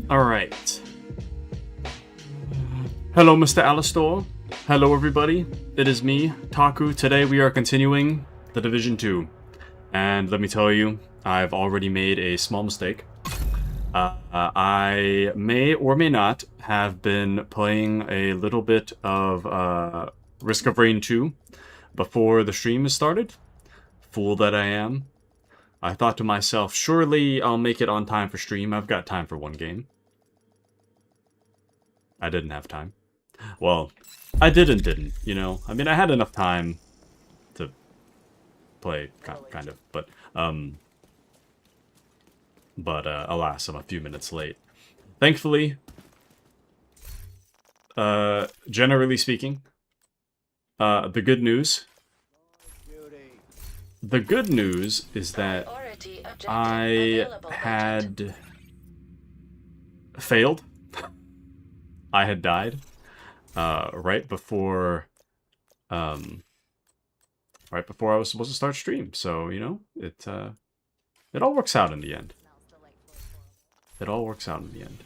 Alright. Hello, Mr. Alistor. Hello, everybody. It is me, Taku. Today we are continuing The Division 2. And let me tell you, I've already made a small mistake. I may or may not have been playing a little bit of Risk of Rain 2 before the stream has started. Fool that I am. I thought to myself, surely I'll make it on time for stream. I've got time for one game. I didn't have time. Well, I didn't, you know? I mean, I had enough time to play, kind of, but alas, I'm a few minutes late. Thankfully, generally speaking, the good news is that I had failed. I had died right before I was supposed to start stream. So, you know, it all works out in the end. It all works out in the end.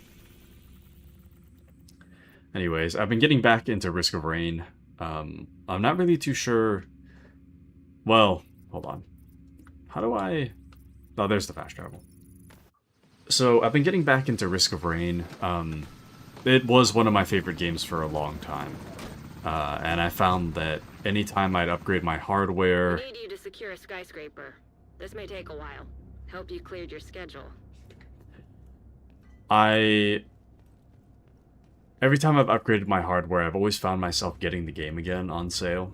Anyways, I've been getting back into Risk of Rain. I'm not really too sure. Well, hold on. How do I... Oh, there's the fast travel. So, I've been getting back into Risk of Rain. It was one of my favorite games for a long time. And I found that anytime I'd upgrade my hardware... I need you to secure a skyscraper. This may take a while. Hope you cleared your schedule. Every time I've upgraded my hardware, I've always found myself getting the game again on sale.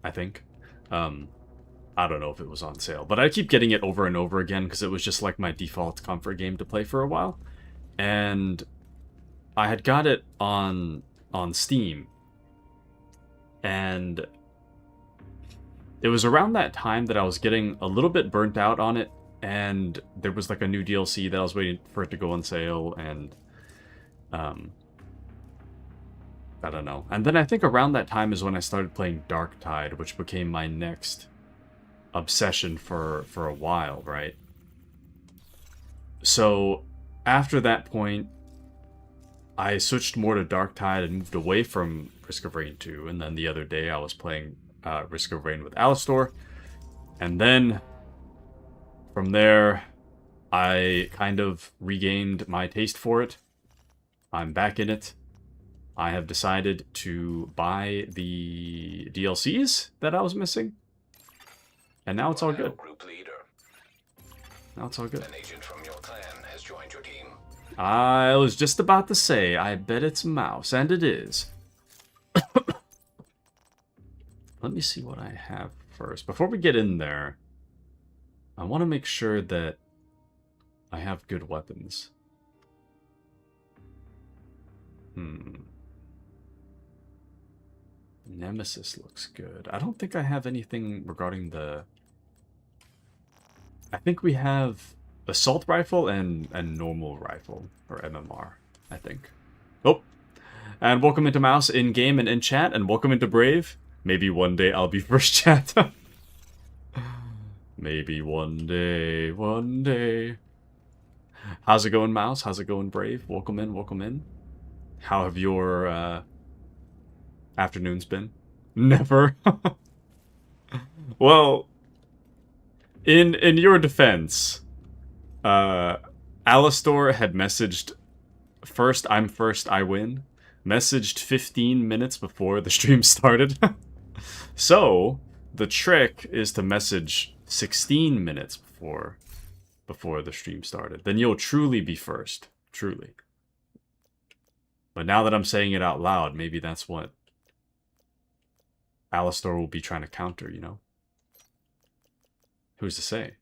I think. I don't know if it was on sale, but I keep getting it over and over again because it was just like my default comfort game to play for a while. And I had got it on Steam. And it was around that time that I was getting a little bit burnt out on it, and there was like a new DLC that I was waiting for it to go on sale, and I don't know. And then I think around that time is when I started playing Darktide, which became my next obsession for a while, right? So after that point, I switched more to Darktide and moved away from Risk of Rain 2, and then the other day I was playing Risk of Rain with Alistor, and then from there I kind of regained my taste for it. I'm back in it. I have decided to buy the DLCs that I was missing, and now it's all good. Now it's all good. An agent from your clan has joined your team. I was just about to say, I bet it's Mouse, and it is. Let me see what I have first. Before we get in there, I want to make sure that I have good weapons. Nemesis looks good. I don't think I have anything regarding the... I think we have assault rifle and normal rifle, or MMR, I think. Oh, and welcome into Mouse in-game and in chat, and welcome into Brave. Maybe one day I'll be first chat. Maybe one day, one day. How's it going, Mouse? How's it going, Brave? Welcome in, welcome in. How have your afternoons been? Never. Well, in your defense, Alistor had messaged first, I'm first, I win. Messaged 15 minutes before the stream started. So, the trick is to message 16 minutes before the stream started. Then you'll truly be first. Truly. But now that I'm saying it out loud, maybe that's what Alistor will be trying to counter, you know? Who's to say?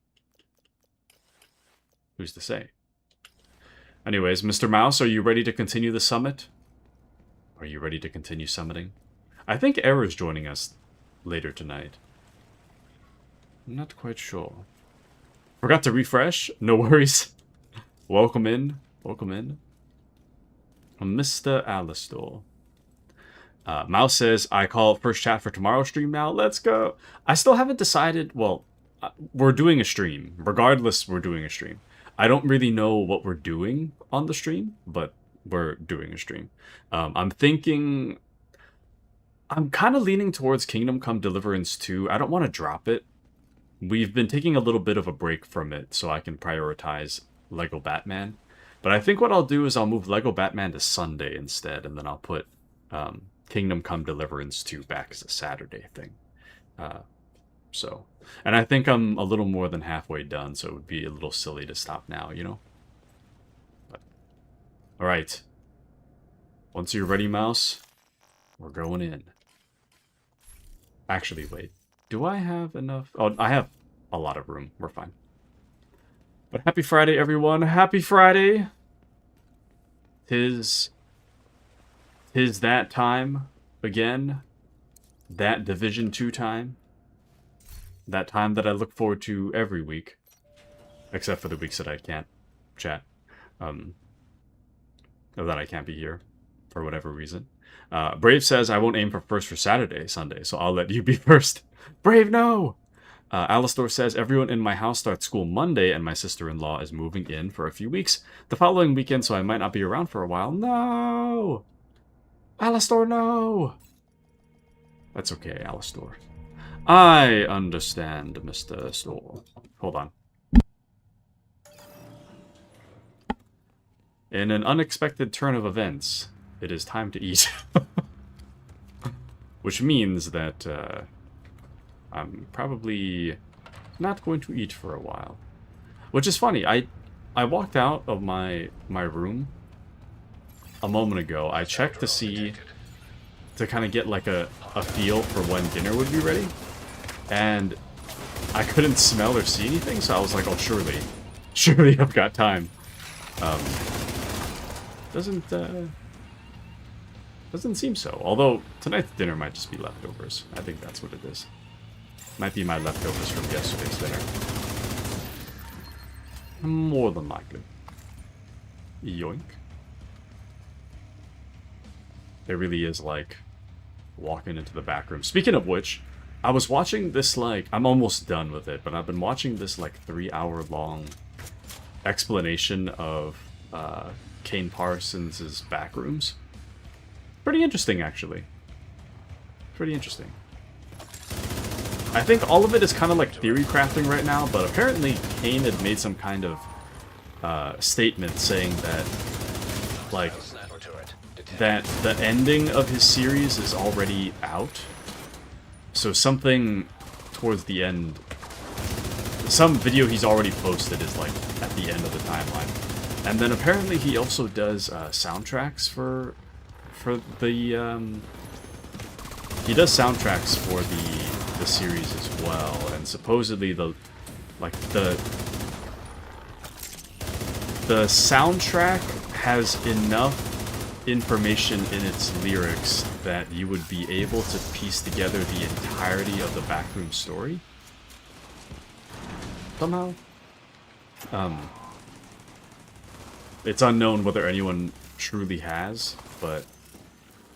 Who's to say? Anyways, Mr. Mouse, are you ready to continue the summit? Are you ready to continue summiting? I think Era's joining us later tonight. I'm not quite sure. Forgot to refresh? No worries. Welcome in. Welcome in. Mr. Alistor. Mouse says, I call first chat for tomorrow's stream now. Let's go. I still haven't decided. Well, we're doing a stream. Regardless, we're doing a stream. I don't really know what we're doing on the stream, but we're doing a stream. I'm thinking... I'm kind of leaning towards Kingdom Come Deliverance 2. I don't want to drop it. We've been taking a little bit of a break from it so I can prioritize Lego Batman. But I think what I'll do is I'll move Lego Batman to Sunday instead, and then I'll put Kingdom Come Deliverance 2 back as a Saturday thing. And I think I'm a little more than halfway done, so it would be a little silly to stop now, you know? But, all right. Once you're ready, Mouse, we're going in. Actually, wait. Do I have enough? Oh, I have a lot of room. We're fine. But happy Friday, everyone. Happy Friday. Tis that time again. That Division 2 time. That time that I look forward to every week. Except for the weeks that I can't chat. Or that I can't be here. For whatever reason. Brave says, I won't aim for first for Saturday, Sunday, so I'll let you be first. Brave, no! Alistor says, everyone in my house starts school Monday, and my sister-in-law is moving in for a few weeks the following weekend, so I might not be around for a while. No! Alistor, no! That's okay, Alistor. I understand, Mr. Store. Hold on. In an unexpected turn of events, it is time to eat. Which means that I'm probably not going to eat for a while. Which is funny. I walked out of my room a moment ago. I checked to see, to kind of get like a feel for when dinner would be ready. And I couldn't smell or see anything, so I was like, oh, surely I've got time. Doesn't seem so. Although, tonight's dinner might just be leftovers. I think that's what it is. Might be my leftovers from yesterday's dinner. More than likely. Yoink. It really is like walking into the back room. Speaking of which, I was watching this like... I'm almost done with it, but I've been watching this like 3-hour-long explanation of Kane Parsons' back rooms. Pretty interesting, actually. Pretty interesting. I think all of it is kind of like theory crafting right now, but apparently Kane had made some kind of statement saying that, like, that the ending of his series is already out. So something towards the end, some video he's already posted is like at the end of the timeline. And then apparently he also does soundtracks for the he does soundtracks for the series as well, and supposedly the soundtrack has enough information in its lyrics that you would be able to piece together the entirety of the backroom story somehow. It's unknown whether anyone truly has, but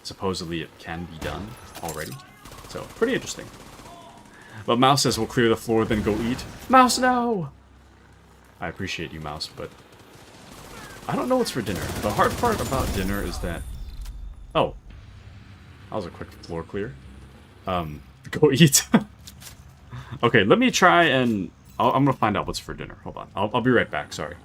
supposedly it can be done already. So, pretty interesting. But Mouse says we'll clear the floor, then go eat. Mouse, no! I appreciate you, Mouse, but I don't know what's for dinner. The hard part about dinner is that... Oh. That was a quick floor clear. Go eat. Okay, let me try and... I'm gonna find out what's for dinner. Hold on. I'll be right back, sorry.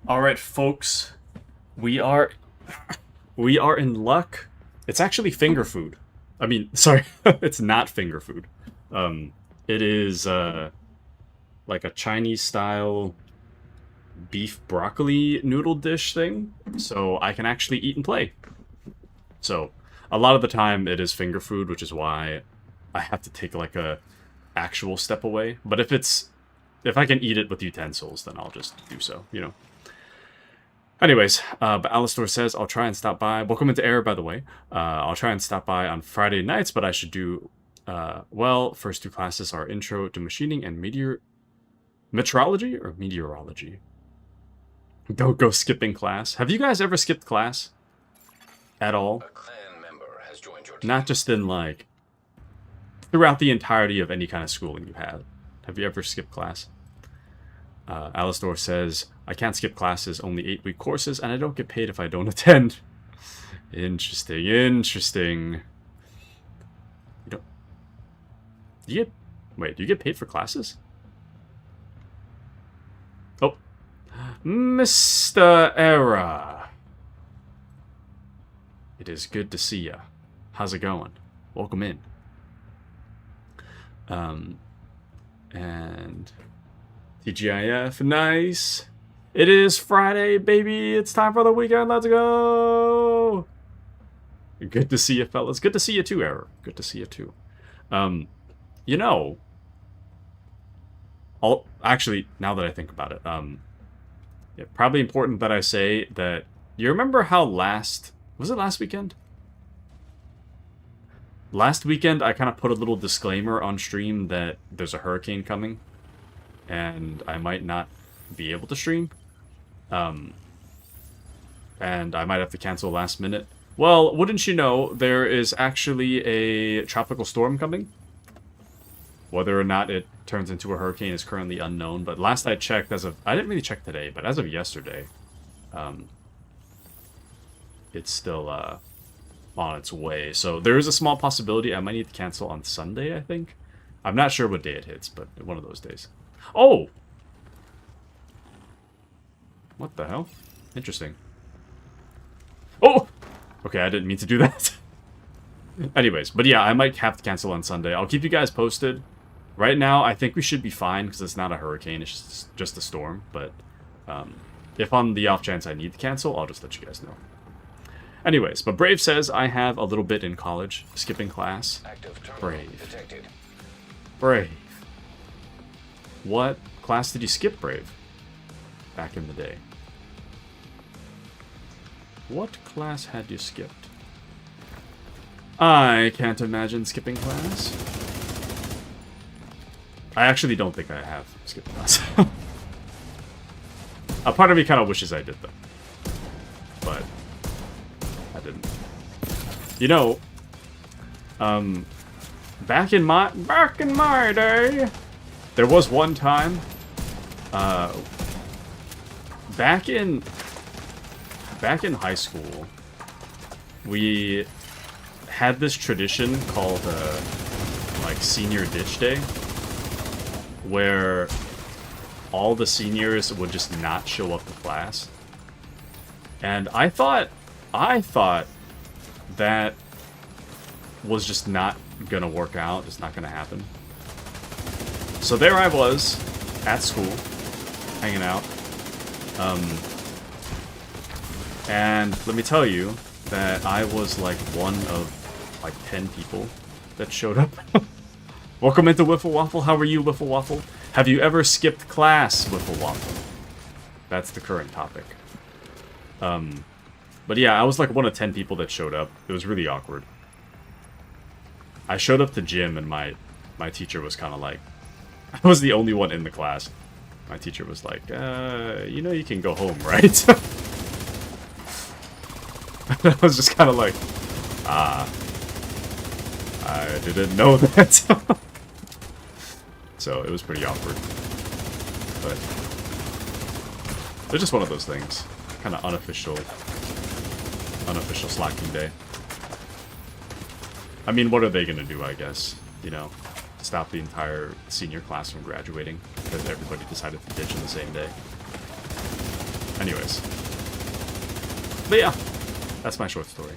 All right, folks, we are in luck. It's actually finger food. I mean, sorry, it's not finger food. It is like a Chinese style beef broccoli noodle dish thing, so I can actually eat and play. So a lot of the time it is finger food, which is why I have to take like a actual step away. But if I can eat it with utensils, then I'll just do so, you know. Anyways, but Alistor says, I'll try and stop by. Welcome into Air, by the way. I'll try and stop by on Friday nights, but I should do, well, first two classes are Intro to Machining and Meteorology or Meteorology? Go skipping class. Have you guys ever skipped class? At all? A clan member has joined your team. Not just in, like, throughout the entirety of any kind of schooling you've had. Have you ever skipped class? Alistor says, I can't skip classes, only 8-week courses, and I don't get paid if I don't attend. Interesting, interesting. You don't... Wait, do you get paid for classes? Oh. Mr. Era. It is good to see ya. How's it going? Welcome in. And... TGIF, nice. It is Friday, baby. It's time for the weekend. Let's go. Good to see you, fellas. Good to see you too, Error. Good to see you too. You know, actually, now that I think about it, yeah, probably important that I say that you remember how was it last weekend? Last weekend, I kind of put a little disclaimer on stream that there's a hurricane coming. And I might not be able to stream. And I might have to cancel last minute. Well, wouldn't you know, there is actually a tropical storm coming. Whether or not it turns into a hurricane is currently unknown. But last I checked, I didn't really check today, but as of yesterday, it's still on its way. So there is a small possibility I might need to cancel on Sunday, I think. I'm not sure what day it hits, but one of those days. Oh! What the hell? Interesting. Oh! Okay, I didn't mean to do that. Anyways, but yeah, I might have to cancel on Sunday. I'll keep you guys posted. Right now, I think we should be fine, because it's not a hurricane, it's just a storm. But if on the off chance I need to cancel, I'll just let you guys know. Anyways, but Brave says, I have a little bit in college, skipping class. Brave. Detected. Brave. What class did you skip, Brave? Back in the day. What class had you skipped? I can't imagine skipping class. I actually don't think I have skipped class. A part of me kind of wishes I did, though. But I didn't. You know, back in my day, there was one time, back in high school, we had this tradition called, like, Senior Ditch Day, where all the seniors would just not show up to class. And I thought that was just not gonna work out, just not gonna happen. So there I was, at school, hanging out. And let me tell you that I was like one of like 10 people that showed up. Welcome into Wiffle Waffle. How are you, Wiffle Waffle? Have you ever skipped class, Wiffle Waffle? That's the current topic. But yeah, I was like one of 10 people that showed up. It was really awkward. I showed up to gym and my teacher was kind of like, I was the only one in the class. My teacher was like, you know you can go home, right? I was just kind of like, I didn't know that. So it was pretty awkward. But it's just one of those things. Kind of unofficial slacking day. I mean, what are they gonna do, I guess? You know, stop the entire senior class from graduating because everybody decided to ditch on the same day. Anyways. But yeah, that's my short story.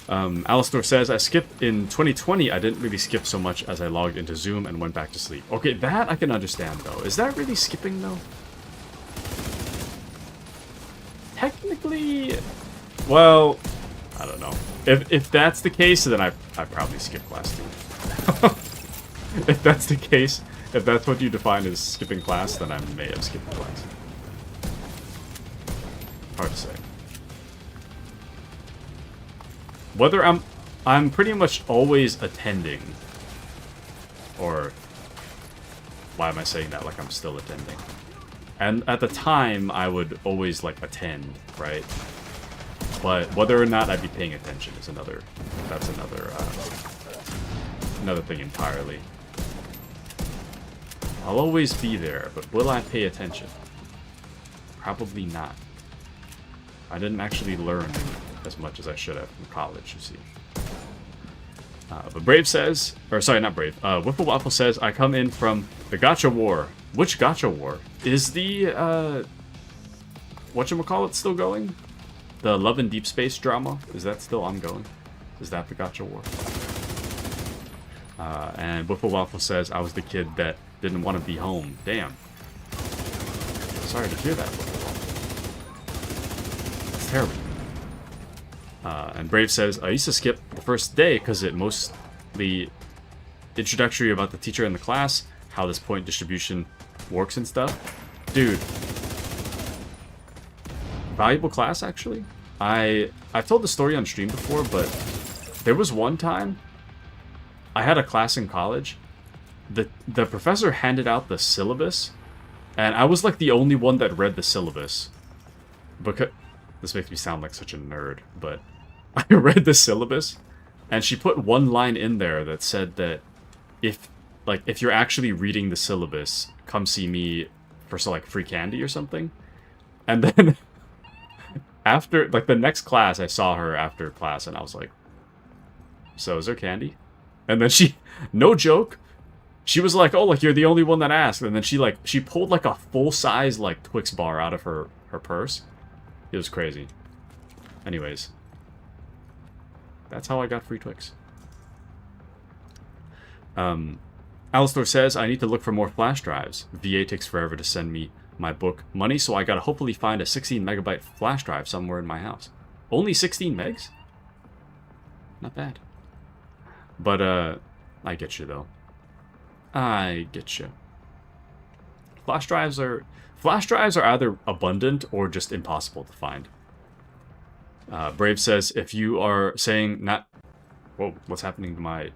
Alistor says, I skipped in 2020. I didn't really skip so much as I logged into Zoom and went back to sleep. Okay, that I can understand, though. Is that really skipping, though? Technically, well, I don't know. If that's the case, then I probably skipped class too. If that's the case, if that's what you define as skipping class, then I may have skipped class. Hard to say. Whether I'm pretty much always attending, or why am I saying that like I'm still attending? And at the time, I would always like attend, right? But whether or not I'd be paying attention is another thing entirely. I'll always be there, but will I pay attention? Probably not. I didn't actually learn as much as I should have from college, you see. But Brave says, or sorry, not Brave, Whipple Waffle says, I come in from the Gacha War. Which Gacha War? Is the, whatchamacallit still going? The Love and Deep Space drama? Is that still ongoing? Is that the Gacha War? And Whipple Waffle says, I was the kid that didn't want to be home. Damn. Sorry to hear that, Whipple Waffle. It's terrible. And Brave says, I used to skip the first day because it mostly introductory about the teacher and the class, how this point distribution works and stuff. Dude. Valuable class, actually. I've told the story on stream before, but there was one time I had a class in college. The professor handed out the syllabus, and I was like the only one that read the syllabus. Because this makes me sound like such a nerd, but I read the syllabus, and she put one line in there that said that if you're actually reading the syllabus, come see me for like free candy or something. And then after like the next class, I saw her after class, and I was like, so is there candy? And then she, no joke, she was like, oh, like you're the only one that asked. And then she pulled like a full size like Twix bar out of her purse. It was crazy. Anyways, that's how I got free Twix. Alistor says, I need to look for more flash drives. VA takes forever to send me my book money, so I gotta hopefully find a 16 megabyte flash drive somewhere in my house. Only 16 megs? Not bad. But, I get you, though. I get you. Flash drives are either abundant or just impossible to find. Brave says, if you are saying not... Whoa, what's happening to my...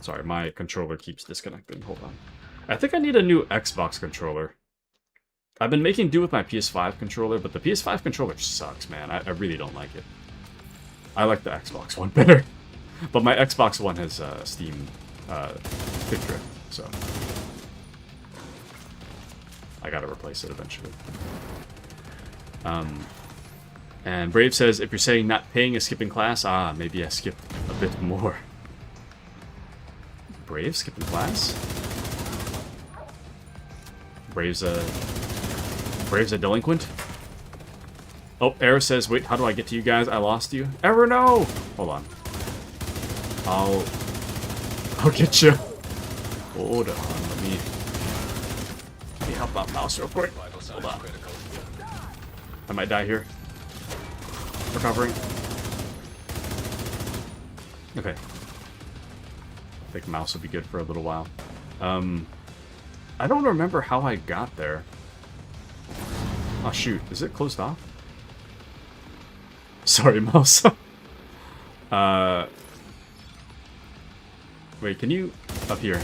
Sorry, my controller keeps disconnecting. Hold on. I think I need a new Xbox controller. I've been making do with my PS5 controller, but the PS5 controller sucks, man. I really don't like it. I like the Xbox one better. But my Xbox One has Steam Stick Drift, so... I gotta replace it eventually. And Brave says, if you're saying not paying is skipping class, maybe I skipped a bit more. Brave skipping class? Brave's a delinquent? Oh, Error says, wait, how do I get to you guys? I lost you. Error, no! Hold on. I'll get you. Hold on, let me help out mouse real quick. Hold on. I might die here. Recovering. Okay. I think mouse will be good for a little while. I don't remember how I got there. Oh shoot, is it closed off? Sorry, mouse. Wait, can you... Up here.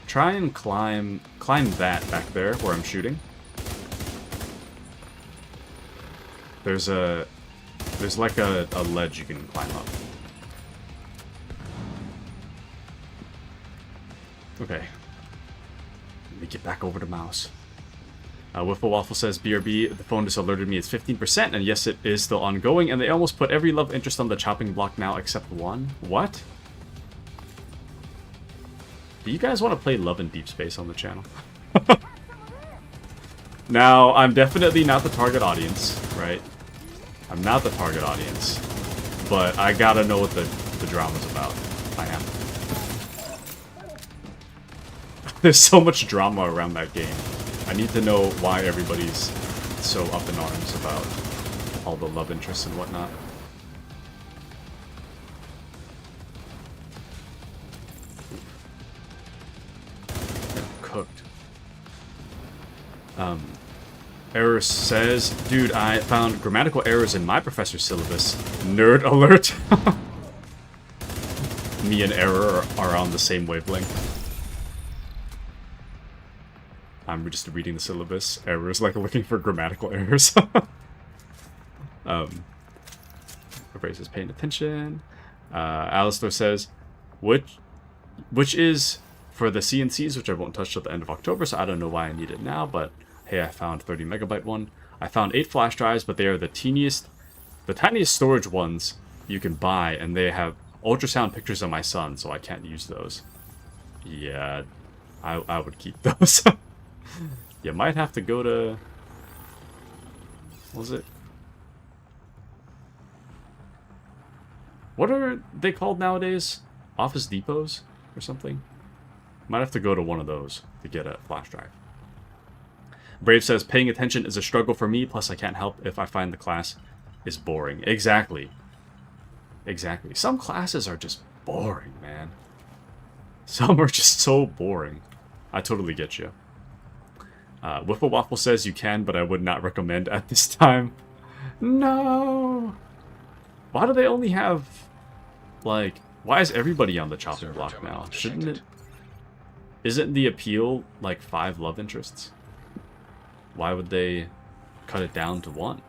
Try and climb that back there where I'm shooting. There's like a ledge you can climb up. Okay. Let me get back over to mouse. Whiffle Waffle says, BRB, the phone just alerted me it's 15%, and yes, it is still ongoing, and they almost put every love interest on the chopping block now except one. What? Do you guys want to play Love and Deep Space on the channel? Now, I'm definitely not the target audience, right? I'm not the target audience. But I gotta know what the drama's about. I am. There's so much drama around that game. I need to know why everybody's so up in arms about all the love interests and whatnot. Cooked. Error says, dude, I found grammatical errors in my professor's syllabus. Nerd alert. Me and Error are on the same wavelength. I'm just reading the syllabus. Errors like looking for grammatical errors. Everybody says paying attention. Alistair says, which is for the CNCs, which I won't touch till the end of October, so I don't know why I need it now, but hey, I found 30 megabyte one. I found 8 flash drives, but they are the tiniest storage ones you can buy, and they have ultrasound pictures of my son, so I can't use those. Yeah, I would keep those. You might have to go to... What was it? What are they called nowadays? Office Depots or something? Might have to go to one of those to get a flash drive. Brave says, paying attention is a struggle for me, plus I can't help if I find the class is boring. Exactly. Exactly. Some classes are just boring, man. Some are just so boring. I totally get you. Whiffle Waffle says you can, but I would not recommend at this time. No! Why do they only have... Like, why is everybody on the chopping block now? Shouldn't it... Isn't the appeal, like, 5 love interests? Why would they cut it down to 1?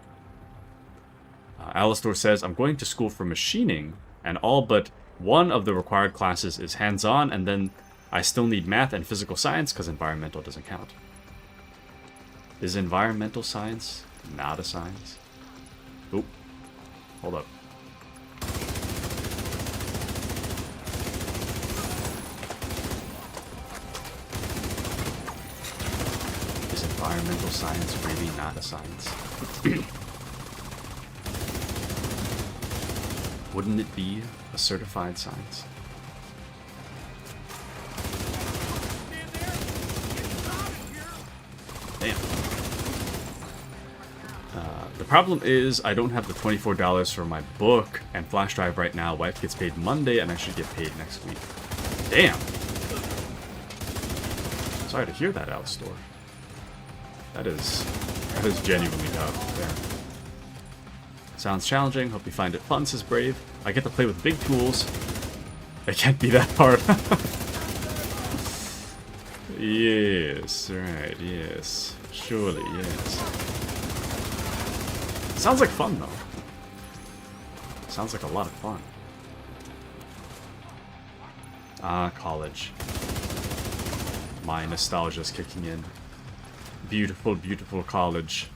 Alistair says, I'm going to school for machining, and all but one of the required classes is hands-on, and then I still need math and physical science, because environmental doesn't count. Is environmental science not a science? Oop. Hold up. Is environmental science really not a science? Wouldn't it be a certified science? Damn. The problem is I don't have the $24 for my book and flash drive right now. Wife gets paid Monday and I should get paid next week. Damn. Sorry to hear that, Alistair. That is genuinely tough. Yeah. Sounds challenging. Hope you find it fun, says Brave. I get to play with big tools. It can't be that hard. Yes, right, yes. Surely, yes. Sounds like fun, though. Sounds like a lot of fun. Ah, college. My nostalgia's kicking in. Beautiful, beautiful college.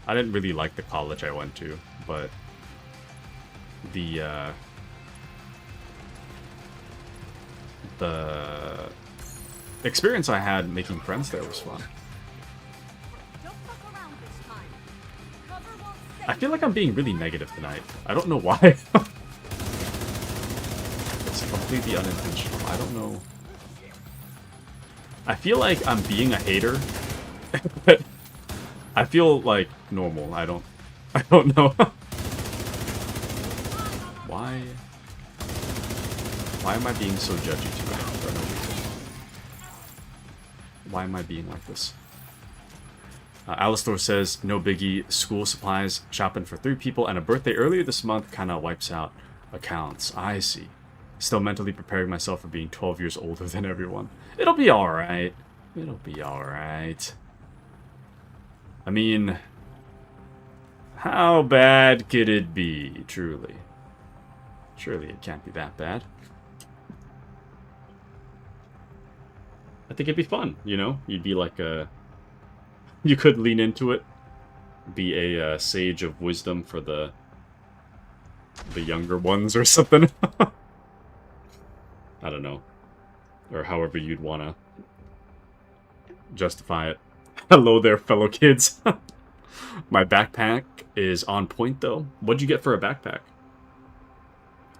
I didn't really like the college I went to, but the experience I had making friends there was fun. I feel like I'm being really negative tonight. I don't know why. It's completely unintentional. I don't know. I feel like I'm being a hater, but I feel like normal. I don't know. Why am I being so judgy tonight for no reason? Why am I being like this? Alistair says, no biggie, school supplies, shopping for 3 people, and a birthday earlier this month kinda wipes out accounts. I see. Still mentally preparing myself for being 12 years older than everyone. It'll be alright. It'll be alright. I mean, how bad could it be, truly? Surely it can't be that bad. I think it'd be fun, you know? You'd be like a... You could lean into it. Be a sage of wisdom for the younger ones or something. I don't know. Or however you'd wanna justify it. Hello there, fellow kids. My backpack is on point, though. What'd you get for a backpack?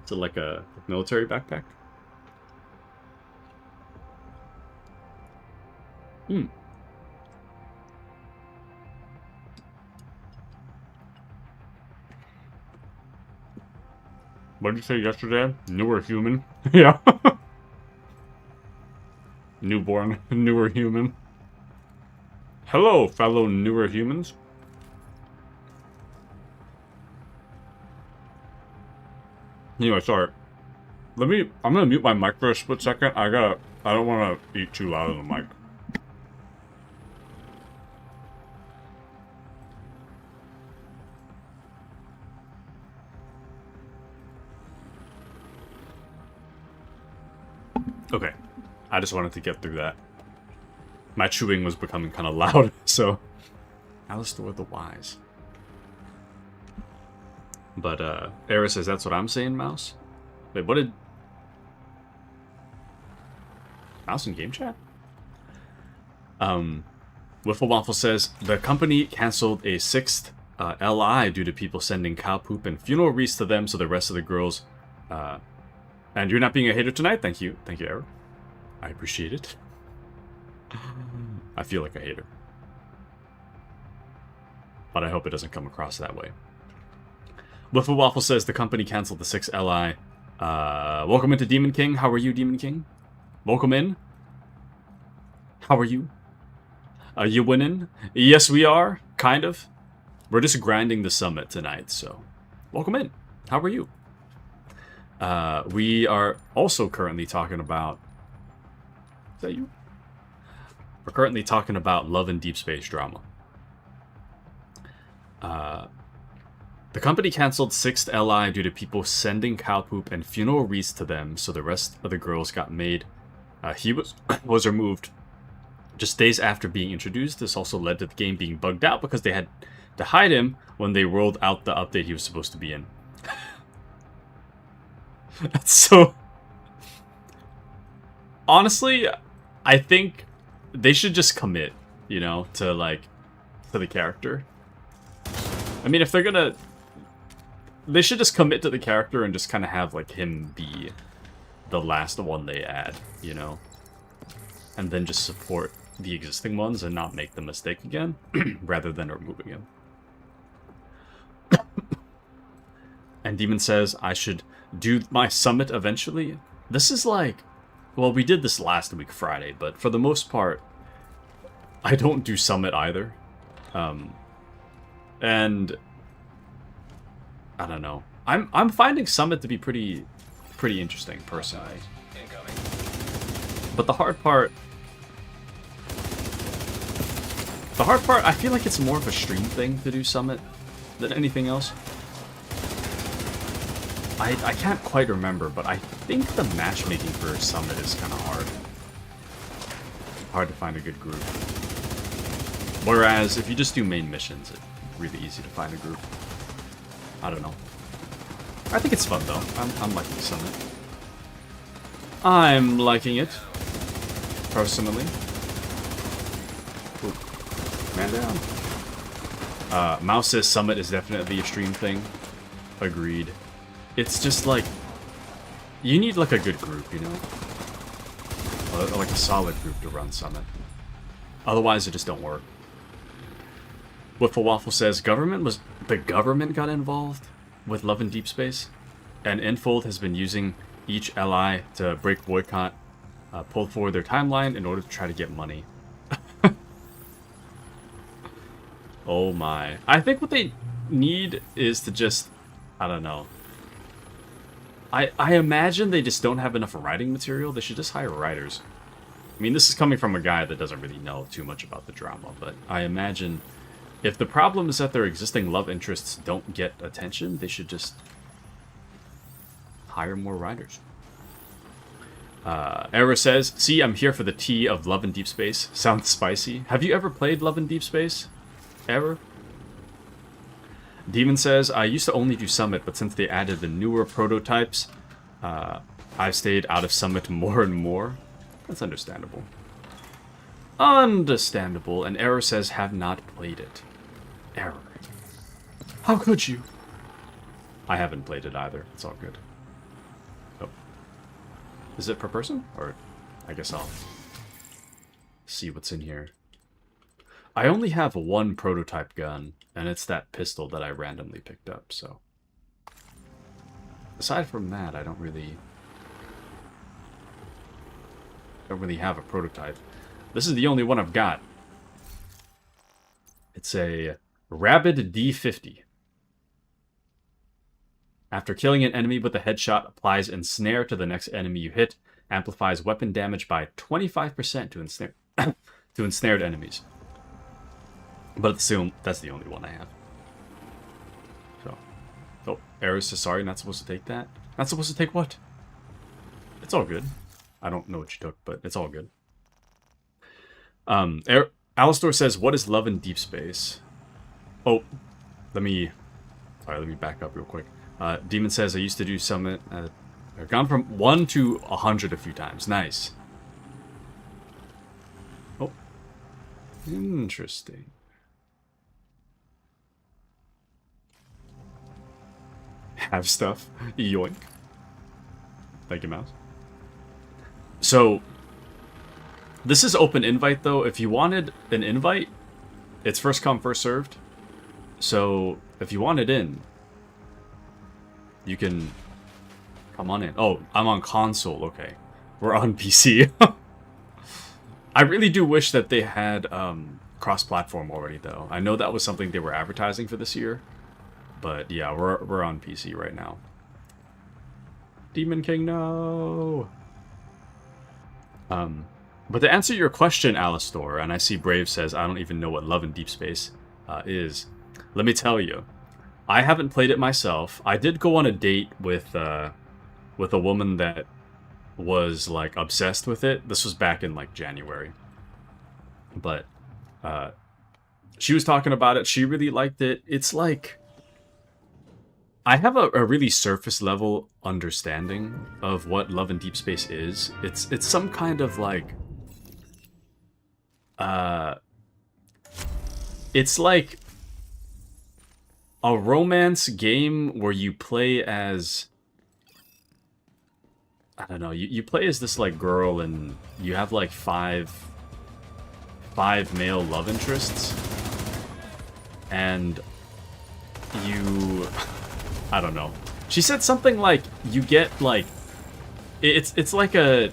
Is it like a military backpack? Hmm. What did you say yesterday? Newer human? Yeah. Newborn, newer human. Hello, fellow newer humans. Anyway, sorry. I'm gonna mute my mic for a split second. I don't wanna eat too loud on the mic. Okay. I just wanted to get through that. My chewing was becoming kind of loud, so... Alistair the Wise. But, Era says that's what I'm saying, Mouse? Wait, what did... Mouse in game chat? Wiffle Waffle says, the company cancelled a 6th LI due to people sending cow poop and funeral wreaths to them, so the rest of the girls... and you're not being a hater tonight? Thank you. Thank you, Era. I appreciate it. I feel like a hater. But I hope it doesn't come across that way. Wiffle Waffle says the company canceled the 6 LI. Welcome into Demon King. How are you, Demon King? Welcome in. How are you? Are you winning? Yes, we are. Kind of. We're just grinding the summit tonight, so... Welcome in. How are you? We are also currently talking about... Is that you? We're currently talking about love and deep space drama. The company canceled 6th LI due to people sending cow poop and funeral wreaths to them, so the rest of the girls got made. He was removed just days after being introduced. This also led to the game being bugged out because they had to hide him when they rolled out the update he was supposed to be in. That's so... Honestly, I think they should just commit, you know, to the character. I mean, if they're gonna... They should just commit to the character and just kind of have, like, him be the last one they add, you know? And then just support the existing ones and not make the mistake again, rather than removing him. And Demon says, I should do my summit eventually. This is like... Well, we did this last week, Friday, but for the most part, I don't do summit either. And... I don't know. I'm finding summit to be pretty interesting, personally. But the hard part... I feel like it's more of a stream thing to do summit than anything else. I can't quite remember, but I think the matchmaking for summit is kind of hard. Hard to find a good group. Whereas, if you just do main missions, it's really easy to find a group. I don't know. I think it's fun, though. I'm liking summit. I'm liking it. Personally. Ooh. Man down. Mouse says summit is definitely a stream thing. Agreed. It's just like... You need like a good group, you know? Like a solid group to run summit. Otherwise, it just don't work. Wiffle Waffle says, the government got involved with Love and Deep Space, and Enfold has been using each LI to break boycott, pull forward their timeline in order to try to get money. Oh my. I think what they need is to just... I don't know. I imagine they just don't have enough writing material. They should just hire writers. I mean, this is coming from a guy that doesn't really know too much about the drama, but I imagine if the problem is that their existing love interests don't get attention, they should just hire more writers. Era says, see, I'm here for the tea of Love and Deep Space. Sounds spicy. Have you ever played Love and Deep Space? Ever? Demon says, I used to only do Summit, but since they added the newer prototypes, I've stayed out of Summit more and more. That's understandable. Understandable. And Error says, have not played it. Error. How could you? I haven't played it either. It's all good. Oh. Is it per person? Or I guess I'll see what's in here. I only have one prototype gun, and it's that pistol that I randomly picked up, so. Aside from that, I don't really have a prototype. This is the only one I've got. It's a Rabid D50. After killing an enemy with a headshot, applies Ensnare to the next enemy you hit. Amplifies weapon damage by 25% to ensnare to ensnared enemies. But that's the only one I have. So, oh, Eris says sorry, not supposed to take that. Not supposed to take what? It's all good. I don't know what you took, but it's all good. Alistor says, "What is love in deep space?" Oh, let me back up real quick. Demon says, "I used to do summit. I've gone from 1 to 100 a few times. Nice." Oh, interesting. Have stuff. Yoink. Thank you, Mouse. So, this is open invite, though. If you wanted an invite, it's first come, first served. So, if you want it in, you can come on in. Oh, I'm on console. Okay. We're on PC. I really do wish that they had cross-platform already, though. I know that was something they were advertising for this year. But yeah, we're on PC right now. Demon King, no! But to answer your question, Alistor, and I see Brave says, I don't even know what Love in Deep Space is. Let me tell you, I haven't played it myself. I did go on a date with a woman that was, like, obsessed with it. This was back in, like, January. But, she was talking about it. She really liked it. It's like... I have a really surface level understanding of what Love in Deep Space is. It's some kind of like it's like a romance game where you play as, I don't know, you play as this like girl and you have like five male love interests, and you I don't know. She said something like you get like it's like a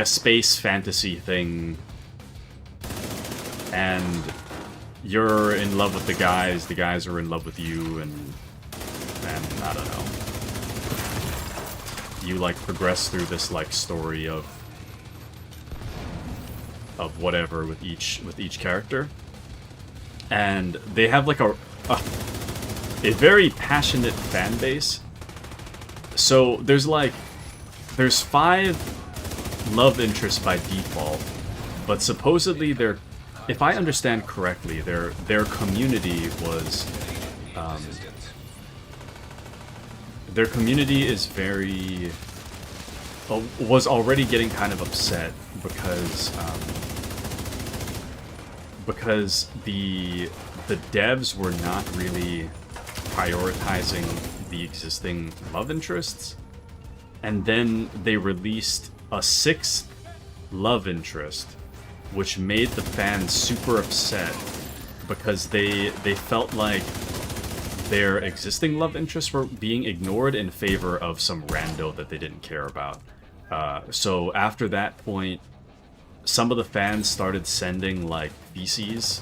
space fantasy thing, and you're in love with the guys are in love with you, and I don't know. You like progress through this like story of whatever with each character, and they have like a very passionate fan base. So there's 5 love interests by default, but supposedly if I understand correctly, their community was their community is was already getting kind of upset because the devs were not really prioritizing the existing love interests, and then they released a 6th love interest, which made the fans super upset because they felt like their existing love interests were being ignored in favor of some rando that they didn't care about. So after that point, some of the fans started sending like feces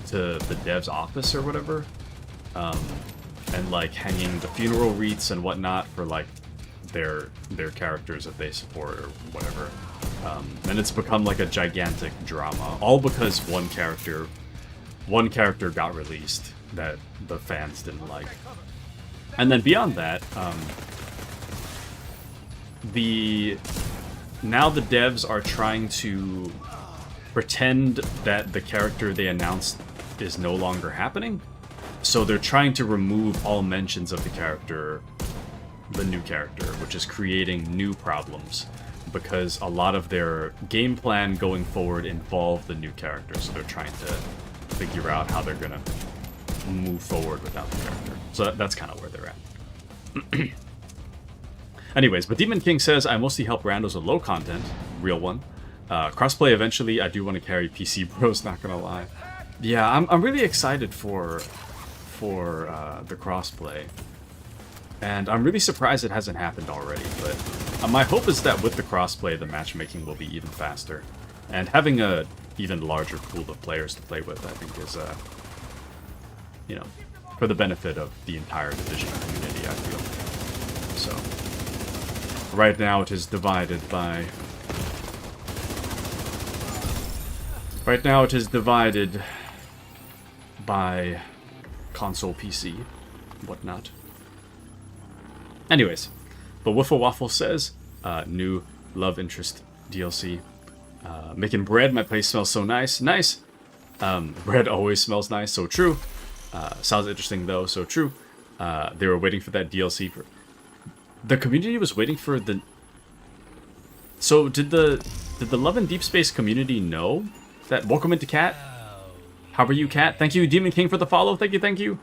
to the dev's office or whatever, and like hanging the funeral wreaths and whatnot for like their characters that they support or whatever. And it's become like a gigantic drama, all because one character got released that the fans didn't like. And then beyond that, now the devs are trying to pretend that the character they announced is no longer happening. So they're trying to remove all mentions of the new character, which is creating new problems. because a lot of their game plan going forward involve the new characters. So they're trying to figure out how they're gonna move forward without the character. So that's kind of where they're at. Anyways, but Demon King says, I mostly help randos with low content. Real one. Crossplay eventually. I do want to carry PC bros, not gonna lie. Yeah, I'm really excited for the crossplay. And I'm really surprised it hasn't happened already, but my hope is that with the crossplay, the matchmaking will be even faster. And having a even larger pool of players to play with, I think is, you know, for the benefit of the entire Division community, I feel. So, right now it is divided by... Right now it is divided by console, PC, whatnot. Anyways, but Wiffle Waffle says, new love interest DLC. Making bread, my place smells so nice. Nice! Bread always smells nice, so true. Sounds interesting though, so true. They were waiting for that DLC. The community was waiting for the... So, did the Love and Deep Space community know that... Welcome into Cat. How are you, Cat? Thank you, Demon King, for the follow. Thank you, thank you.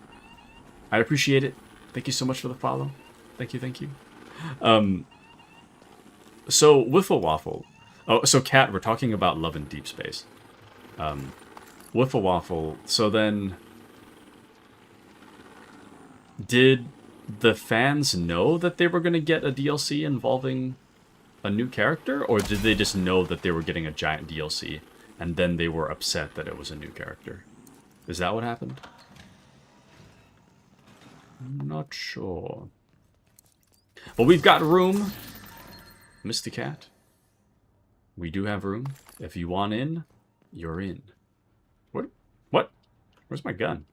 I appreciate it. Thank you so much for the follow. Thank you, thank you. So, Wiffle Waffle. Oh, so Cat, we're talking about Love and Deep Space. Wiffle Waffle. So then... Did the fans know that they were going to get a DLC involving a new character? Or did they just know that they were getting a giant DLC, and then they were upset that it was a new character? Is that what happened? I'm not sure. But we've got room, Mr. Cat. We do have room. If you want in, you're in. What? What? Where's my gun?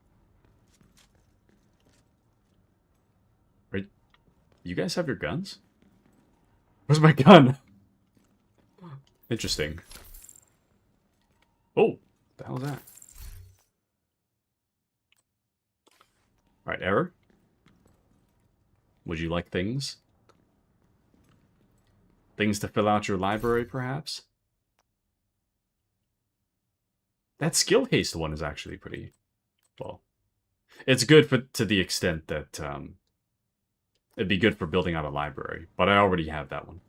Right? You guys have your guns? Where's my gun? Interesting. Oh, what the hell is that? Alright, error. Would you like things? Things to fill out your library, perhaps? That skill haste one is actually pretty... Well, it's good to the extent that it'd be good for building out a library, but I already have that one.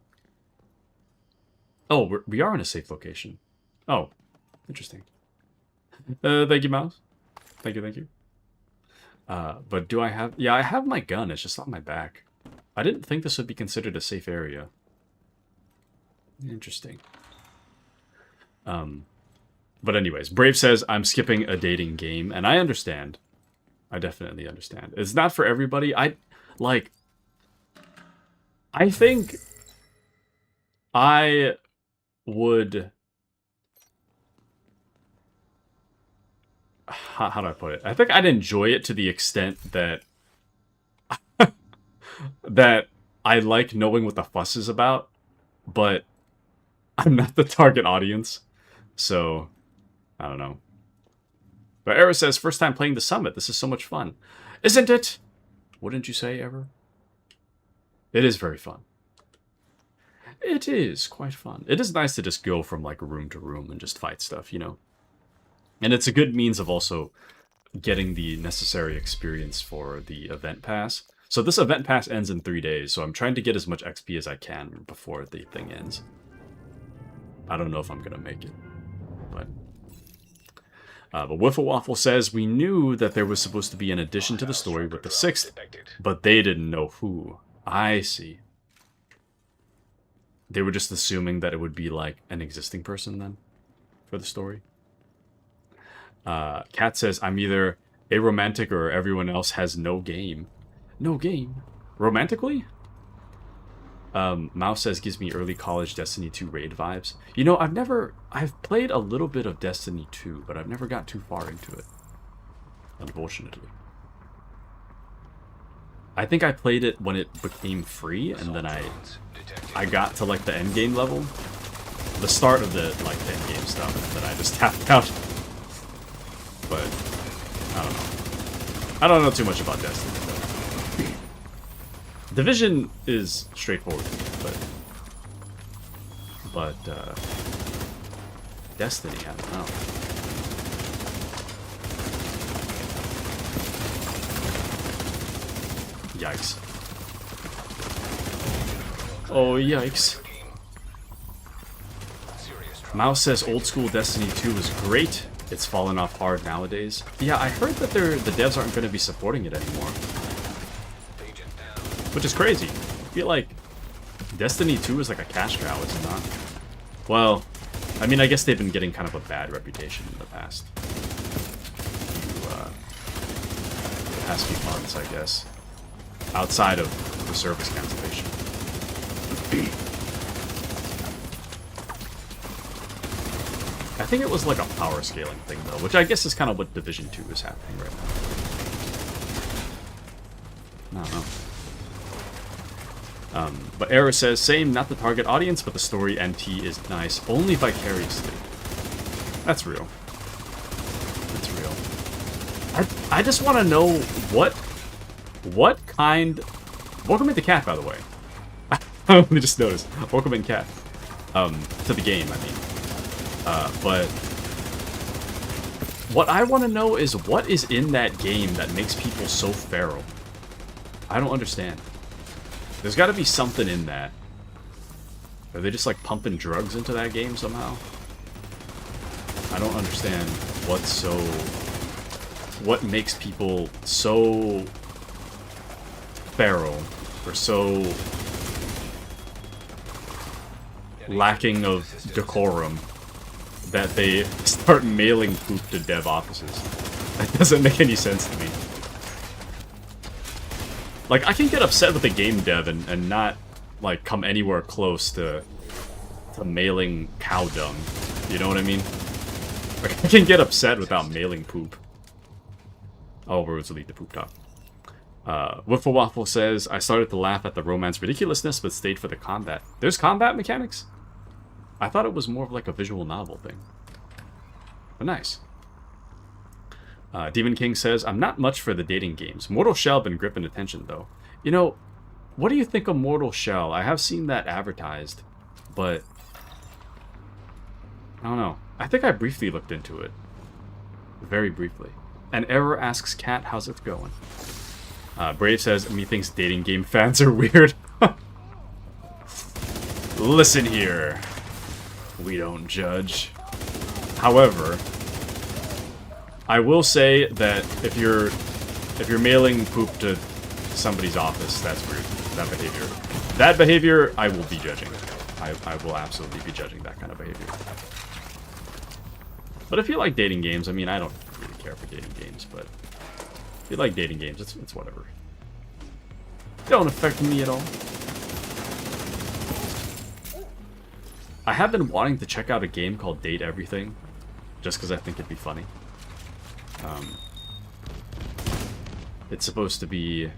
Oh, we are in a safe location. Oh, interesting. Thank you, Mouse. Thank you, thank you. But do I have... Yeah, I have my gun. It's just on my back. I didn't think this would be considered a safe area. Interesting. But anyways, Brave says, I'm skipping a dating game, and I understand. I definitely understand. It's not for everybody. I think I would... How do I put it? I think I'd enjoy it to the extent that that I like knowing what the fuss is about, but I'm not the target audience, so I don't know. But Era says, first time playing the Summit. This is so much fun. Isn't it? Wouldn't you say, Era? It is very fun. It is quite fun. It is nice to just go from like room to room and just fight stuff, you know? And it's a good means of also getting the necessary experience for the event pass. So this event pass ends in 3 days, so I'm trying to get as much XP as I can before the thing ends. I don't know if I'm going to make it, but Wiffle Waffle says, we knew that there was supposed to be an addition to the story with the 6th, but they didn't know who. I see. They were just assuming that it would be like an existing person then for the story. Kat says, I'm either aromantic or everyone else has no game. No game? Romantically? Mouse says, gives me early college Destiny 2 raid vibes. You know, I've played a little bit of Destiny 2, but I've never got too far into it. Unfortunately. I think I played it when it became free, and then I got to like the endgame level. The start of the like endgame stuff, and then I just tapped out. But I don't know. I don't know too much about Destiny. But Division is straightforward, but But, Destiny, I don't know. Yikes. Oh, yikes. Mouse says old school Destiny 2 was great. It's fallen off hard nowadays. Yeah, I heard that the devs aren't going to be supporting it anymore. Which is crazy. I feel like Destiny 2 is like a cash cow, is it not? Well, I mean, I guess they've been getting kind of a bad reputation in the past. Few months, I guess. Outside of the service cancellation. I think it was like a power scaling thing, though, which I guess is kind of what Division 2 is happening right now. I don't know. But Era says, same, not the target audience, but the story NT is nice, only vicariously. That's real. That's real. I just want to know what kind... Welcome in the cat, by the way. I only just noticed. Welcome in cat. To the game, I mean. But what I want to know is what is in that game that makes people so feral? I don't understand. There's got to be something in that. Are they just like pumping drugs into that game somehow? I don't understand what makes people so feral or so lacking of decorum that they start mailing poop to dev offices. That doesn't make any sense to me. Like, I can get upset with a game dev and not, like, come anywhere close to mailing cow dung. You know what I mean? Like, I can get upset without mailing poop. Oh, roads lead to poop top. Wiffle Waffle says, I started to laugh at the romance ridiculousness, but stayed for the combat. There's combat mechanics? I thought it was more of like a visual novel thing. But nice. Demon King says, I'm not much for the dating games. Mortal Shell been gripping attention, though. You know, what do you think of Mortal Shell? I have seen that advertised, but I don't know. I think I briefly looked into it. Very briefly. And Error asks Cat, how's it going? Brave says, methinks dating game fans are weird. Listen here. We don't judge. However, I will say that if you're mailing poop to somebody's office, that's rude. That behavior, I will be judging. I will absolutely be judging that kind of behavior. But if you like dating games, I mean, I don't really care for dating games, but if you like dating games, it's whatever. Don't affect me at all. I have been wanting to check out a game called Date Everything, just because I think it'd be funny. It's supposed to be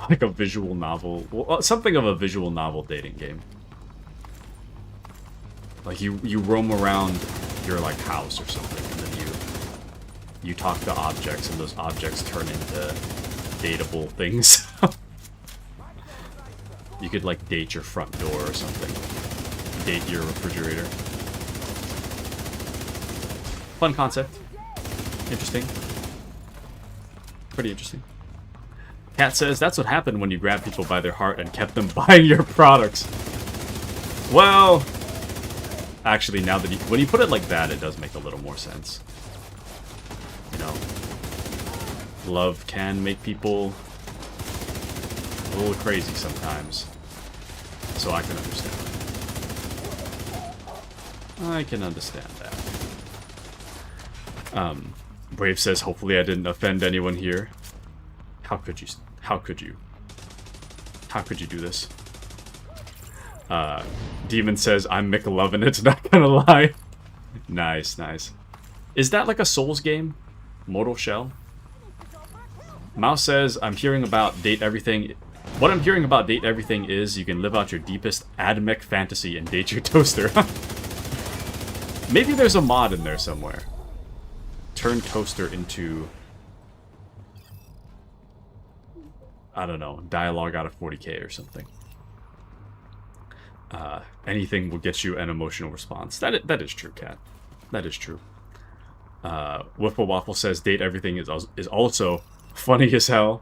like a visual novel, well, something of a visual novel dating game. Like you roam around your like house or something, and then you talk to objects, and those objects turn into dateable things. You could like date your front door or something. Date your refrigerator. Fun concept. Interesting. Pretty interesting. Cat says, that's what happened when you grabbed people by their heart and kept them buying your products. Well, actually, now that when you put it like that, it does make a little more sense. You know, love can make people a little crazy sometimes. So I can understand that. I can understand that. Brave says, hopefully I didn't offend anyone here. How could you? How could you? How could you do this? Demon says, I'm McLovin' it, not gonna lie. Nice, nice. Is that like a Souls game? Mortal Shell? Mouse says, I'm hearing about Date Everything. What I'm hearing about Date Everything is you can live out your deepest AdMech fantasy and date your toaster. Maybe there's a mod in there somewhere. Turn toaster into, I don't know, dialogue out of 40k or something. Anything will get you an emotional response. That is true, Kat. That is true. Wiffle Waffle says date everything is also funny as hell.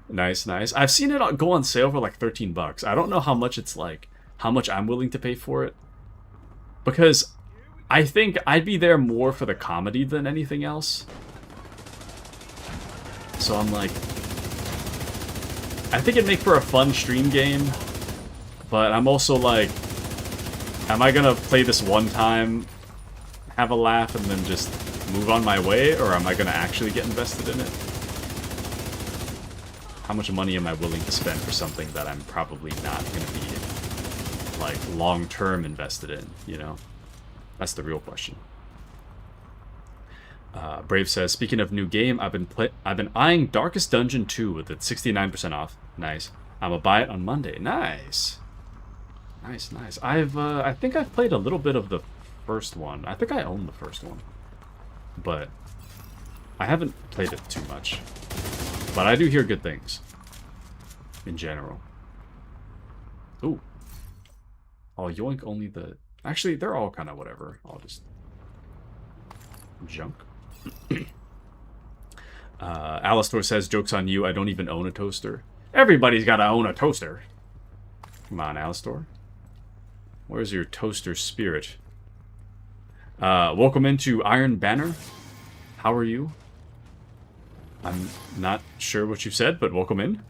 Nice, nice. I've seen it go on sale for like $13. I don't know how much it's like, how much I'm willing to pay for it. Because I think I'd be there more for the comedy than anything else. So I'm like, I think it'd make for a fun stream game. But I'm also like, am I gonna play this one time, have a laugh, and then just move on my way? Or am I gonna actually get invested in it? How much money am I willing to spend for something that I'm probably not gonna be, like, long-term invested in, you know? That's the real question. Brave says, speaking of new game, I've been eyeing Darkest Dungeon 2 with it 69% off. Nice. I'm gonna buy it on Monday. Nice. Nice, nice. I think I've played a little bit of the first one. I think I own the first one. But I haven't played it too much. But I do hear good things. In general. Ooh. Oh, yoink only the... Actually, they're all kind of whatever. I'll just... Junk. Alistor says, joke's on you, I don't even own a toaster. Everybody's gotta own a toaster. Come on, Alistor. Where's your toaster spirit? Welcome into Iron Banner. How are you? I'm not sure what you said, but welcome in.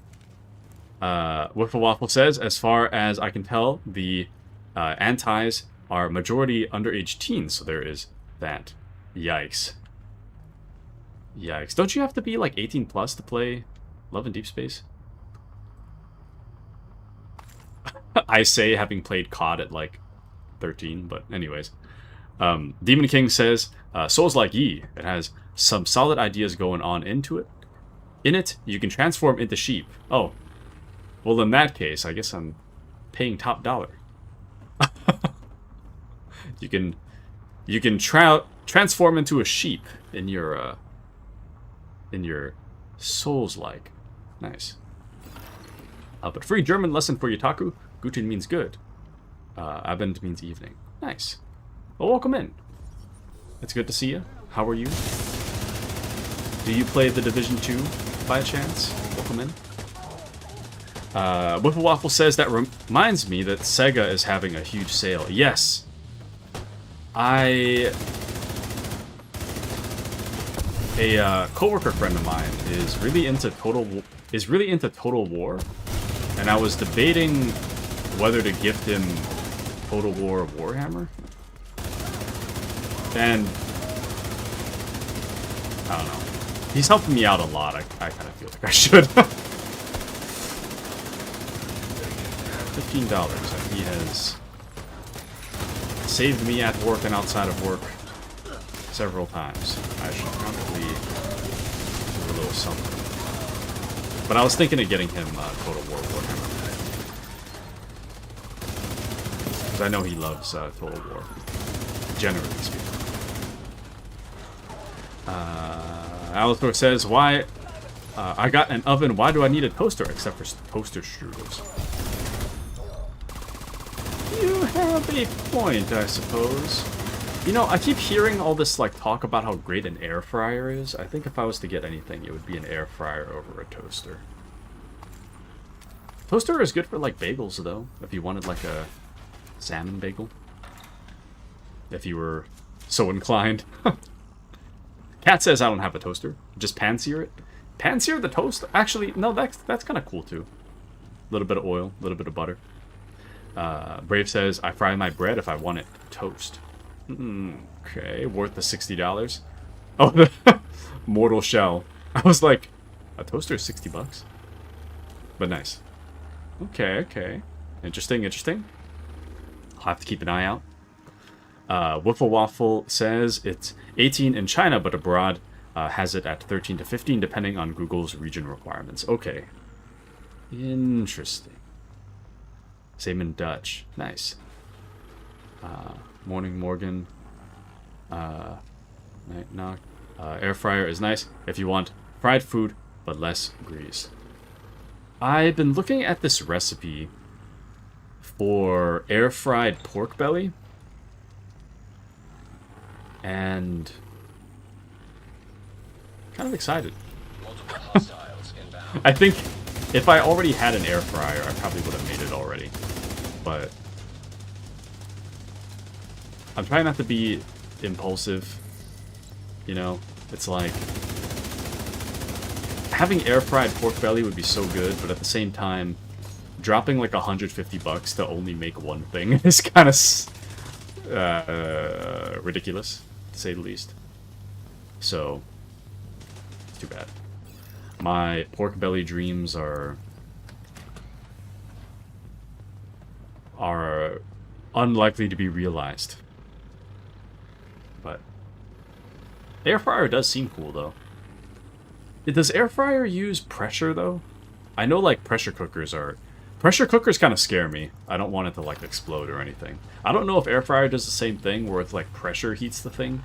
Wiffle Waffle says, as far as I can tell, the antis are majority underage teens, so there is that. Yikes. Yikes. Don't you have to be like 18 plus to play Love in Deep Space? I say having played COD at like 13, but anyways. Demon King says, Souls like ye, it has some solid ideas going on into it. In it, you can transform into sheep. Oh. Well, in that case, I guess I'm paying top dollar. You can transform into a sheep in your Souls-like. Nice. But free German lesson for Yotaku. Guten means good. Abend means evening. Nice. Well, welcome in. It's good to see you. How are you? Do you play The Division 2 by chance? Welcome in. Wiffle Waffle says, that reminds me that Sega is having a huge sale. Yes. A coworker friend of mine is really into Total War, and I was debating whether to gift him Total War Warhammer. And I don't know. He's helping me out a lot. I kind of feel like I should. $15, and he has saved me at work and outside of work several times. I should probably do a little something. But I was thinking of getting him Total War Warhammer. Because I know he loves Total War. Generally speaking. Alistor says, why... I got an oven, why do I need a toaster except for toaster strudels? You have a point, I suppose. You know, I keep hearing all this like talk about how great an air fryer is. I think if I was to get anything, it would be an air fryer over a toaster. Toaster is good for like bagels, though. If you wanted like a salmon bagel. If you were so inclined. Cat says I don't have a toaster. Just pan-sear it. Pan-sear the toast? Actually, no, that's kind of cool, too. A little bit of oil, a little bit of butter. Brave says, I fry my bread if I want it toast. Okay, worth the $60. Oh, the mortal shell. I was like, a toaster is $60? But nice. Okay, okay. Interesting, interesting. I'll have to keep an eye out. Wiffle Waffle says it's 18 in China, but abroad has it at 13 to 15, depending on Google's region requirements. Okay. Interesting. Same in Dutch. Nice. Morning Morgan. Night knock. Air fryer is nice if you want fried food, but less grease. I've been looking at this recipe for air fried pork belly. And kind of excited. Multiple hostiles inbound. I think if I already had an air fryer, I probably would have made it already. But I'm trying not to be impulsive. You know, it's like having air fried pork belly would be so good, but at the same time, dropping like $150 to only make one thing is kind of ridiculous, to say the least. So, it's too bad. My pork belly dreams are unlikely to be realized. But air fryer does seem cool, though. Does air fryer use pressure, though? I know, like, pressure cookers kind of scare me. I don't want it to, like, explode or anything. I don't know if air fryer does the same thing, where it's, like, pressure heats the thing.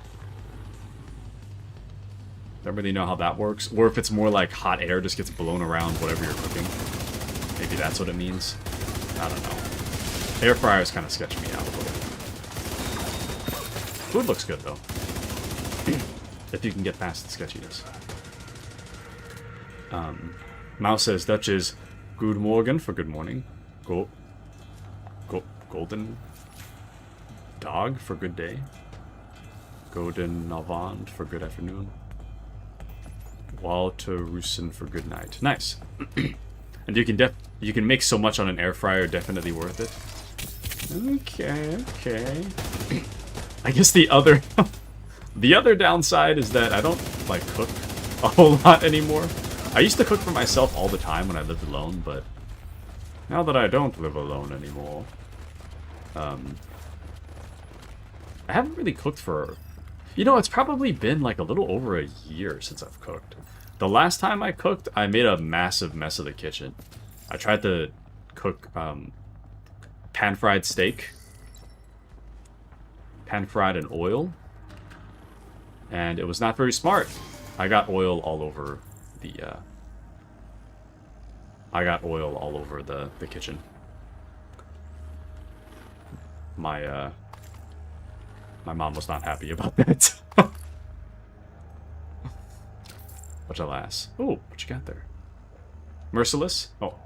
Don't really know how that works. Or if it's more like hot air just gets blown around whatever you're cooking. Maybe that's what it means. I don't know. Air fryers kind of sketch me out a little. Food looks good, though. If you can get past the sketchiness. Mouse says Dutch is good morgen for good morning. Golden dog for good day. Golden Avond for good afternoon. Walter Rusin for good night. Nice. And you can make so much on an air fryer, definitely worth it. Okay. I guess the other downside is that I don't like cook a whole lot anymore. I used to cook for myself all the time when I lived alone, but now that I don't live alone anymore, I haven't really cooked for... You know, it's probably been like a little over a year since I've cooked. The last time I cooked, I made a massive mess of the kitchen. I tried to cook pan-fried steak. Pan-fried in oil. And it was not very smart. I got oil all over the... the kitchen. My mom was not happy about that. But alas. Oh, what you got there? Merciless? Oh.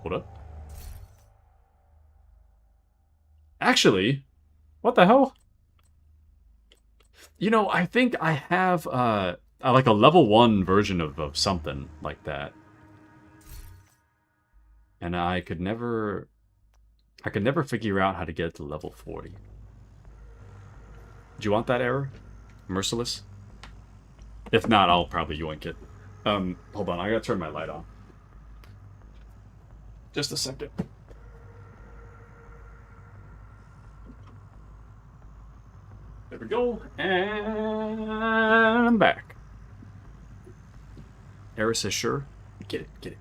Hold up. Actually, what the hell? You know, I think I have like a level 1 version of something like that. And I could never figure out how to get it to level 40. Do you want that error? Merciless? If not, I'll probably yoink it. Hold on, I gotta turn my light on. Just a second. There we go. And I'm back. Error says sure. Get it.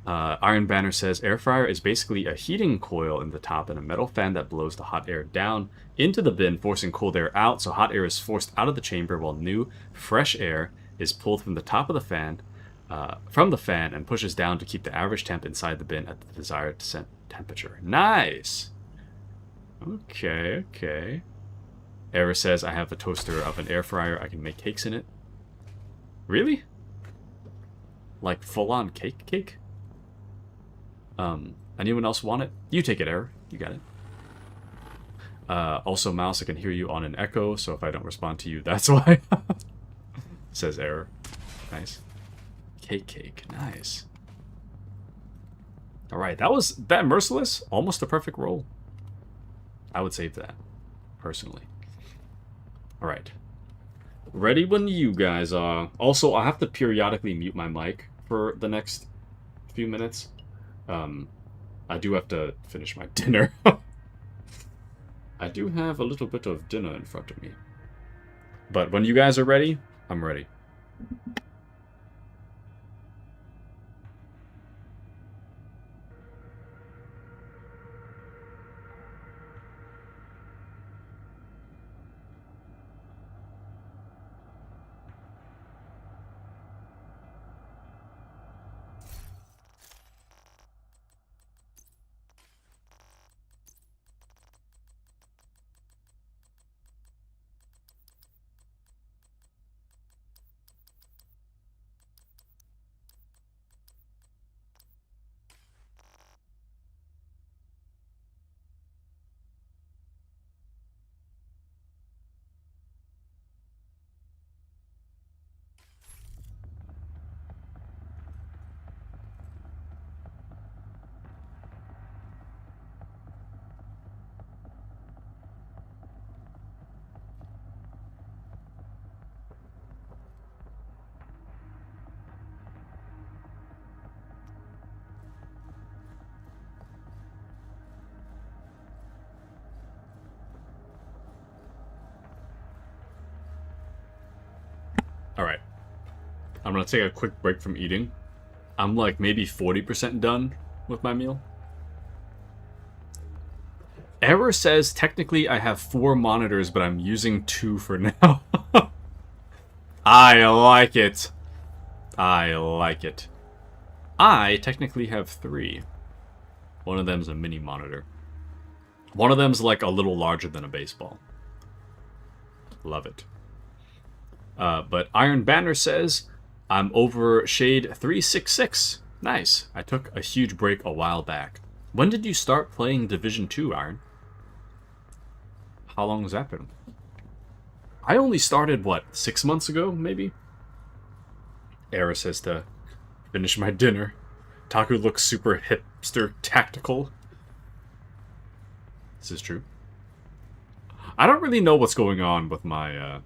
Iron Banner says, air fryer is basically a heating coil in the top and a metal fan that blows the hot air down into the bin, forcing cold air out, so hot air is forced out of the chamber while new, fresh air is pulled from the top of the fan, and pushes down to keep the average temp inside the bin at the desired temperature. Nice! Okay. Era says, I have a toaster of an air fryer. I can make cakes in it. Really? Like full-on cake? Anyone else want it? You take it, Error. You got it. Also, Mouse, I can hear you on an echo, so if I don't respond to you, that's why. Says Error. Nice. Cake. Nice. Alright, that Merciless, almost a perfect roll. I would save that, personally. Alright. Ready when you guys are. Also, I have to periodically mute my mic for the next few minutes. I do have to finish my dinner. I do have a little bit of dinner in front of me. But when you guys are ready, I'm ready. Alright. I'm gonna take a quick break from eating. I'm like maybe 40% done with my meal. Error says, technically I have 4 monitors, but I'm using 2 for now. I like it. I like it. I technically have 3. One of them's a mini monitor. One of them's like a little larger than a baseball. Love it. But Iron Banner says, I'm over Shade 366. Nice. I took a huge break a while back. When did you start playing Division 2, Iron? How long has that been? I only started, what, 6 months ago, maybe? Era says to finish my dinner. Taku looks super hipster tactical. This is true. I don't really know what's going on with my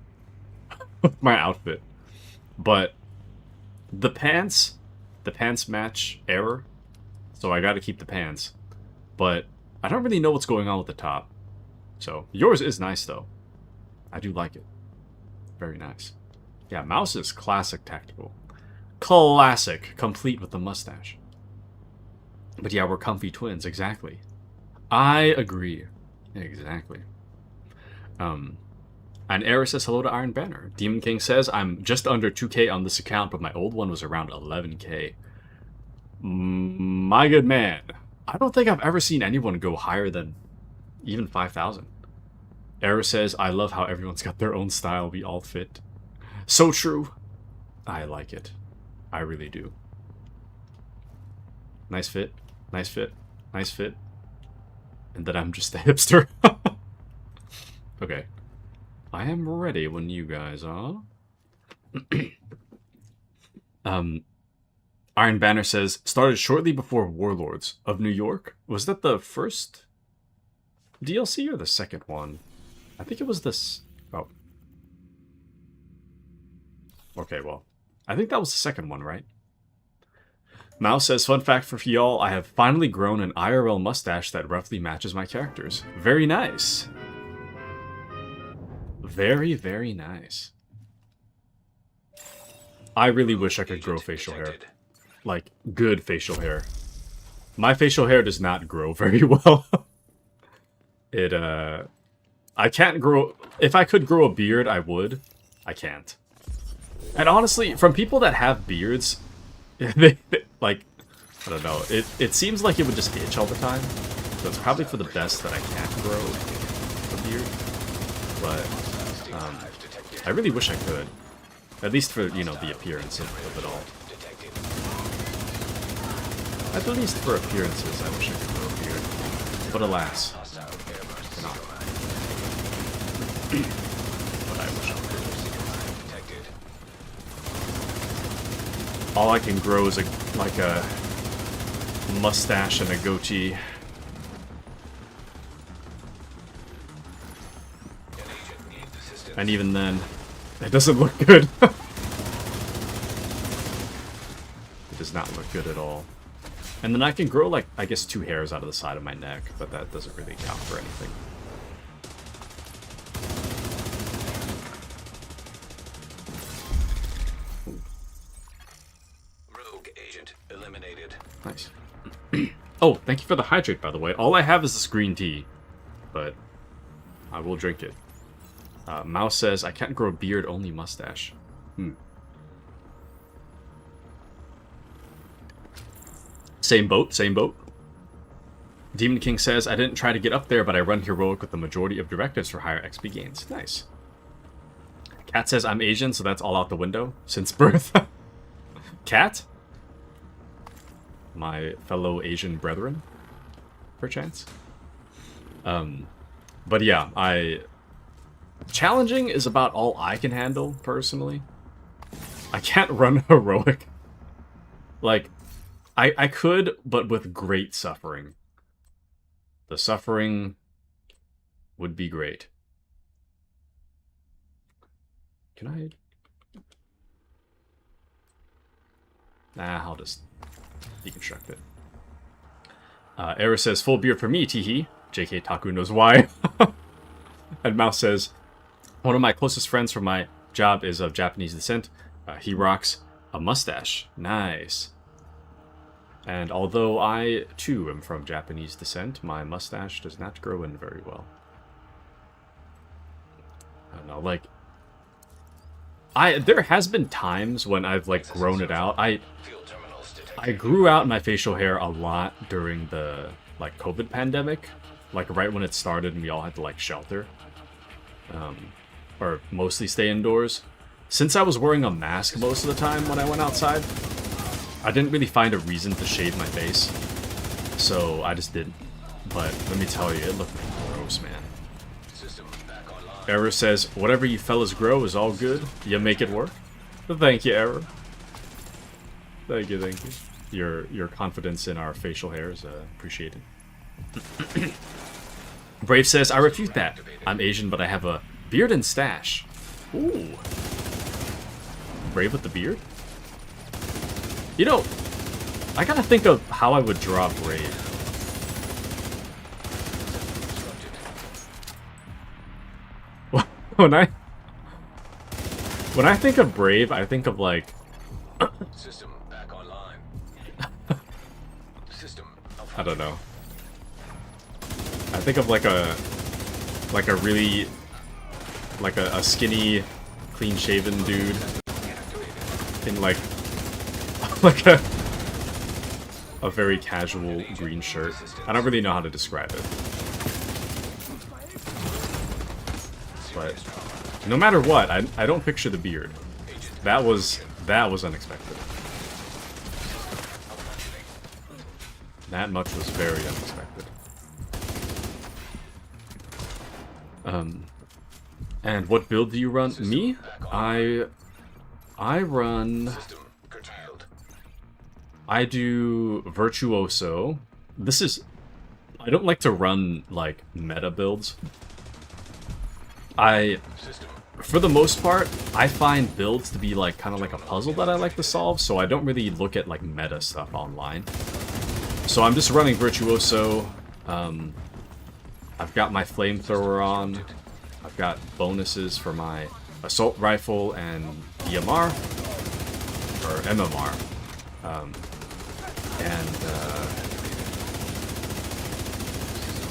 with my outfit, but the pants match error, so I got to keep the pants. But I don't really know what's going on with the top. So yours is nice though. I do like it. Very nice. Yeah, Mouse is classic tactical. Classic, complete with the mustache. But yeah, we're comfy twins, exactly. I agree. Exactly. And Era says hello to Iron Banner. Demon King says, I'm just under 2k on this account, but my old one was around 11k. My good man. I don't think I've ever seen anyone go higher than even 5,000. Era says, I love how everyone's got their own style. We all fit. So true. I like it. I really do. Nice fit. Nice fit. Nice fit. And that I'm just a hipster. Okay. I am ready when you guys are. Iron Banner says, started shortly before Warlords of New York. Was that the first DLC or the second one? I think it was this. Oh. Okay, well. I think that was the second one, right? Mouse says, fun fact for y'all, I have finally grown an IRL mustache that roughly matches my characters. Very nice. Very, very nice. I really wish I could grow facial hair. Like, good facial hair. My facial hair does not grow very well. I can't grow... If I could grow a beard, I would. I can't. And honestly, from people that have beards, like, I don't know, it seems like it would just itch all the time. So it's probably for the best that I can't grow a beard. But I really wish I could. At least for, you know, the appearance of it all. At least for appearances, I wish I could grow a beard. But alas, I cannot. But I wish I could. All I can grow is like a mustache and a goatee. And even then, it doesn't look good. It does not look good at all. And then I can grow, like, I guess 2 hairs out of the side of my neck, but that doesn't really count for anything. Ooh. Rogue agent eliminated. Nice. Oh, thank you for the hydrate, by the way. All I have is this green tea, but I will drink it. Mouse says, I can't grow a beard, only mustache. Same boat, same boat. Demon King says, I didn't try to get up there, but I run heroic with the majority of directives for higher XP gains. Nice. Cat says, I'm Asian, so that's all out the window since birth. Cat? My fellow Asian brethren, perchance. But yeah, challenging is about all I can handle, personally. I can't run heroic. Like, I could, but with great suffering. The suffering would be great. Can I? Nah, I'll just deconstruct it. Era says, full beard for me, teehee. JK Taku knows why. And Mouse says, one of my closest friends from my job is of Japanese descent. He rocks a mustache. Nice. And although I, too, am from Japanese descent, my mustache does not grow in very well. I don't know, like... There has been times when I've, like, grown it out. I grew out my facial hair a lot during the, like, COVID pandemic. Like, right when it started and we all had to, like, shelter. Or mostly stay indoors. Since I was wearing a mask most of the time when I went outside, I didn't really find a reason to shave my face. So I just didn't. But let me tell you, it looked gross, man. Error says, whatever you fellas grow is all good. You make it work. Thank you, Error. Thank you, thank you. Your confidence in our facial hair is appreciated. Brave says, I refute that. I'm Asian, but I have a beard and stash. Ooh. Brave with the beard? You know, I gotta think of how I would draw Brave. When I think of Brave, I think of like... System back online. System. I don't know. I think of like a really like a skinny, clean-shaven dude in like a very casual green shirt. I don't really know how to describe it. But no matter what, I don't picture the beard. That was unexpected. That much was very unexpected. And what build do you run? Me? I run... I do Virtuoso. This is... I don't like to run, like, meta builds. For the most part, I find builds to be, like, kind of like a puzzle that I like to solve, so I don't really look at, like, meta stuff online. So I'm just running Virtuoso. I've got my flamethrower on. I've got bonuses for my assault rifle and EMR. Or MMR.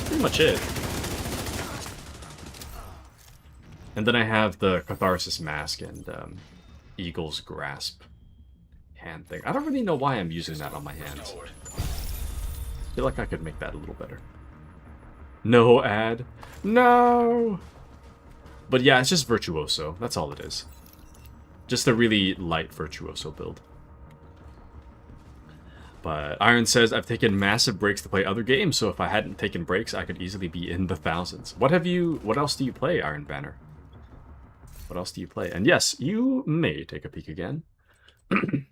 Pretty much it. And then I have the Catharsis Mask and Eagle's Grasp hand thing. I don't really know why I'm using that on my hands. I feel like I could make that a little better. No ad. No! But yeah, it's just Virtuoso. That's all it is. Just a really light Virtuoso build. But Iron says, I've taken massive breaks to play other games, so if I hadn't taken breaks, I could easily be in the thousands. What else do you play, Iron Banner? What else do you play? And yes, you may take a peek again.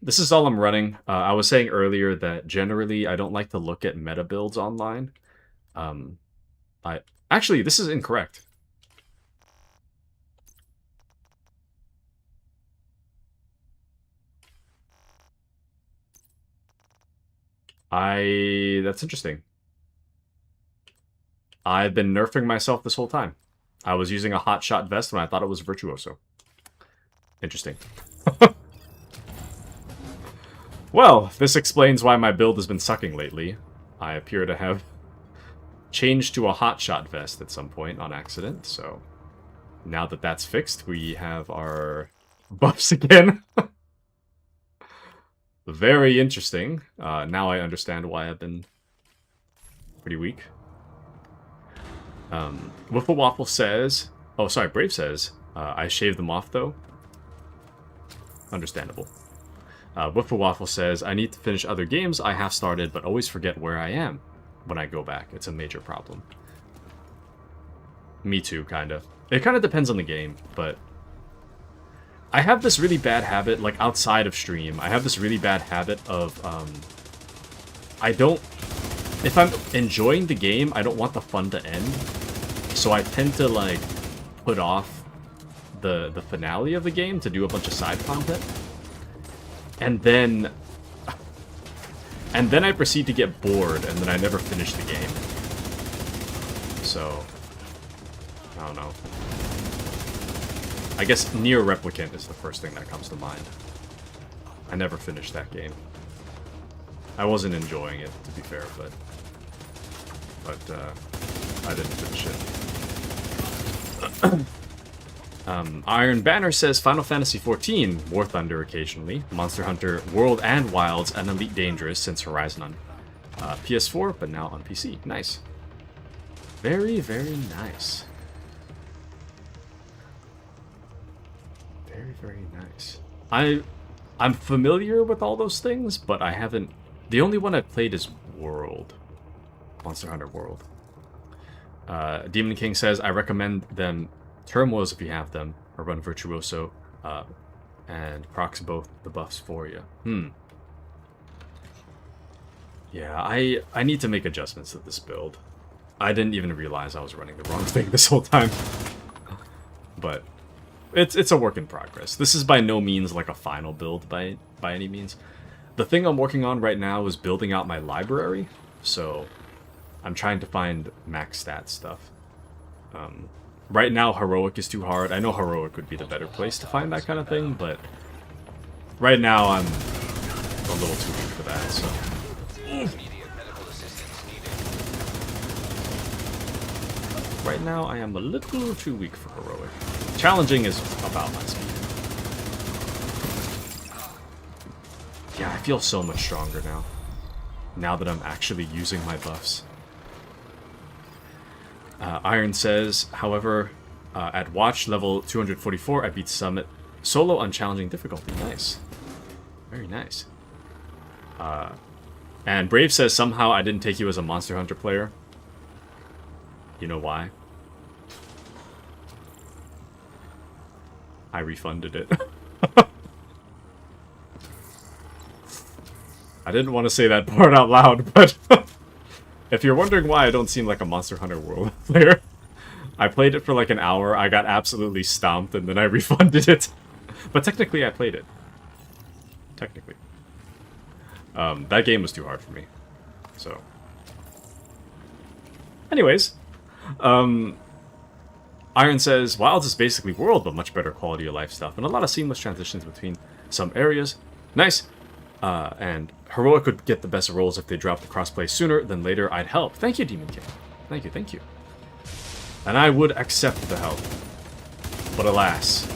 This is all I'm running. I was saying earlier that generally I don't like to look at meta builds online. Actually, this is incorrect. That's interesting. I've been nerfing myself this whole time. I was using a hotshot vest when I thought it was Virtuoso. Interesting. Well, this explains why my build has been sucking lately. I appear to have changed to a hotshot vest at some point on accident, so now that that's fixed, we have our buffs again. Very interesting. Now I understand why I've been pretty weak. Wiffle Waffle says... Oh, sorry, Brave says, I shaved them off, though. Understandable. Wiffle Waffle says, I need to finish other games I have started, but always forget where I am when I go back. It's a major problem. Me too, kind of. It kind of depends on the game, but... I have this really bad habit, like, outside of stream. I have this really bad habit of, I don't... If I'm enjoying the game, I don't want the fun to end. So I tend to, like, put off the finale of the game to do a bunch of side content. And then I proceed to get bored, and then I never finish the game. So, I don't know. I guess Nier Replicant is the first thing that comes to mind. I never finished that game. I wasn't enjoying it, to be fair, but I didn't finish it. Iron Banner says Final Fantasy XIV, War Thunder occasionally, Monster Hunter World and Wilds, and Elite Dangerous since Horizon on PS4, but now on PC. Nice. Very, very nice. Very, very nice. I'm familiar with all those things, but I haven't... The only one I've played is World. Monster Hunter World. Demon King says, I recommend them Turmoils if you have them, or run Virtuoso, and procs both the buffs for you. Yeah, I need to make adjustments to this build. I didn't even realize I was running the wrong thing this whole time. But it's a work in progress. This is by no means like a final build by any means. The thing I'm working on right now is building out my library, so I'm trying to find max stat stuff. Right now, Heroic is too hard. I know Heroic would be the better place to find that kind of thing, but right now I'm a little too weak for that, so... Right now, I am a little too weak for Heroic. Challenging is about my speed. Yeah, I feel so much stronger now. Now that I'm actually using my buffs. Iron says, however, at Watch level 244, I beat Summit solo on challenging difficulty. Nice. Very nice. And Brave says, somehow I didn't take you as a Monster Hunter player. You know why? I refunded it. I didn't want to say that part out loud, but if you're wondering why I don't seem like a Monster Hunter World player, I played it for like an hour, I got absolutely stomped, and then I refunded it. But technically I played it. Technically. That game was too hard for me. So. Anyways. Iron says, Wilds is basically World, but much better quality of life stuff, and a lot of seamless transitions between some areas. Nice. And Heroic would get the best rolls if they dropped the crossplay sooner than later. I'd help. Thank you, Demon King. Thank you, thank you. And I would accept the help. But alas.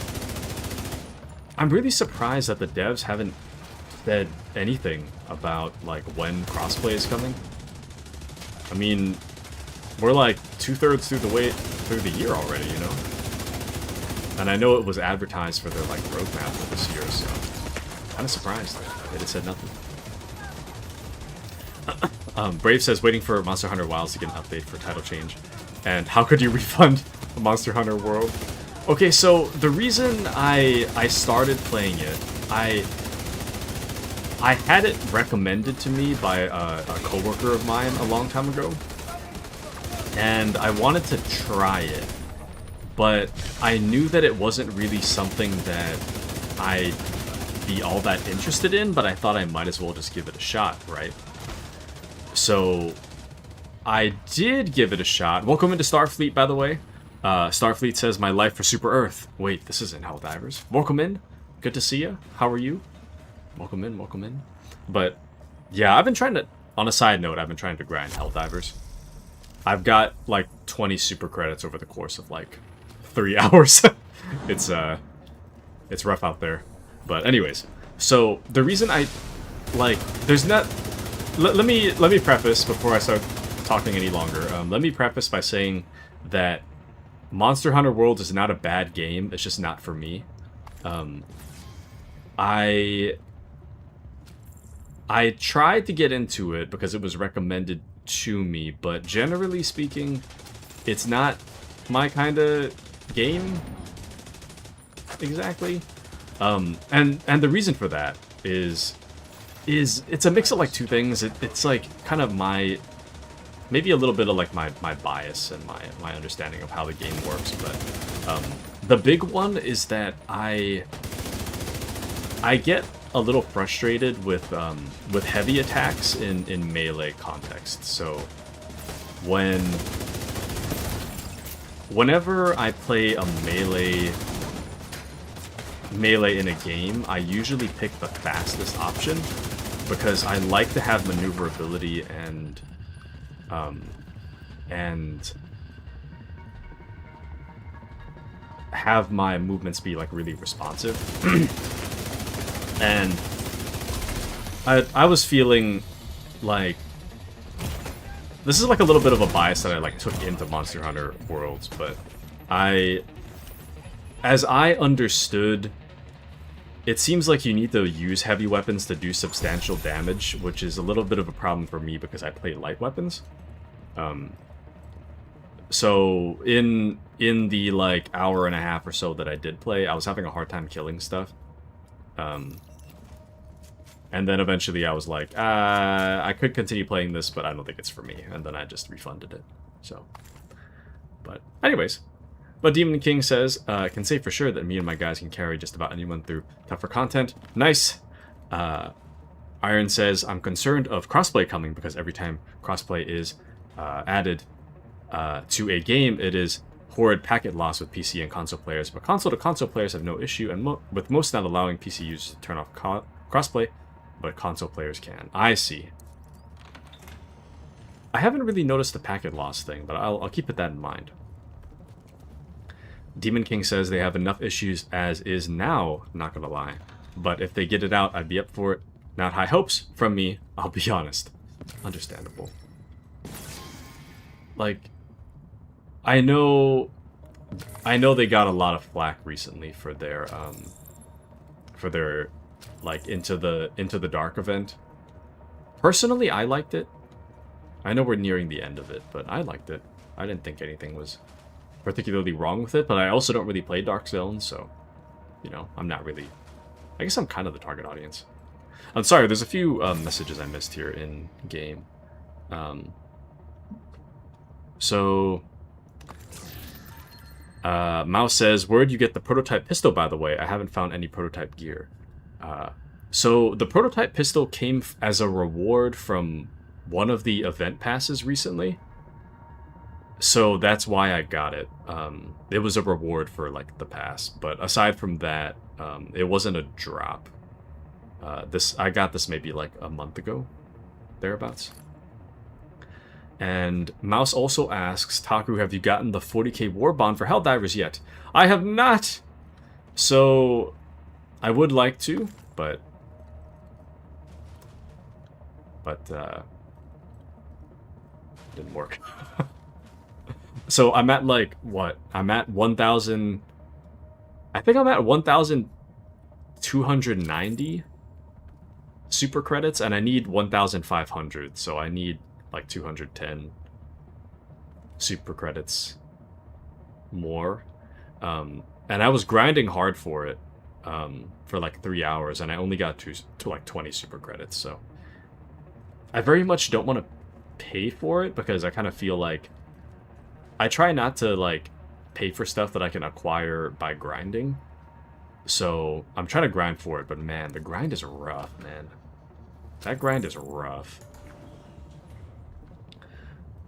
I'm really surprised that the devs haven't said anything about, like, when crossplay is coming. I mean, we're like 2/3 through the way through the year already, you know? And I know it was advertised for their, like, roadmap for this year, so... Kinda surprised they just said nothing. Brave says, waiting for Monster Hunter Wilds to get an update for title change. And how could you refund Monster Hunter World? Okay, so the reason I started playing it, I had it recommended to me by a coworker of mine a long time ago. And I wanted to try it. But I knew that it wasn't really something that I'd be all that interested in, but I thought I might as well just give it a shot, right? So I did give it a shot. Welcome into Starfleet, by the way. Starfleet says, my life for Super Earth. Wait, this isn't Helldivers. Welcome in. Good to see you. How are you? Welcome in, welcome in. But, yeah, I've been trying to... On a side note, I've been trying to grind Helldivers. I've got, like, 20 super credits over the course of, like, 3 hours. It's rough out there. But anyways, so the reason I, like, there's not... Let me preface, before I start talking any longer, let me preface by saying that Monster Hunter World is not a bad game, it's just not for me. I tried to get into it because it was recommended to me, but generally speaking, it's not my kind of game, exactly. And the reason for that is it's a mix of like two things. It's like kind of my, maybe a little bit of like my bias and my understanding of how the game works, but the big one is that I get a little frustrated with heavy attacks in melee context. So whenever I play a melee in a game, I usually pick the fastest option because I like to have maneuverability and have my movements be like really responsive. And I was feeling like this is like a little bit of a bias that I like took into Monster Hunter Worlds, but as I understood, it seems like you need to use heavy weapons to do substantial damage, which is a little bit of a problem for me because I play light weapons. So in the like hour and a half or so that I did play, I was having a hard time killing stuff. And then eventually I was like, I could continue playing this, but I don't think it's for me. And then I just refunded it. So, but anyways. But Demon King says, can say for sure that me and my guys can carry just about anyone through tougher content. Nice. Iron says, I'm concerned of crossplay coming because every time crossplay is added to a game, it is horrid packet loss with PC and console players. But console-to-console players have no issue, and with most not allowing PC users to turn off crossplay, but console players can. I see. I haven't really noticed the packet loss thing, but I'll keep that in mind. Demon King says they have enough issues as is now, not gonna lie. But if they get it out, I'd be up for it. Not high hopes from me, I'll be honest. Understandable. Like, I know they got a lot of flack recently for their like Into the Dark event. Personally, I liked it. I know we're nearing the end of it, but I liked it. I didn't think anything was particularly wrong with it, but I also don't really play Dark Zone, so, you know, I'm not really... I guess I'm kind of the target audience. I'm sorry, there's a few messages I missed here in game. Mouse says, where'd you get the prototype pistol, by the way? I haven't found any prototype gear. So the prototype pistol came as a reward from one of the event passes recently. So that's why I got it. It was a reward for like the pass, but aside from that, it wasn't a drop. I got this maybe like a month ago, thereabouts. And Mouse also asks, Taku, have you gotten the 40k war bond for Helldivers yet? I have not! So, I would like to, but didn't work. So I'm at like, what? I'm at 1,000... I think I'm at 1,290 super credits, and I need 1,500, so I need like 210 super credits more. And I was grinding hard for it for like 3 hours, and I only got to like 20 super credits, so I very much don't want to pay for it because I kind of feel like I try not to like pay for stuff that I can acquire by grinding. So I'm trying to grind for it, but man, the grind is rough, man. That grind is rough.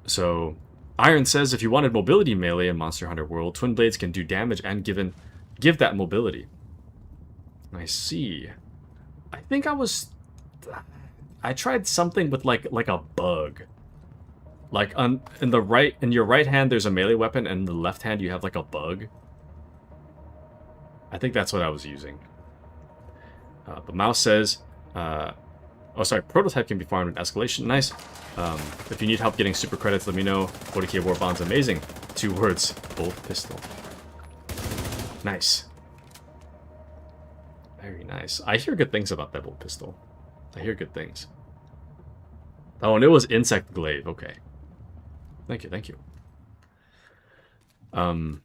So Iron says if you wanted mobility melee in Monster Hunter World, Twin Blades can do damage and give that mobility. I see. I think I tried something with like a bug. Like in your right hand there's a melee weapon, and in the left hand you have like a bug. I think that's what I was using. But Mouse says, oh sorry, prototype can be farmed with escalation. Nice. If you need help getting super credits, let me know. 40k war bond's amazing. 2 words, bolt pistol. Nice. Very nice. I hear good things about that bolt pistol. I hear good things. Oh, and it was insect glaive. Okay. Thank you, thank you. Let's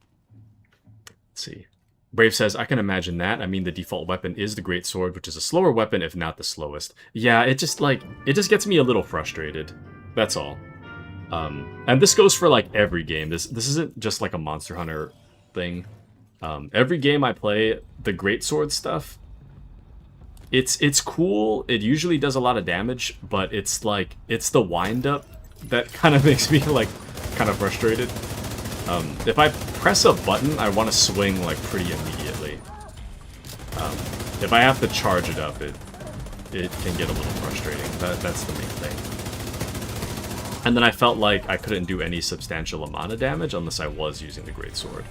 see. Brave says, I can imagine that. I mean, the default weapon is the Great Sword, which is a slower weapon, if not the slowest. Yeah, it just gets me a little frustrated. That's all. And this goes for, like, every game. This isn't just, like, a Monster Hunter thing. Every game I play, the Great Sword stuff, it's cool. It usually does a lot of damage, but it's the wind-up that kind of makes me, like, kind of frustrated. If I press a button, I want to swing, like, pretty immediately. If I have to charge it up, it can get a little frustrating. That's the main thing. And then I felt like I couldn't do any substantial amount of damage unless I was using the greatsword,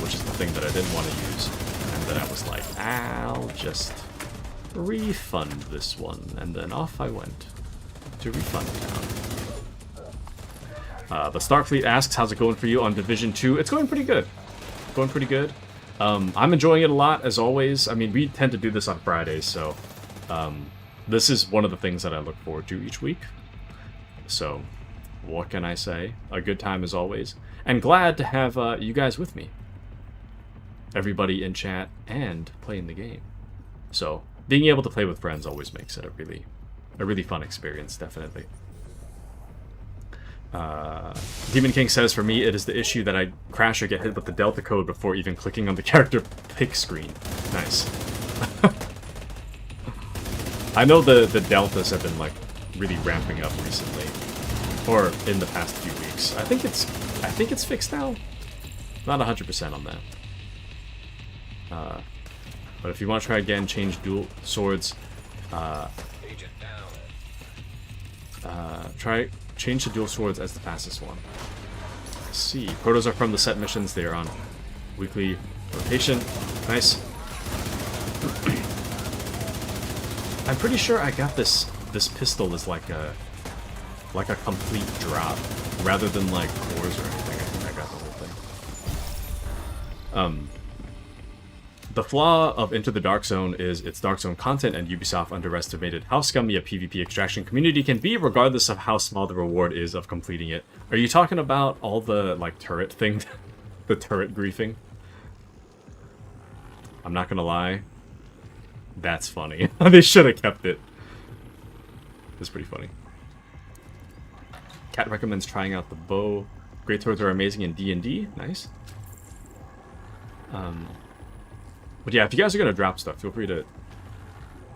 which is the thing that I didn't want to use. And then I was like, I'll just refund this one, and then off I went to Refund Town. The Starfleet asks, how's it going for you on Division 2? It's going pretty good. Going pretty good. I'm enjoying it a lot, as always. I mean, we tend to do this on Fridays, so this is one of the things that I look forward to each week. So, what can I say? A good time as always. And glad to have you guys with me. Everybody in chat and playing the game. So, being able to play with friends always makes it a really fun experience, definitely. Demon King says, for me, it is the issue that I crash or get hit with the Delta code before even clicking on the character pick screen. Nice. I know the Deltas have been, like, really ramping up recently. Or in the past few weeks. I think it's fixed now. Not 100% on that. But if you want to try again, change dual swords. Change the dual swords as the fastest one. Let's see. Protos are from the set missions. They are on weekly rotation. Nice. I'm pretty sure I got this pistol as like a complete drop, rather than like cores or anything. I think I got the whole thing. The flaw of Into the Dark Zone is its Dark Zone content, and Ubisoft underestimated how scummy a PvP extraction community can be, regardless of how small the reward is of completing it. Are you talking about all the, like, turret thing? The turret griefing? I'm not gonna lie. That's funny. They should have kept it. It's pretty funny. Cat recommends trying out the bow. Great swords are amazing in D&D. Nice. But yeah, if you guys are going to drop stuff, feel free to,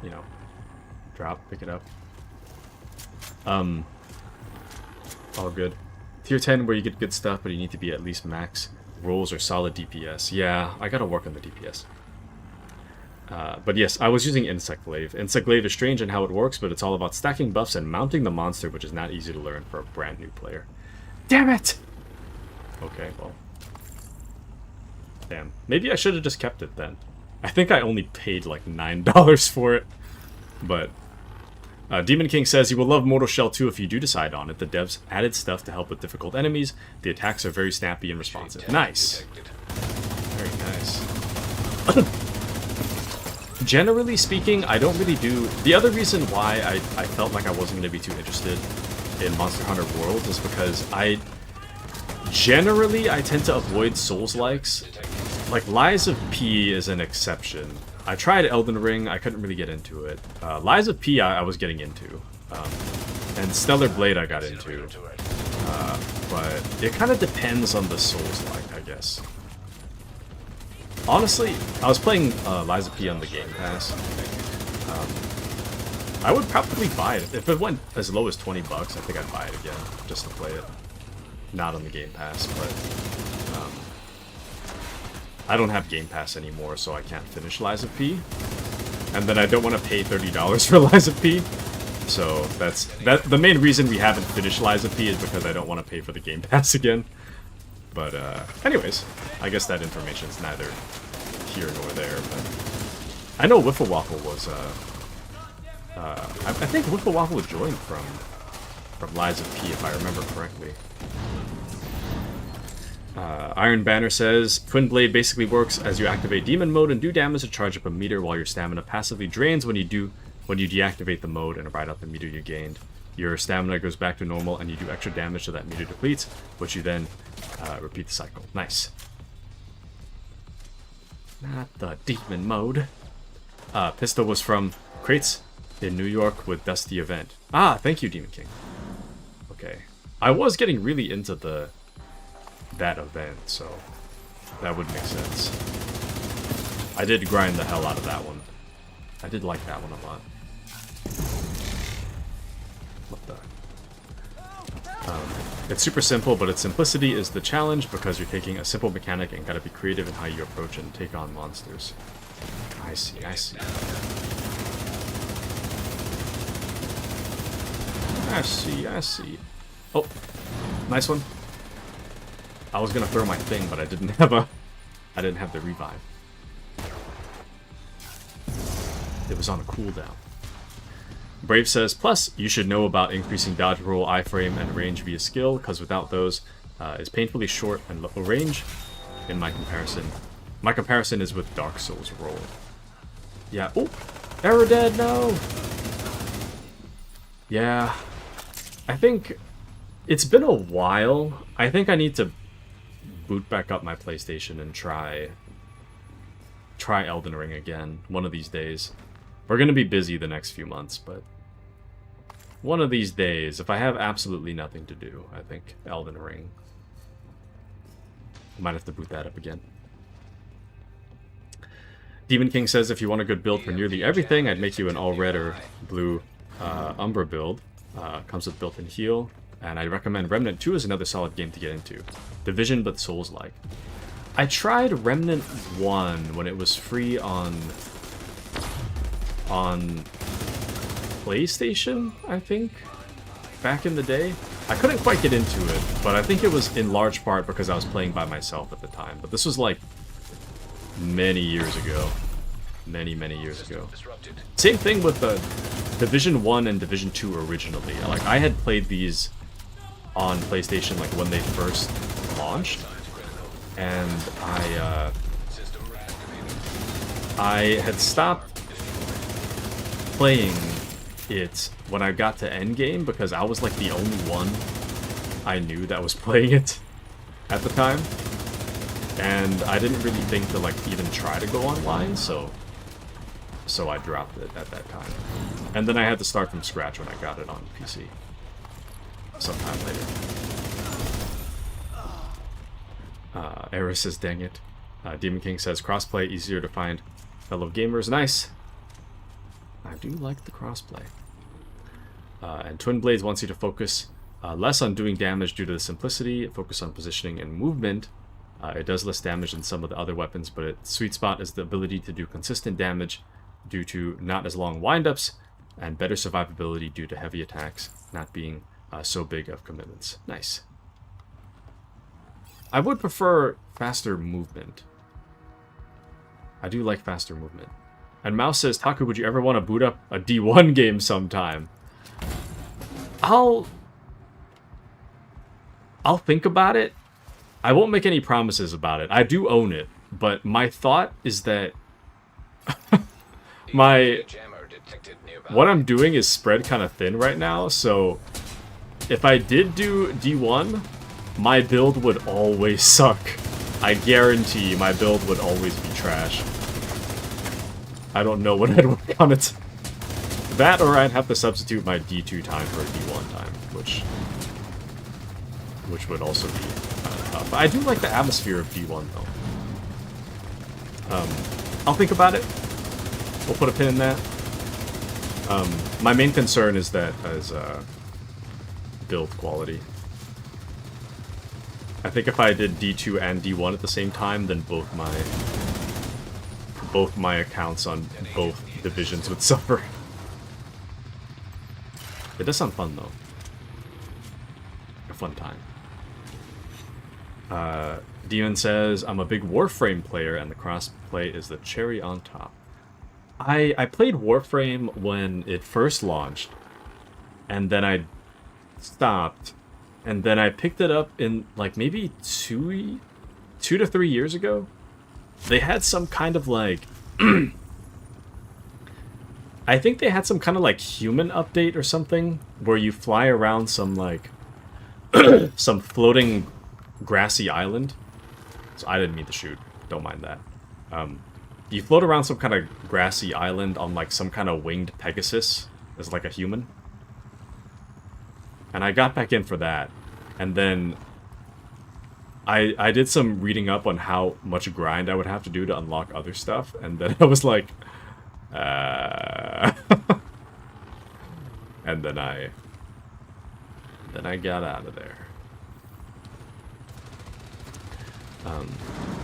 you know, pick it up. All good. Tier 10 where you get good stuff, but you need to be at least max rolls or solid DPS. Yeah, I got to work on the DPS. But yes, I was using Insect Glaive. Insect Glaive is strange in how it works, but it's all about stacking buffs and mounting the monster, which is not easy to learn for a brand new player. Damn it! Okay, well. Damn. Maybe I should have just kept it then. I think I only paid like $9 for it. But Demon King says you will love Mortal Shell 2 if you do decide on it. The devs added stuff to help with difficult enemies. The attacks are very snappy and responsive. Nice. Very nice. Generally speaking, I don't really do... The other reason why I felt like I wasn't going to be too interested in Monster Hunter World is because I tend to avoid Souls-likes. Like, Lies of P is an exception. I tried Elden Ring, I couldn't really get into it. Lies of P I was getting into. And Stellar Blade I got into. But it kind of depends on the Souls-like, I guess. Honestly, I was playing Lies of P on the Game Pass. I would probably buy it. If it went as low as 20 bucks, I think I'd buy it again, just to play it. Not on the Game Pass, but... I don't have Game Pass anymore, so I can't finish Lies of P. And then I don't want to pay $30 for Lies of P. So that's the main reason we haven't finished Lies of P is because I don't want to pay for the Game Pass again. But anyways, I guess that information's neither here nor there. But I know Wiffle Waffle was I think Wiffle Waffle was joined from Lies of P, if I remember correctly. Iron Banner says, Twin Blade basically works as you activate Demon Mode and do damage to charge up a meter while your stamina passively drains when you deactivate the mode and ride up the meter you gained. Your stamina goes back to normal and you do extra damage to that meter depletes, which you then repeat the cycle. Nice. Not the Demon Mode. Pistol was from Crates in New York with Dusty Event. Ah, thank you, Demon King. Okay. I was getting really into that event, so that would make sense. I did grind the hell out of that one. I did like that one a lot. What the? It's super simple, but its simplicity is the challenge because you're taking a simple mechanic and gotta be creative in how you approach and take on monsters. I see, I see. I see, I see. Oh, nice one. I was gonna throw my thing, but I didn't have the revive. It was on a cooldown. Brave says, plus, you should know about increasing dodge roll, iframe, and range via skill, because without those, it's painfully short and low range. In my comparison. My comparison is with Dark Souls roll. Yeah. Oh! Error dead, no! Yeah. I think it's been a while. I think I need to boot back up my PlayStation and try Elden Ring again one of these days. We're gonna be busy the next few months, but one of these days, if I have absolutely nothing to do, I think Elden Ring. I might have to boot that up again. Demon King says, if you want a good build for nearly everything, I'd make you an all red or blue Umbra build. Comes with built-in heal, and I recommend Remnant 2 is another solid game to get into. Division, but Souls-like. I tried Remnant 1 when it was free on PlayStation, I think, back in the day. I couldn't quite get into it, but I think it was in large part because I was playing by myself at the time. But this was like many years ago. Many, many years ago. Same thing with the Division 1 and Division 2 originally. Like, I had played these on PlayStation like when they first launched, and I had stopped playing it when I got to endgame because I was like the only one I knew that was playing it at the time, and I didn't really think to like even try to go online, so I dropped it at that time. And then I had to start from scratch when I got it on PC sometime later. Eris says, dang it. Demon King says, crossplay easier to find fellow gamers. Nice. I do like the crossplay. And Twin Blades wants you to focus less on doing damage due to the simplicity, focus on positioning and movement. It does less damage than some of the other weapons, but its sweet spot is the ability to do consistent damage due to not as long windups, and better survivability due to heavy attacks not being so big of commitments. Nice. I would prefer faster movement. I do like faster movement. And Mouse says, Taku, would you ever want to boot up a D1 game sometime? I'll think about it. I won't make any promises about it. I do own it, but my thought is that what I'm doing is spread kind of thin right now, so if I did do D1, my build would always suck. I guarantee my build would always be trash. I don't know when I'd work on it. That, or I'd have to substitute my D2 time for a D1 time, which would also be tough. I do like the atmosphere of D1 though. I'll think about it. We'll put a pin in that. My main concern is build quality. I think if I did D2 and D1 at the same time, then both my accounts on both divisions would suffer. It does sound fun though. A fun time. Demon says, I'm a big Warframe player and the crossplay is the cherry on top. I played Warframe when it first launched, and then I stopped, and then I picked it up in like maybe 2 to 3 years ago. They had some kind of like I think they had some kind of like human update or something where you fly around some like some floating grassy island. So I didn't mean to shoot. Don't mind that. You float around some kind of grassy island on like some kind of winged Pegasus as like a human. And I got back in for that. And then I did some reading up on how much grind I would have to do to unlock other stuff. And then I was like, and then I got out of there.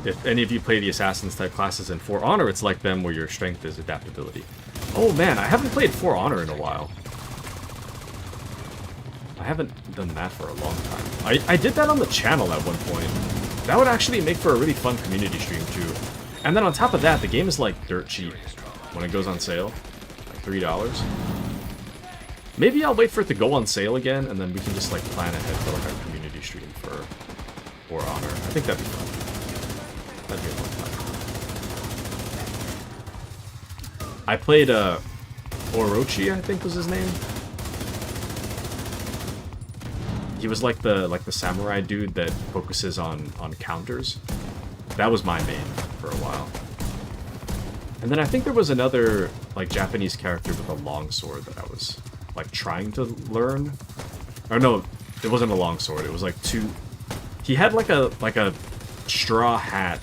If any of you play the Assassins type classes in For Honor, it's like them where your strength is adaptability. Oh man, I haven't played For Honor in a while. I haven't done that for a long time. I did that on the channel at one point. That would actually make for a really fun community stream too. And then on top of that, the game is like dirt cheap when it goes on sale. Like $3. Maybe I'll wait for it to go on sale again, and then we can just like plan ahead for like a community stream for Honor. I think that'd be fun. That'd be a fun time. I played Orochi, I think was his name. He was like the samurai dude that focuses on counters. That was my main for a while. And then I think there was another like Japanese character with a long sword that I was like trying to learn. Or no, it wasn't a long sword. It was like two. He had like a straw hat.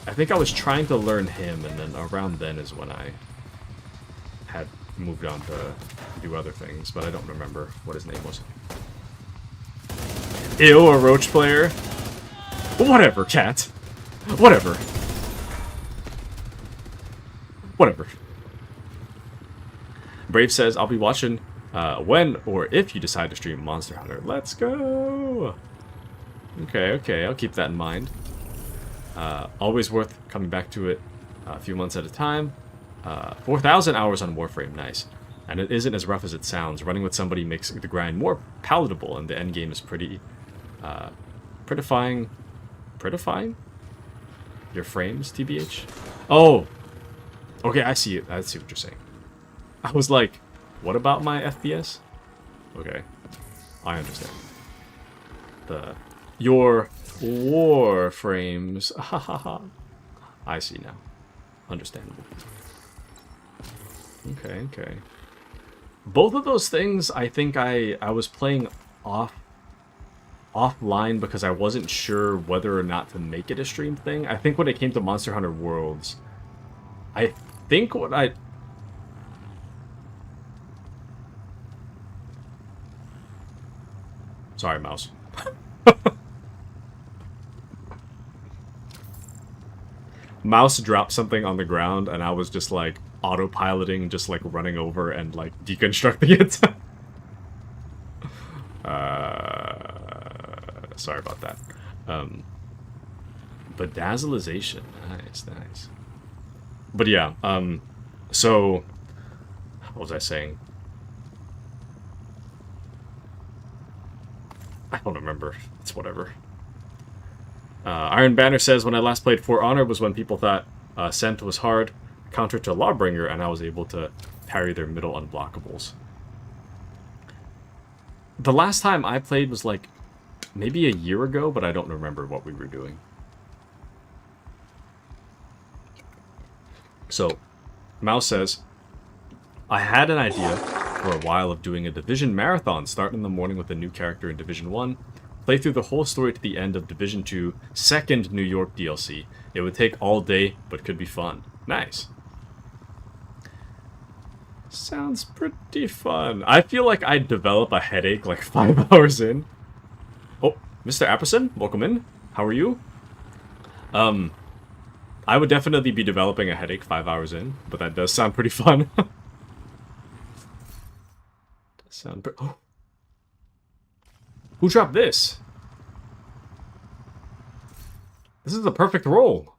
I think I was trying to learn him, and then around then is when I had moved on to do other things, but I don't remember what his name was. Ew, a roach player. Whatever, cat. Whatever. Whatever. Brave says, I'll be watching when or if you decide to stream Monster Hunter. Let's go! Okay, I'll keep that in mind. Always worth coming back to it a few months at a time. 4,000 hours on Warframe, nice. And it isn't as rough as it sounds. Running with somebody makes the grind more palatable, and the endgame is pretty... prettifying? Prettifying? Your frames, TBH? Oh! Okay, I see it. I see what you're saying. I was like, what about my FPS? Okay, I understand. Your war frames. I see now. Understandable. Okay. Both of those things, I think I was playing offline because I wasn't sure whether or not to make it a stream thing. I think when it came to Monster Hunter Worlds, I think what I... Sorry, mouse. Mouse dropped something on the ground, and I was just like autopiloting, just like running over and like deconstructing it. Sorry about that. Bedazzleization, nice. But yeah, so what was I saying? I don't remember. It's whatever. Iron Banner says, when I last played For Honor was when people thought Scent was hard, counter to Lawbringer, and I was able to parry their middle unblockables. The last time I played was like maybe a year ago, but I don't remember what we were doing. So, Mouse says, I had an idea for a while of doing a Division marathon, starting in the morning with a new character in Division 1, play through the whole story to the end of Division 2, second New York DLC. It would take all day, but could be fun. Nice. Sounds pretty fun. I feel like I'd develop a headache like 5 hours in. Oh, Mr. Apperson, welcome in. How are you? I would definitely be developing a headache 5 hours in, but that does sound pretty fun. Oh. Who dropped this? This is the perfect roll.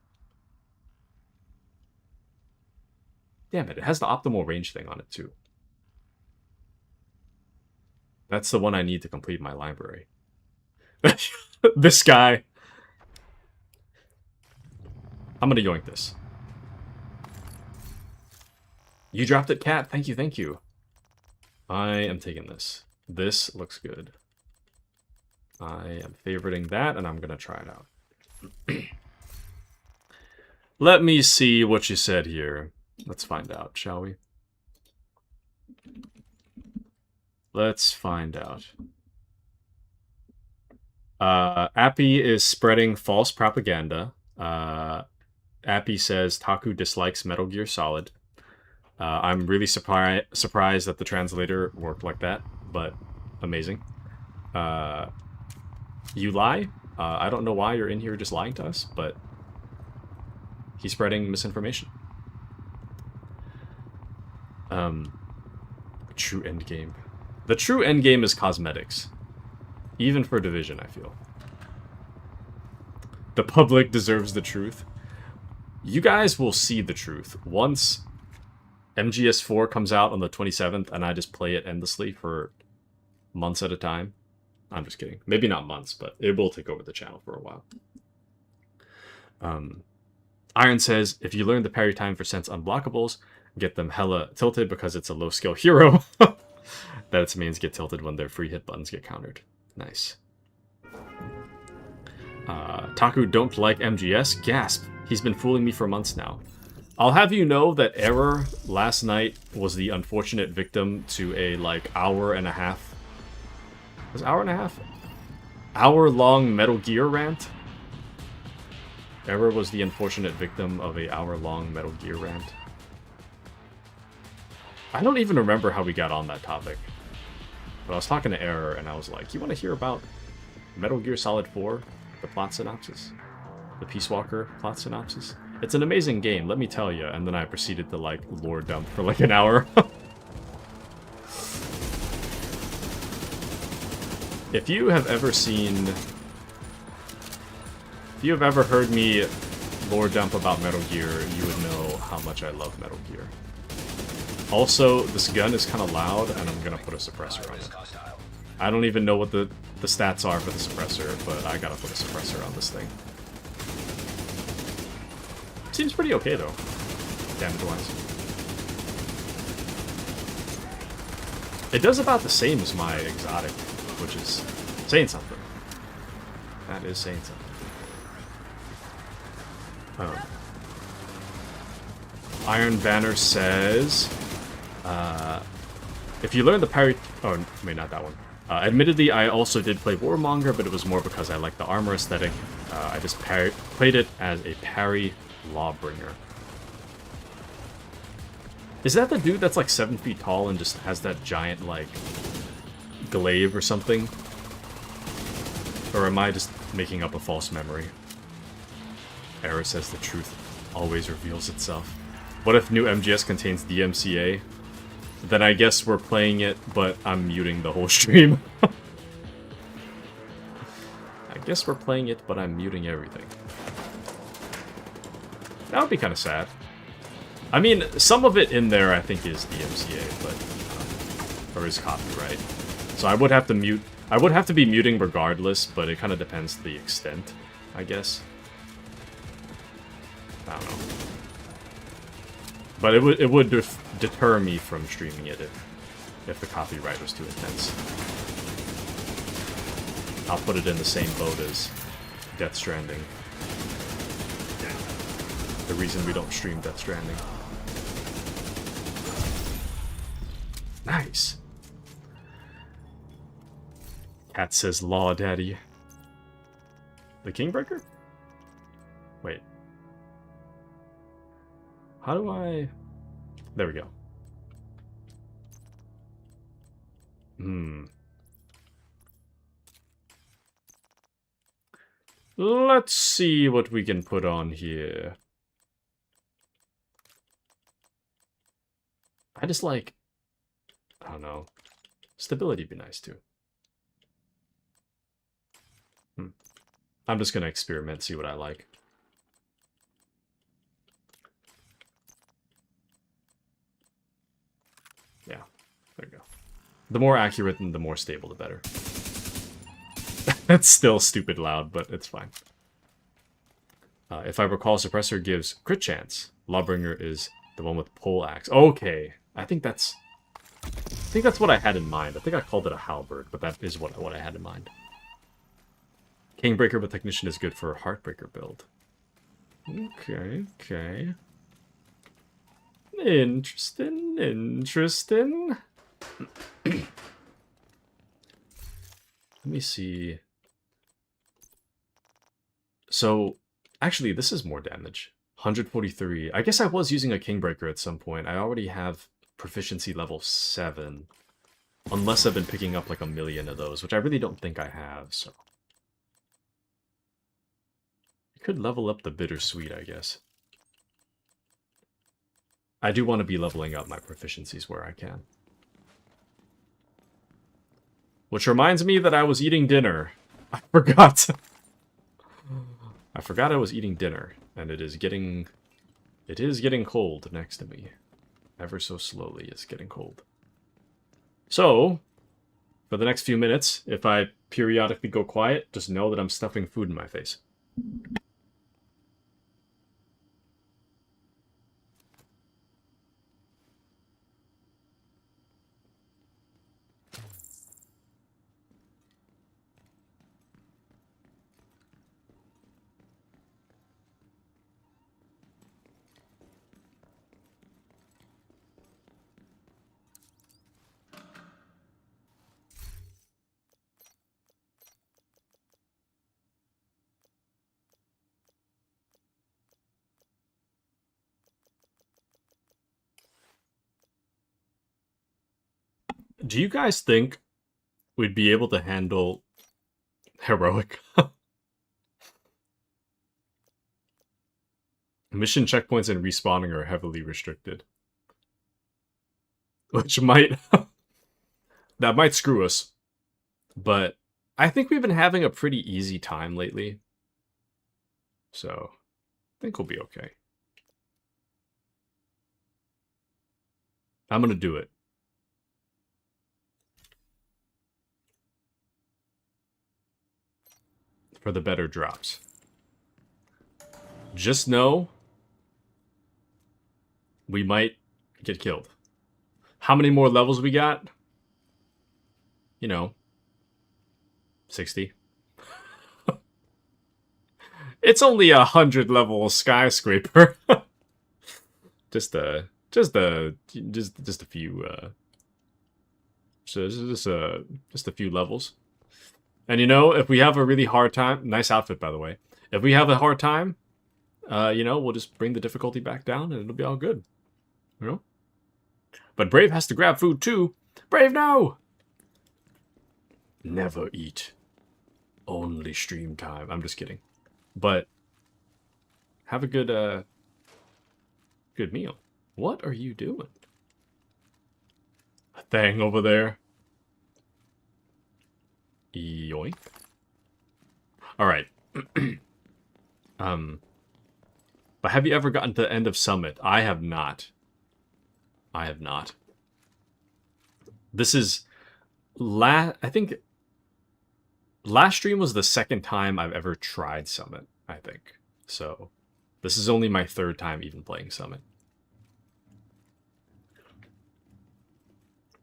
Damn it, it has the optimal range thing on it too. That's the one I need to complete my library. This guy. I'm gonna yoink this. You dropped it, Cat. Thank you. I am taking this. This looks good. I am favoriting that, and I'm gonna try it out. Let me see what you said here. Let's find out, shall we? Let's find out. Appy is spreading false propaganda. Appy says Taku dislikes Metal Gear Solid. I'm really surprised that the translator worked like that, but amazing. You lie. I don't know why you're in here just lying to us, but he's spreading misinformation. True endgame. The true endgame is cosmetics. Even for Division, I feel. The public deserves the truth. You guys will see the truth once MGS4 comes out on the 27th and I just play it endlessly for months at a time. I'm just kidding. Maybe not months, but it will take over the channel for a while. Iron says, if you learn the parry time for Sense unblockables, get them hella tilted because it's a low skill hero. That means get tilted when their free hit buttons get countered. Nice. Taku don't like MGS? Gasp. He's been fooling me for months now. I'll have you know that Error last night was the unfortunate victim to a, like, hour and a half. Was it hour and a half? Hour-long Metal Gear rant? Error was the unfortunate victim of a hour-long Metal Gear rant. I don't even remember how we got on that topic. But I was talking to Error, and I was like, you want to hear about Metal Gear Solid 4? The plot synopsis? The Peace Walker plot synopsis? It's an amazing game, let me tell you. And then I proceeded to, like, lore dump for, like, an hour. If you have ever seen... If you have ever heard me lore dump about Metal Gear, you would know how much I love Metal Gear. Also, this gun is kind of loud, and I'm gonna put a suppressor on it. I don't even know what the stats are for the suppressor, but I gotta put a suppressor on this thing. Seems pretty okay, though, damage-wise. It does about the same as my exotic, which is saying something. That is saying something. Iron Banner says, if you learn the parry... Oh, wait, not that one. Admittedly, I also did play Warmonger, but it was more because I like the armor aesthetic. I just played it as a parry Lawbringer. Is that the dude that's like 7 feet tall and just has that giant, like, glaive or something? Or am I just making up a false memory? Error says the truth always reveals itself. What if new MGS contains DMCA? Then I guess we're playing it, but I'm muting the whole stream. I guess we're playing it, but I'm muting everything. That would be kind of sad. I mean, some of it in there I think is DMCA, but... or is copyright. So I would have to mute... I would have to be muting regardless, but it kind of depends to the extent, I guess. I don't know. But it would deter me from streaming it if the copyright was too intense. I'll put it in the same boat as Death Stranding. The reason we don't stream Death Stranding. Nice. Cat says, "Law, Daddy." The Kingbreaker? Wait. How do I... There we go. Let's see what we can put on here. I just like... I don't know. Stability would be nice too. I'm just gonna experiment, see what I like. Yeah, there you go. The more accurate and the more stable, the better. That's still stupid loud, but it's fine. If I recall, Suppressor gives crit chance. Lawbringer is the one with pole axe. Okay, I think that's what I had in mind. I think I called it a halberd, but that is what I had in mind. Kingbreaker with Technician is good for a Heartbreaker build. Okay, okay. Interesting, interesting. Let me see. So, actually, this is more damage. 143. I guess I was using a Kingbreaker at some point. I already have proficiency level 7. Unless I've been picking up like 1,000,000 of those, which I really don't think I have, so... Could level up the bittersweet, I guess. I do want to be leveling up my proficiencies where I can. Which reminds me that I was eating dinner. I forgot. I forgot I was eating dinner, and it is getting cold next to me. Ever so slowly, it's getting cold. So, for the next few minutes, if I periodically go quiet, just know that I'm stuffing food in my face. Do you guys think we'd be able to handle heroic? Mission checkpoints and respawning are heavily restricted. Which might... that might screw us. But I think we've been having a pretty easy time lately. So, I think we'll be okay. I'm gonna do it. For the better drops. Just know we might get killed. How many more levels we got? You know, 60. It's only 100 level skyscraper. just a few just a few levels. And you know, if we have a really hard time, nice outfit by the way. If we have a hard time, you know, we'll just bring the difficulty back down and it'll be all good. You know? But Brave has to grab food too. Brave, no! Never eat. Only stream time. I'm just kidding. But have a good good meal. What are you doing? A thing over there. Yoink. Alright. But have you ever gotten to the end of Summit? I have not. I have not. This is... I think... Last stream was the second time I've ever tried Summit, I think. So, this is only my third time even playing Summit.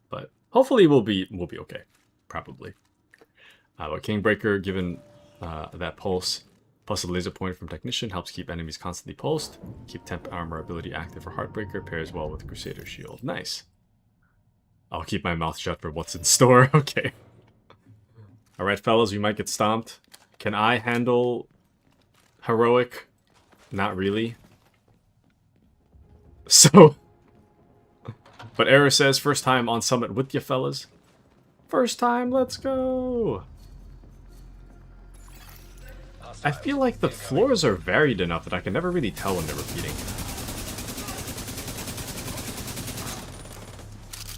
But hopefully we'll be okay. Probably. But Kingbreaker, given that pulse, plus a laser pointer from Technician, helps keep enemies constantly pulsed. Keep temp armor ability active for Heartbreaker, pairs well with Crusader Shield. Nice. I'll keep my mouth shut for what's in store. Okay. Alright, fellas, we might get stomped. Can I handle heroic? Not really. So... But Error says, first time on Summit with ya, fellas. First time, let's go! I feel like the floors are varied enough that I can never really tell when they're repeating.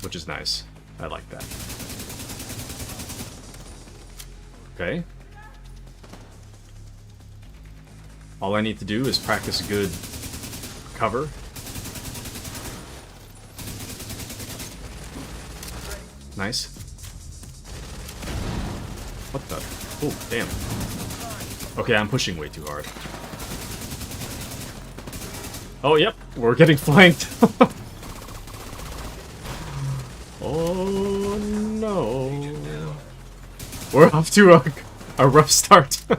Which is nice. I like that. Okay. All I need to do is practice good cover. Nice. What the? Oh, damn. Okay, I'm pushing way too hard. Oh, yep. We're getting flanked. Oh, no. We're off to a rough start. Oh,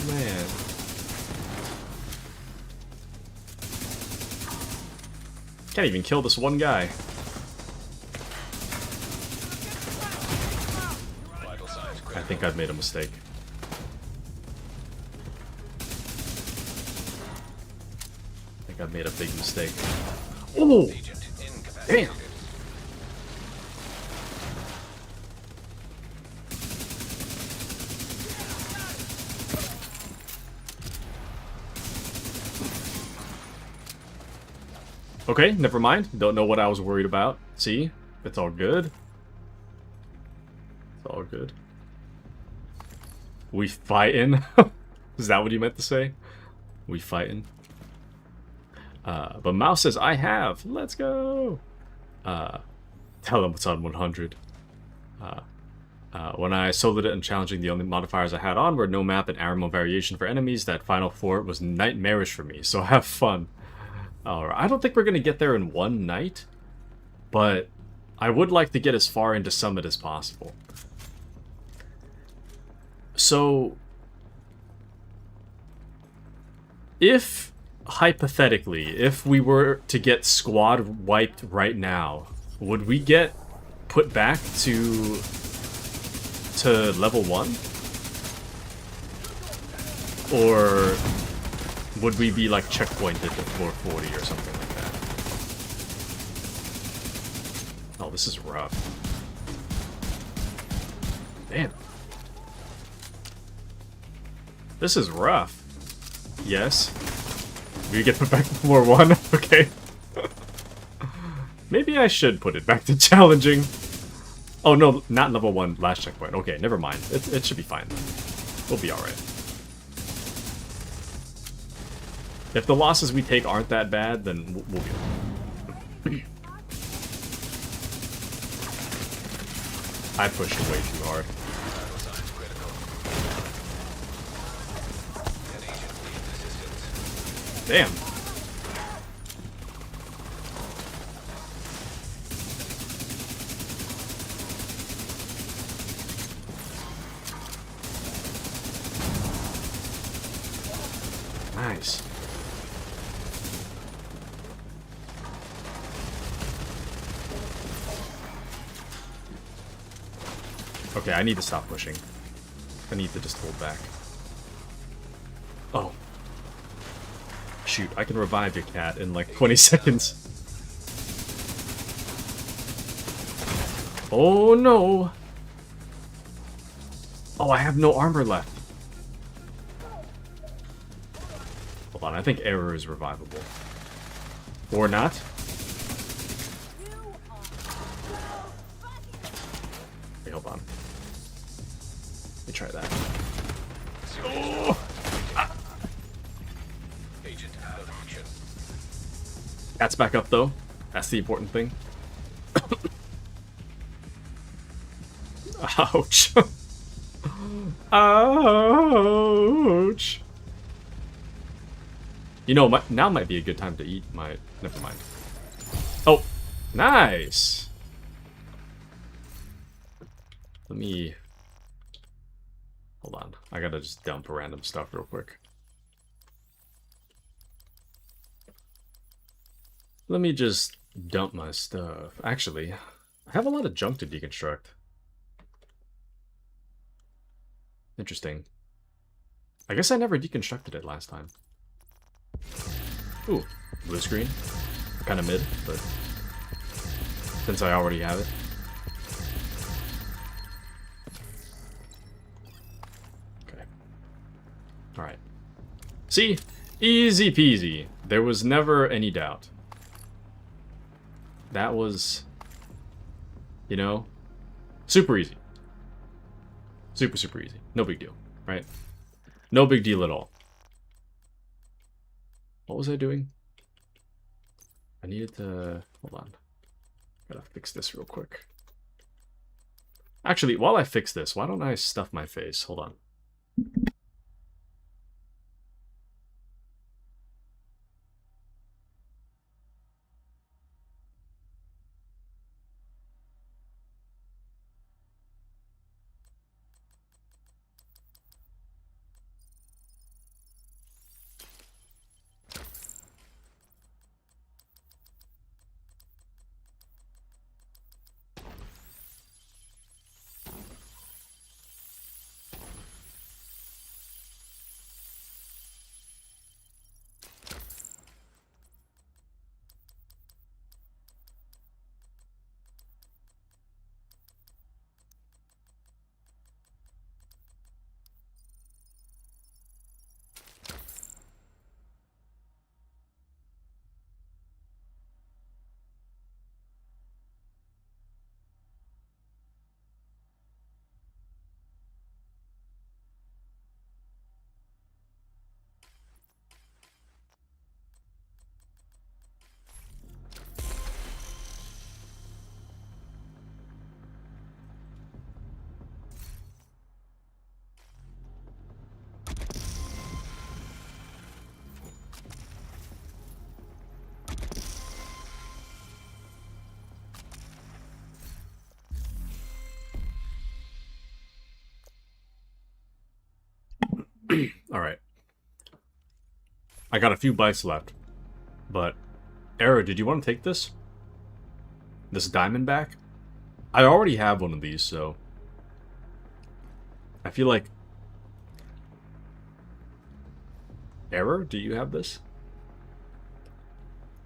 man. Can't even kill this one guy. I think I've made a mistake. I think I've made a big mistake. Oh! Damn! Okay, never mind. Don't know what I was worried about. See? It's all good. It's all good. We fightin'? Is that what you meant to say? We fightin'? But Mouse says, I have. Let's go. Tell them what's on 100. When I soloed it and challenging, the only modifiers I had on were no map and arrow variation for enemies. That final fort was nightmarish for me, so have fun. Alright, I don't think we're going to get there in one night, but I would like to get as far into Summit as possible. So, if, hypothetically, if we were to get squad wiped right now, would we get put back to level 1? Or would we be like checkpointed to floor 40 or something like that? Oh, this is rough. Damn. This is rough. Yes. We get put back to floor 1? Okay. Maybe I should put it back to challenging. Oh no, not level 1, last checkpoint. Okay, never mind. It should be fine. We'll be alright. If the losses we take aren't that bad, then we'll be alright. I pushed way too hard. Damn. Nice. Okay, I need to stop pushing. I need to just hold back. Oh. Shoot, I can revive your cat in like 20 seconds. Oh no! Oh, I have no armor left. Hold on, I think error is revivable. Or not. Wait, hold on. Let me try that. Oh! Agent out of action. Cat's back up though. That's the important thing. Ouch. Ouch. You know, now might be a good time to eat my... Never mind. Oh, nice. Let me... Hold on. I gotta just dump random stuff real quick. Let me just dump my stuff. Actually, I have a lot of junk to deconstruct. Interesting. I guess I never deconstructed it last time. Ooh, blue screen. Kind of mid, but since I already have it. Okay. Alright. See? Easy peasy. There was never any doubt. That was, you know, super easy. Super, super easy. No big deal, right? No big deal at all. What was I doing? I needed to... Hold on. Gotta fix this real quick. Actually, while I fix this, why don't I stuff my face? Hold on. Alright. I got a few bites left. But, Era, did you want to take this? This diamond back? I already have one of these, so... I feel like... Error, do you have this?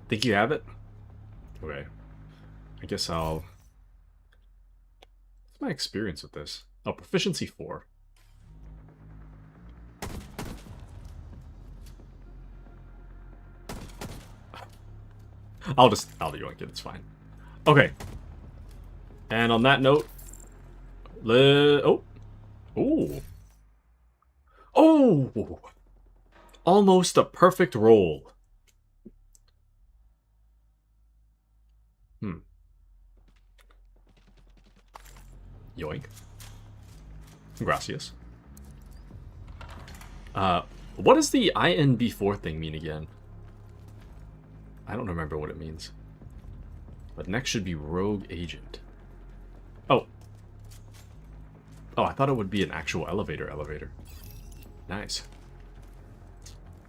Think you have it? Okay. I guess I'll... What's my experience with this? Oh, proficiency 4. I'll yoink it, it's fine. Okay. And on that note... Oh! Ooh. Oh! Almost a perfect roll. Yoink. Gracias. What does the INB4 thing mean again? I don't remember what it means. But next should be Rogue Agent. Oh. Oh, I thought it would be an actual elevator. Nice.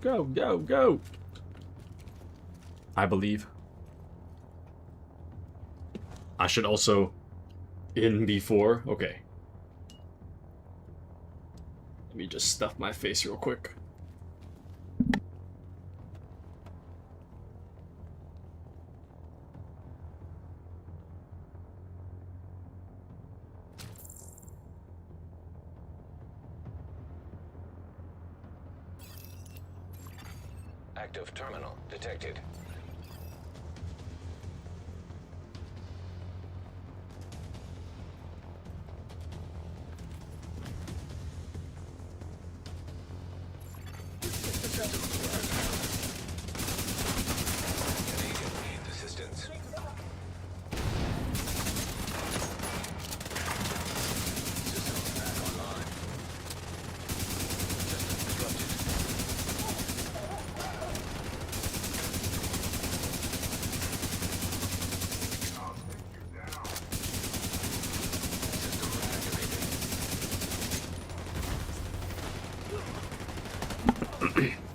Go, go, go! I believe. I should also... In before? Okay. Let me just stuff my face real quick. Active terminal detected.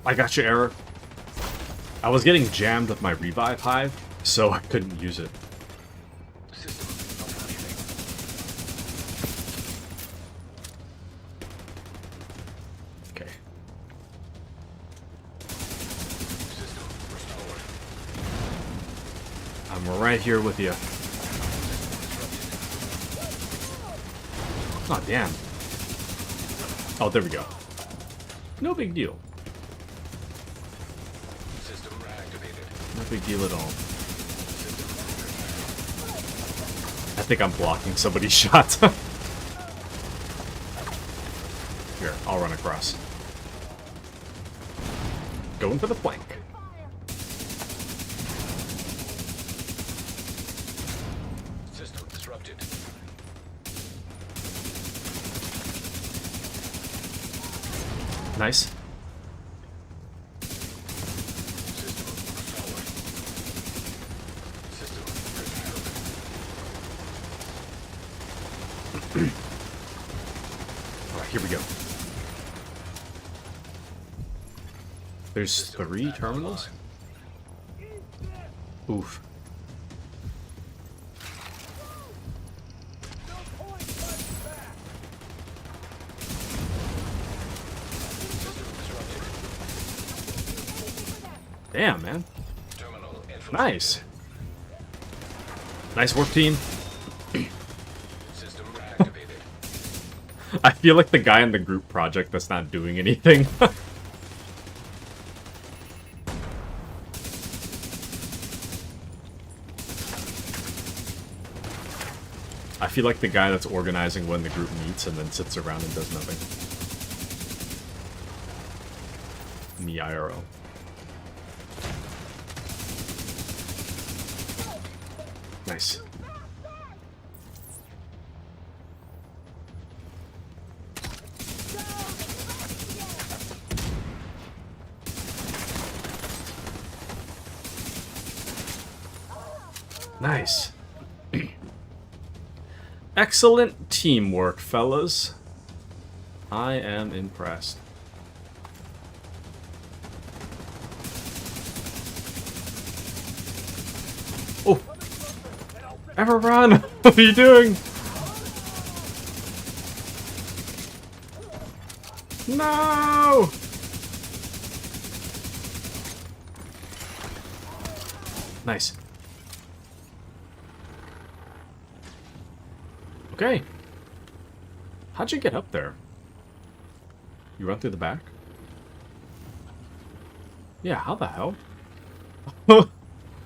I got you, Error. I was getting jammed with my revive hive, so I couldn't use it. Okay. I'm right here with you. Oh, damn. Oh, there we go. No big deal. No big deal at all. I think I'm blocking somebody's shot. Here, I'll run across. Going for the flank. System disrupted. Nice. Alright, here we go. There's 3 terminals? Oof. Damn, man. Nice. Nice work, team. I feel like the guy in the group project that's not doing anything. I feel like the guy that's organizing when the group meets and then sits around and does nothing. Me IRL. Nice. Nice. Excellent teamwork, fellas. I am impressed. Oh! Ever run! What are you doing? No! Nice. Okay. How'd you get up there? You run through the back? Yeah, how the hell?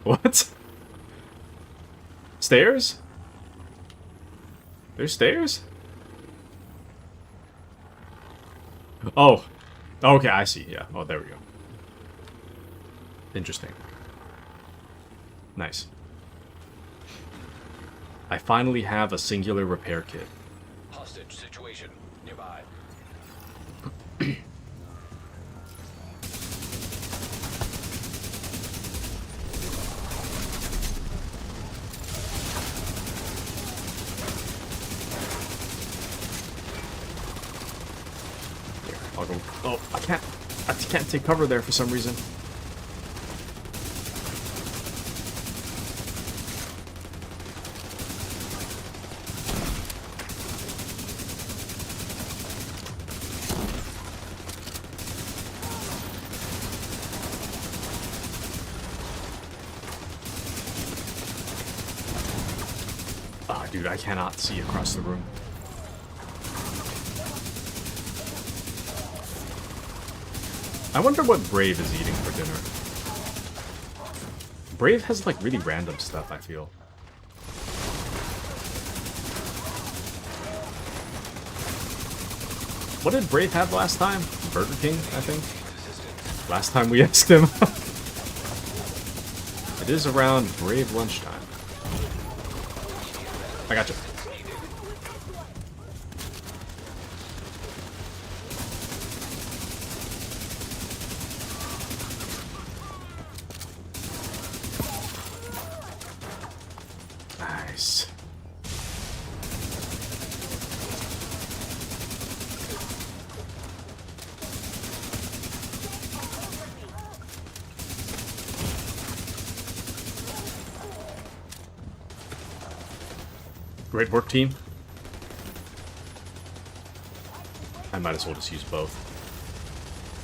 What? Stairs? There's stairs? Oh. Okay, I see. Yeah. Oh, there we go. Interesting. Nice. I finally have a singular repair kit. Hostage situation nearby. Here, I'll go. Oh, I can't take cover there for some reason. Ah, dude, I cannot see across the room. I wonder what Brave is eating for dinner. Brave has, like, really random stuff, I feel. What did Brave have last time? Burger King, I think? Last time we asked him. It is around Brave lunchtime. I gotcha. Nice. Great work, team. I might as well just use both.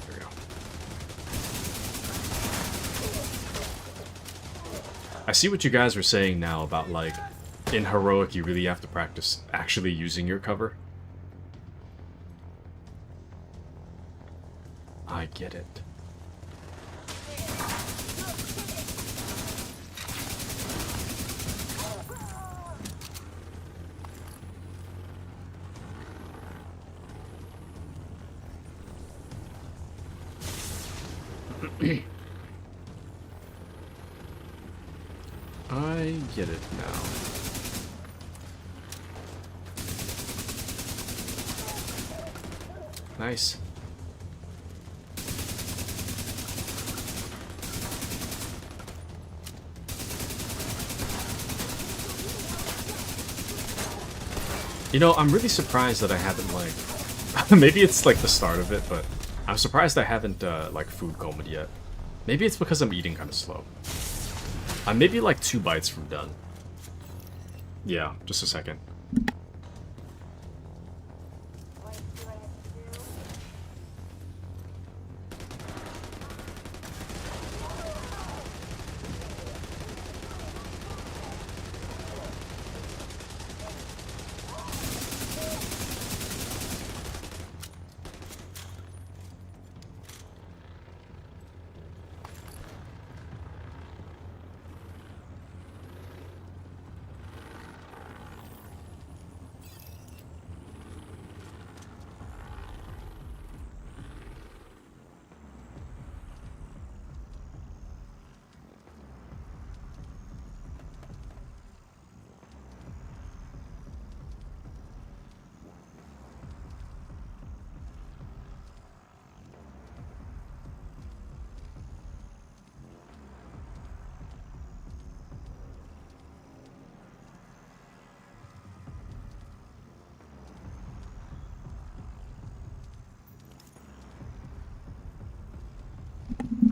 There we go. I see what you guys were saying now about, like, in Heroic you really have to practice actually using your cover. I get it. I get it now. Nice. You know, I'm really surprised that I haven't, like... maybe it's, like, the start of it, but I'm surprised I haven't, like, food combed yet. Maybe it's because I'm eating kind of slow. I'm maybe, like, 2 bites from done. Yeah, just a second.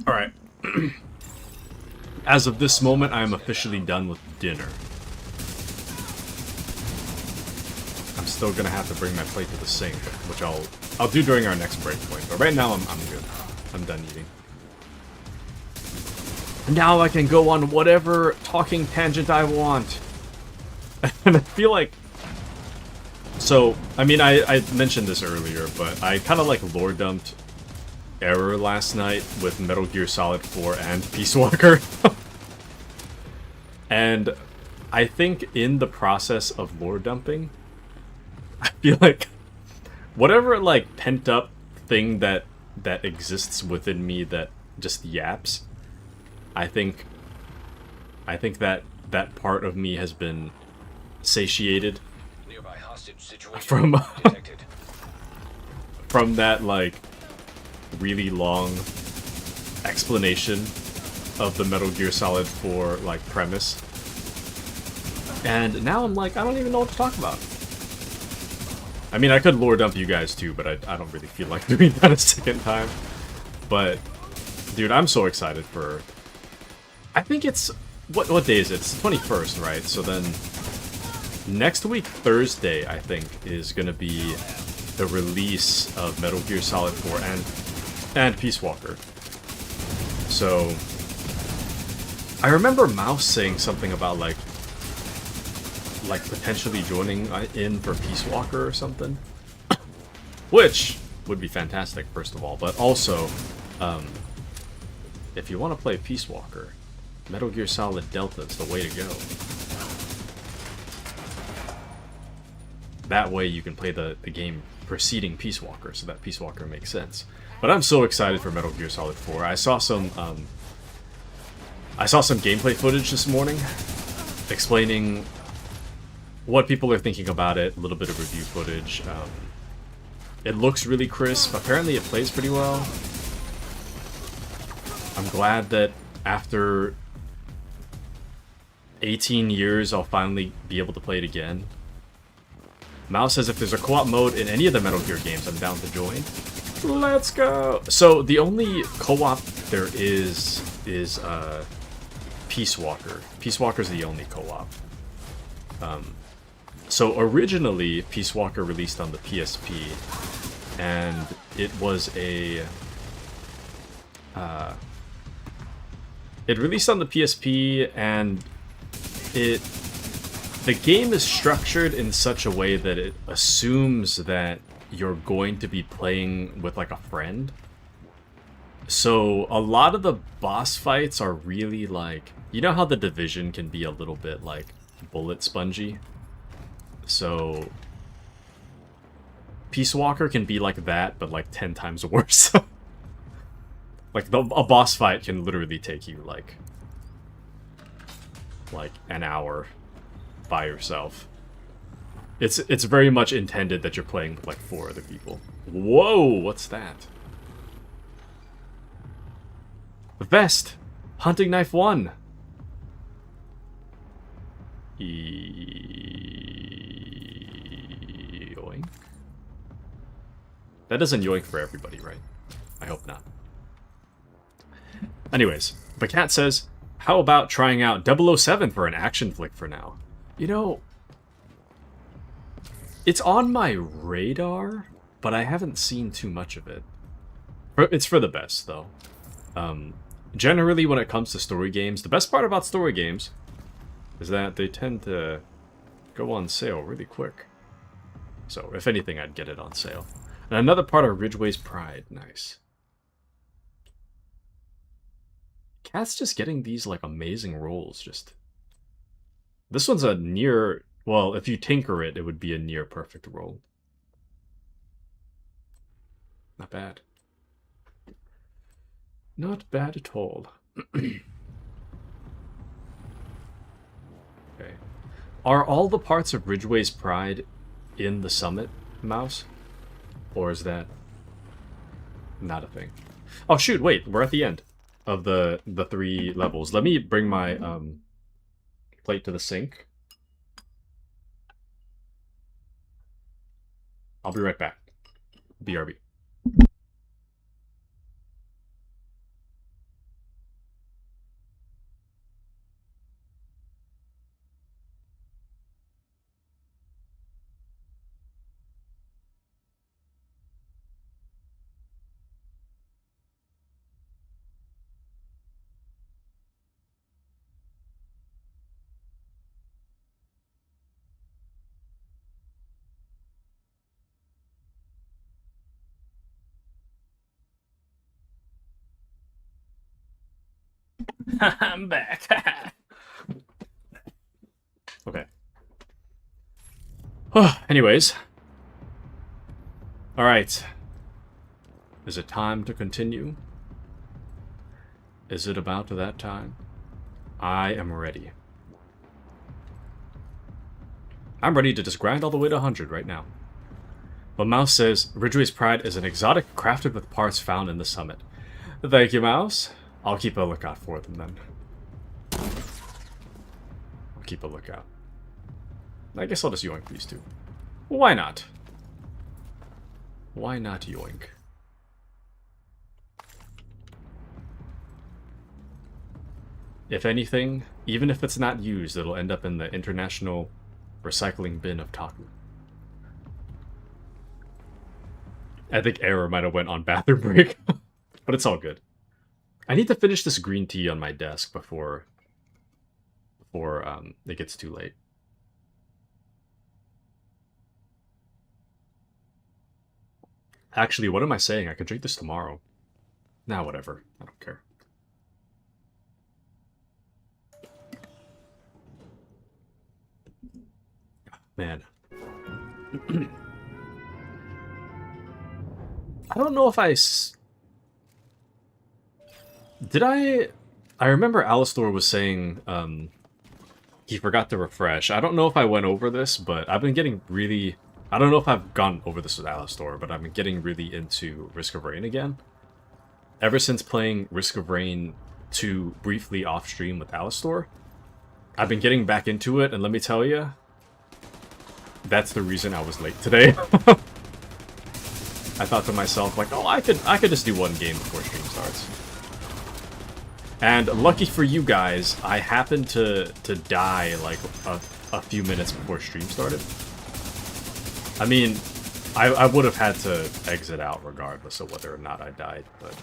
Alright. as of this moment, I am officially done with dinner. I'm still gonna have to bring my plate to the sink, which I'll do during our next break point. But right now, I'm good. I'm done eating. Now I can go on whatever talking tangent I want. And I feel like... So, I mean, I mentioned this earlier, but I kind of like lore dumped Error last night with Metal Gear Solid 4 and Peace Walker. And I think in the process of lore dumping, I feel like whatever like pent up thing that exists within me that just yaps, I think that part of me has been satiated Nearby hostage situation from detected. from that like really long explanation of the Metal Gear Solid 4 like premise. And now I'm like, I don't even know what to talk about. I mean, I could lore dump you guys too, but I don't really feel like doing that a second time. But dude, I'm so excited for... I think it's... What day is it? It's the 21st, right? So then next week, Thursday, I think, is going to be the release of Metal Gear Solid 4 and Peace Walker. So I remember Mouse saying something about like potentially joining in for Peace Walker or something. Which would be fantastic, first of all. But also, if you want to play Peace Walker, Metal Gear Solid Delta is the way to go. That way you can play the game preceding Peace Walker, so that Peace Walker makes sense. But I'm so excited for Metal Gear Solid 4. I saw some gameplay footage this morning explaining what people are thinking about it, a little bit of review footage. It looks really crisp. Apparently it plays pretty well. I'm glad that after 18 years I'll finally be able to play it again. Mouse says if there's a co-op mode in any of the Metal Gear games, I'm down to join. Let's go! So the only co-op there is Peace Walker. Peace Walker's the only co-op. So originally, Peace Walker released on the PSP, and it was a... it released on the PSP, and the game is structured in such a way that it assumes that you're going to be playing with, like, a friend. So a lot of the boss fights are really, like... You know how The Division can be a little bit, like, bullet spongy? So Peace Walker can be like that, but like 10 times worse. Like a boss fight can literally take you like an hour by yourself. It's very much intended that you're playing with like 4 other people. Whoa, what's that? Vest! Hunting knife 1! Yoink. That doesn't yoink for everybody, right? I hope not. Anyways, the cat says, how about trying out 007 for an action flick for now? You know, it's on my radar, but I haven't seen too much of it. It's for the best, though. Generally, when it comes to story games, the best part about story games is that they tend to go on sale really quick. So, if anything, I'd get it on sale. And another part of Ridgeway's Pride. Nice. Cat's just getting these, like, amazing rolls. Just... This one's a near... Well, if you tinker it, it would be a near perfect roll. Not bad. Not bad at all. Okay. Are all the parts of Ridgeway's Pride in the summit, Mouse? Or is that not a thing? Oh shoot, wait, we're at the end of the 3 levels. Let me bring my plate to the sink. I'll be right back. BRB. I'm back. Okay. Anyways. Alright. Is it time to continue? Is it about that time? I am ready. I'm ready to just grind all the way to 100 right now. But Mouse says, Ridgeway's Pride is an exotic crafted with parts found in the summit. Thank you, Mouse. I'll keep a lookout for them then. I'll keep a lookout. I guess I'll just yoink these two. Why not? Why not yoink? If anything, even if it's not used, it'll end up in the international recycling bin of Taku. I think Error might have went on bathroom break. But it's all good. I need to finish this green tea on my desk before it gets too late. Actually, what am I saying? I could drink this tomorrow. Nah, whatever. I don't care. Man. I don't know if did I remember Alistor was saying he forgot to refresh. I don't know if I went over this, but I've been getting really... I don't know if I've gone over this with Alistor, but I've been getting really into Risk of Rain again. Ever since playing Risk of Rain 2 briefly off-stream with Alistor, I've been getting back into it, and let me tell you, that's the reason I was late today. I thought to myself, like, oh, I could just do one game before stream starts. And lucky for you guys, I happened to die, like, a few minutes before stream started. I mean, I would have had to exit out regardless of whether or not I died, but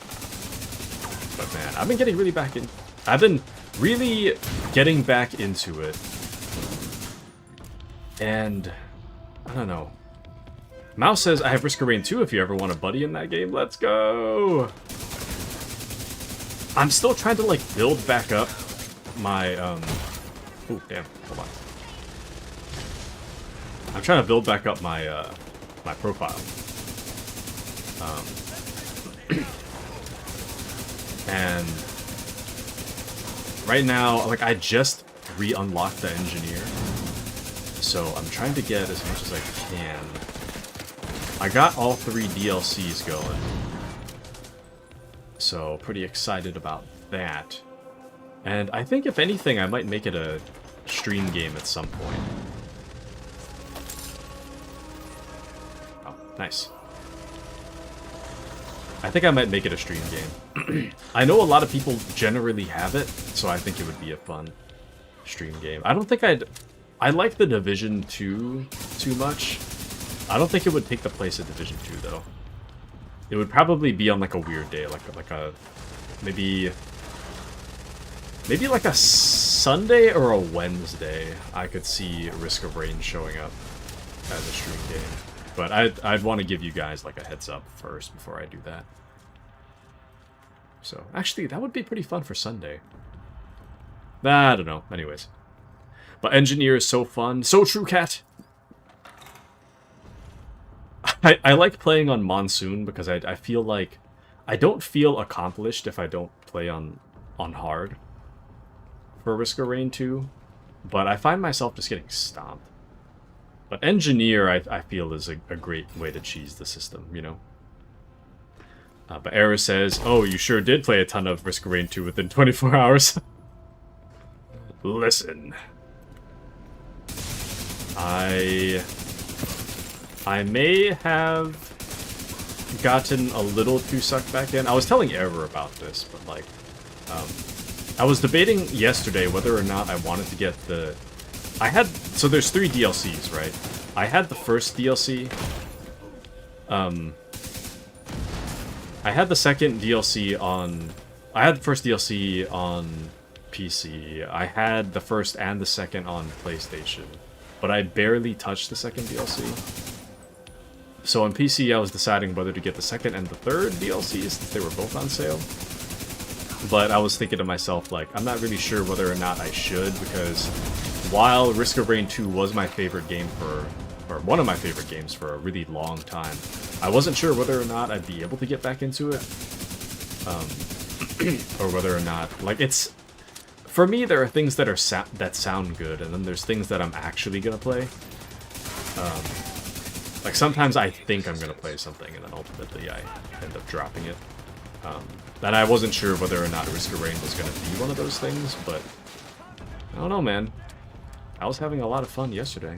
man, I've been getting really back in... I've been really getting back into it. And... I don't know. Mouse says, I have Risk of Rain 2 if you ever want a buddy in that game. Let's go! I'm still trying to, like, build back up my, Oh, damn. Hold on. I'm trying to build back up my, my profile. And... right now, like, I just re-unlocked the engineer. So I'm trying to get as much as I can. I got all 3 DLCs going. So, pretty excited about that. And I think, if anything, I might make it a stream game at some point. Oh, nice. I think I might make it a stream game. I know a lot of people generally have it, so I think it would be a fun stream game. I don't think I like the Division 2 too much. I don't think it would take the place of Division 2, though. It would probably be on, like, a weird day, like a... Maybe like a Sunday or a Wednesday, I could see Risk of Rain showing up as a stream game. But I'd want to give you guys, like, a heads up first before I do that. So, actually, that would be pretty fun for Sunday. I don't know. Anyways. But Engineer is so fun. So true, Cat! I like playing on Monsoon because I feel like... I don't feel accomplished if I don't play on hard for Risk of Rain 2. But I find myself just getting stomped. But Engineer, I feel, is a great way to cheese the system, you know? But Era says, oh, you sure did play a ton of Risk of Rain 2 within 24 hours. Listen. I may have gotten a little too sucked back in. I was telling Ever about this, but, like, I was debating yesterday whether or not I wanted to get the... So there's 3 DLCs, right? I had the first DLC. I had the second DLC on... I had the first DLC on PC. I had the first and the second on PlayStation. But I barely touched the second DLC. So on PC, I was deciding whether to get the second and the third DLCs, since they were both on sale. But I was thinking to myself, like, I'm not really sure whether or not I should, because while Risk of Rain 2 was my favorite game or one of my favorite games for a really long time, I wasn't sure whether or not I'd be able to get back into it. Or whether or not, like, it's... For me, there are things that that sound good, and then there's things that I'm actually gonna play. Like, sometimes I think I'm gonna play something, and then ultimately I end up dropping it. And I wasn't sure whether or not Risk of Rain was gonna be one of those things, but... I don't know, man. I was having a lot of fun yesterday.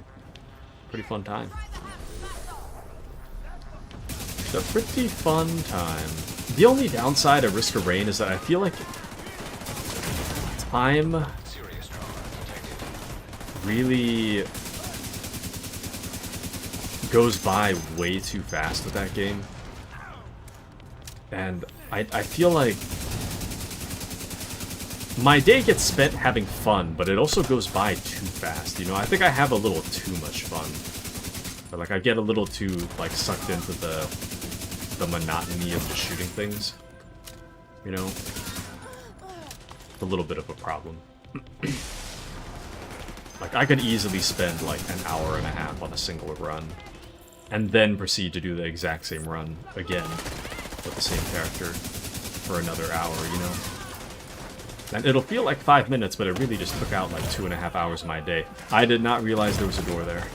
Pretty fun time. It's a pretty fun time. The only downside of Risk of Rain is that I feel like time really goes by way too fast with that game. And I feel like my day gets spent having fun, but it also goes by too fast, you know? I think I have a little too much fun. But, like, I get a little too, like, sucked into the monotony of just shooting things. You know? A little bit of a problem. Like, I could easily spend, like, an hour and a half on a single run, and then proceed to do the exact same run again with the same character for another hour, you know? And it'll feel like 5 minutes, but it really just took out like 2.5 hours of my day. I did not realize there was a door there.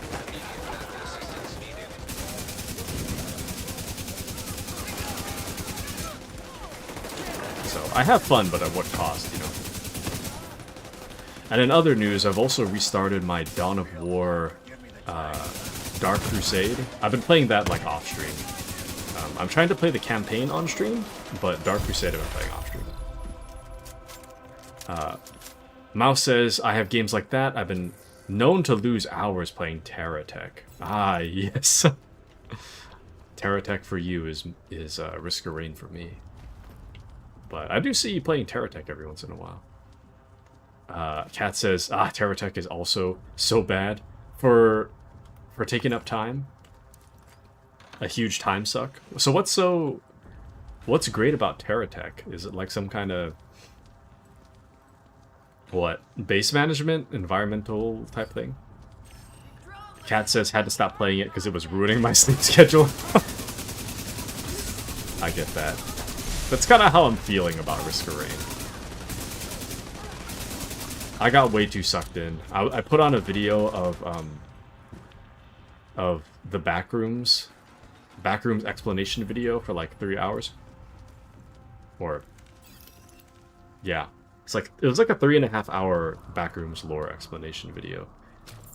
So, I have fun, but at what cost, you know? And in other news, I've also restarted my Dawn of War Dark Crusade. I've been playing that like off stream. I'm trying to play the campaign on stream, but Dark Crusade I've been playing off stream. Mouse says, I have games like that. I've been known to lose hours playing Terratech. Ah, yes. Terratech for you is Risk of Rain for me. But I do see you playing Terratech every once in a while. Kat says, Terratech is also so bad for taking up time. A huge time suck. So what's great about Terratech? Is it like some kind of, what, base management, environmental type thing? Kat says, had to stop playing it because it was ruining my sleep schedule. I get that. That's kind of how I'm feeling about Risk of Rain. I got way too sucked in. I put on a video of the backrooms explanation video for like 3 hours. Or, yeah. It was like a 3.5 hour backrooms lore explanation video.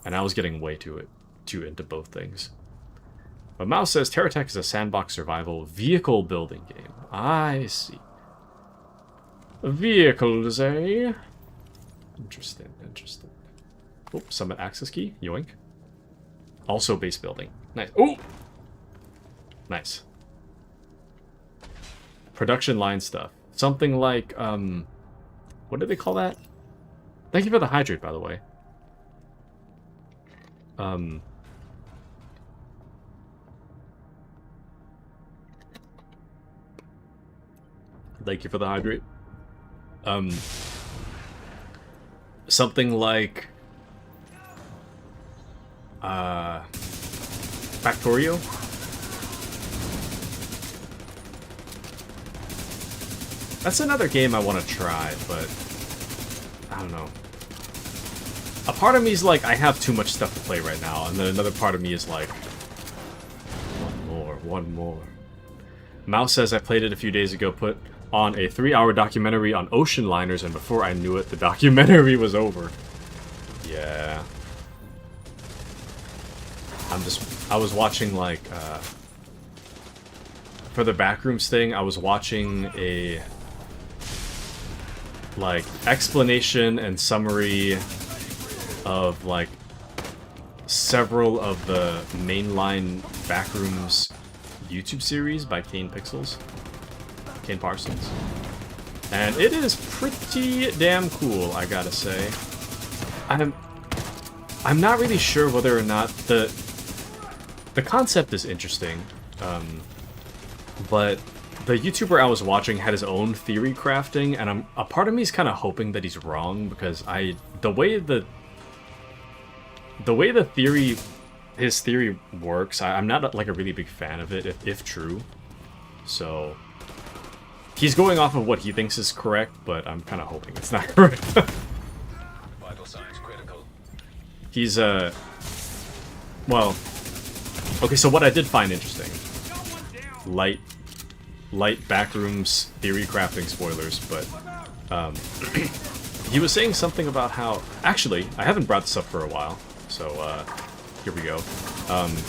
And I was getting way too into both things. But Mouse says Terratech is a sandbox survival vehicle building game. I see. Vehicles, eh? Interesting. Oh, summon access key. Yoink. Also base building. Nice. Oh! Nice. Production line stuff. Something like, what do they call that? Thank you for the hydrate, by the way. Thank you for the hydrate. Something like Factorio? That's another game I want to try, but I don't know. A part of me is like, I have too much stuff to play right now, and then another part of me is like, one more. Mouse says I played it a few days ago, put on a 3-hour documentary on ocean liners, and before I knew it, the documentary was over. Yeah. I was watching, like, for the Backrooms thing, I was watching a, like, explanation and summary of, like, several of the mainline Backrooms YouTube series by Kane Parsons. And it is pretty damn cool, I gotta say. I'm not really sure whether or not the concept is interesting, but the YouTuber I was watching had his own theory crafting, and a part of me is kind of hoping that he's wrong, because the way his theory works, I'm not like a really big fan of it, if true. So he's going off of what he thinks is correct, but I'm kind of hoping it's not correct. Vital signs critical. He's well, okay. So what I did find interesting, light backrooms theory crafting spoilers, but he was saying something about how, actually, I haven't brought this up for a while, so here we go.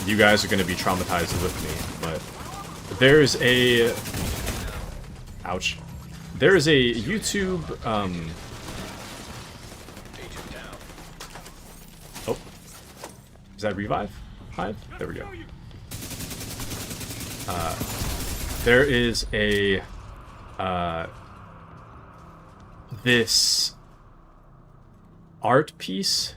You guys are going to be traumatized with me, but there's a, ouch, there is a YouTube, Agent down. oh, is that Revive Hive? There we go. There is a, this art piece.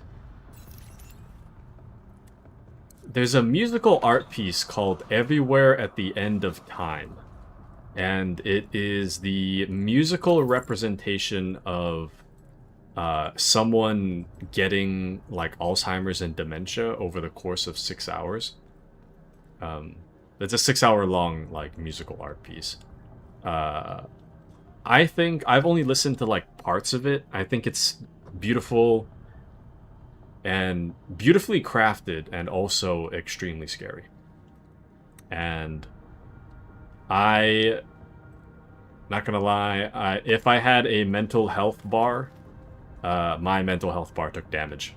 There's a musical art piece called Everywhere at the End of Time. And it is the musical representation of someone getting like Alzheimer's and dementia over the course of 6 hours. It's a 6 hour long like musical art piece. I think I've only listened to like parts of it. I think it's beautiful and beautifully crafted and also extremely scary. And not gonna lie, if I had a mental health bar, my mental health bar took damage.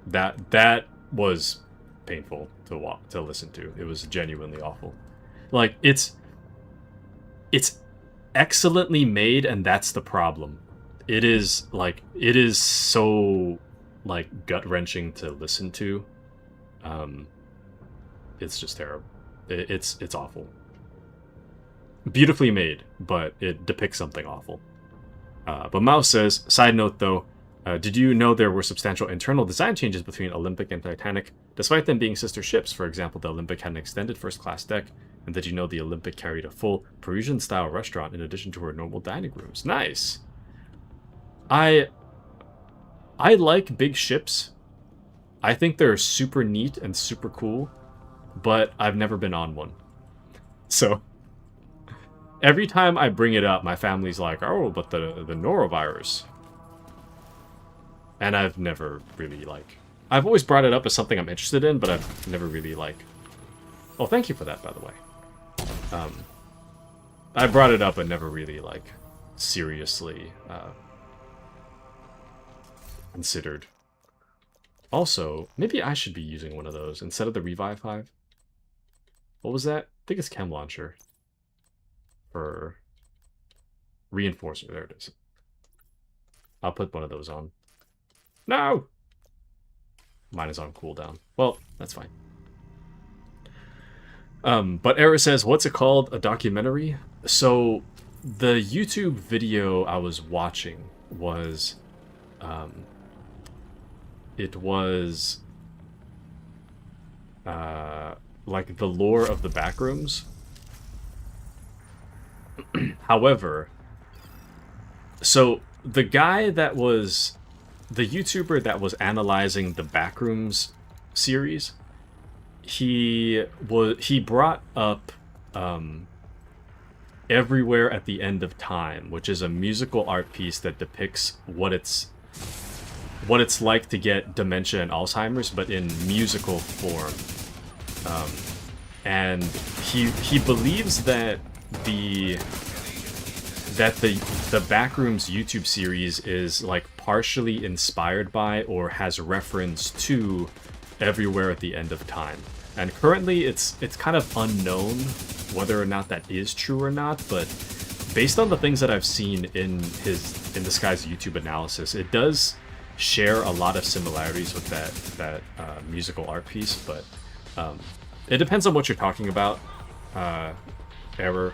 That was painful to listen to. It was genuinely awful. Like, it's excellently made, and that's the problem. It is so like gut-wrenching to listen to. It's just terrible. It's awful. Beautifully made, but it depicts something awful. But Mouse says, side note though, did you know there were substantial internal design changes between Olympic and Titanic, despite them being sister ships? For example, the Olympic had an extended first-class deck, and did you know the Olympic carried a full Parisian-style restaurant in addition to her normal dining rooms? Nice! I like big ships. I think they're super neat and super cool, but I've never been on one. So every time I bring it up, my family's like, oh, but the norovirus. And I've never really, like... I've always brought it up as something I'm interested in, but I've never really, like... Oh, thank you for that, by the way. I brought it up and never really, like, seriously considered. Also, maybe I should be using one of those instead of the Revive Hive. What was that? I think it's Chem Launcher. For Reinforcer. There it is. I'll put one of those on. No! Mine is on cooldown. Well, that's fine. But Era says, what's it called? A documentary? So, the YouTube video I was watching was... it was... like the lore of the backrooms. However, so the guy that was... the YouTuber that was analyzing the Backrooms series, he brought up Everywhere at the End of Time, which is a musical art piece that depicts what it's like to get dementia and Alzheimer's, but in musical form. And he believes that the Backrooms YouTube series is like partially inspired by or has reference to Everywhere at the End of Time. And currently it's kind of unknown whether or not that is true or not, but based on the things that I've seen in this guy's YouTube analysis, it does share a lot of similarities with that musical art piece, but it depends on what you're talking about. Error.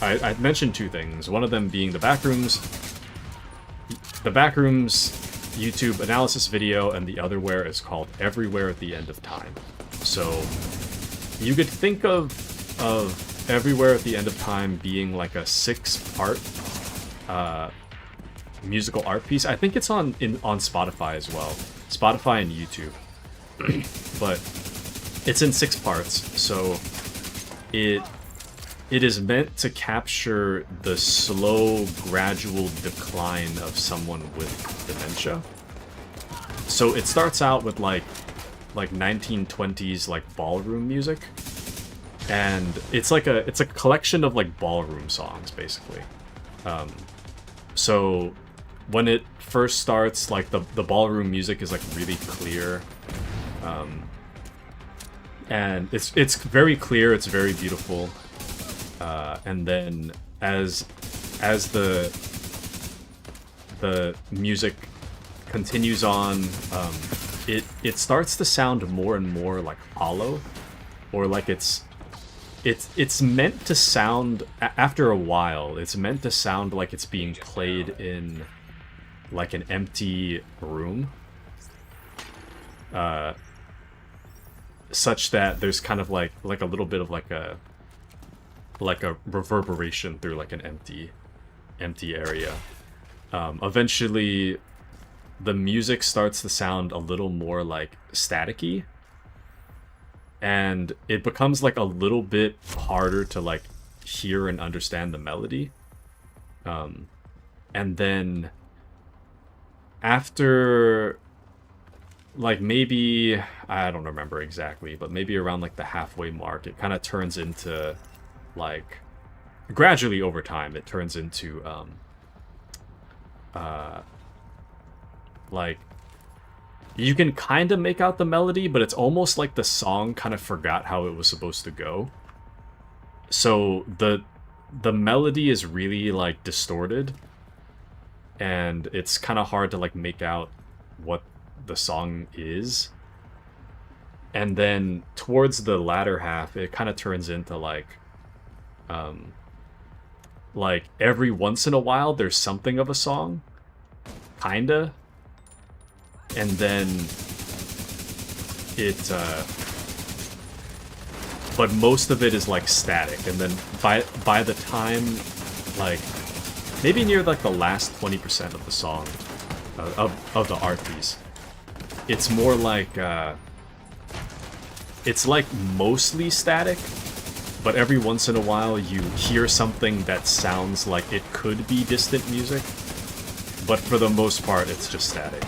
I mentioned two things. One of them being the Backrooms YouTube analysis video, and the other where is called Everywhere at the End of Time. So you could think of Everywhere at the End of Time being like a 6-part musical art piece. I think it's on Spotify as well. Spotify and YouTube. But it's in 6 parts, so it is meant to capture the slow, gradual decline of someone with dementia. So it starts out with like 1920s like ballroom music, and it's a collection of like ballroom songs basically. So when it first starts, like the ballroom music is like really clear, and it's very clear, it's very beautiful. And then as the music continues on, it starts to sound more and more like hollow, or like it's meant to sound, after a while, it's meant to sound like it's being played in like an empty room, such that there's kind of like a little bit of like a reverberation through like an empty area. Eventually the music starts to sound a little more like staticky, and it becomes like a little bit harder to like hear and understand the melody. And then after like maybe, I don't remember exactly, but maybe around like the halfway mark, it kind of turns into like, gradually over time, it turns into like, you can kind of make out the melody, but it's almost like the song kind of forgot how it was supposed to go. So the melody is really like distorted, and it's kind of hard to like make out what the song is. And then towards the latter half, it kind of turns into like every once in a while there's something of a song, kinda, and then it but most of it is like static. And then by the time, like maybe near like the last 20% of the song, of the art piece, it's more like it's like mostly static, but every once in a while you hear something that sounds like it could be distant music, but for the most part it's just static.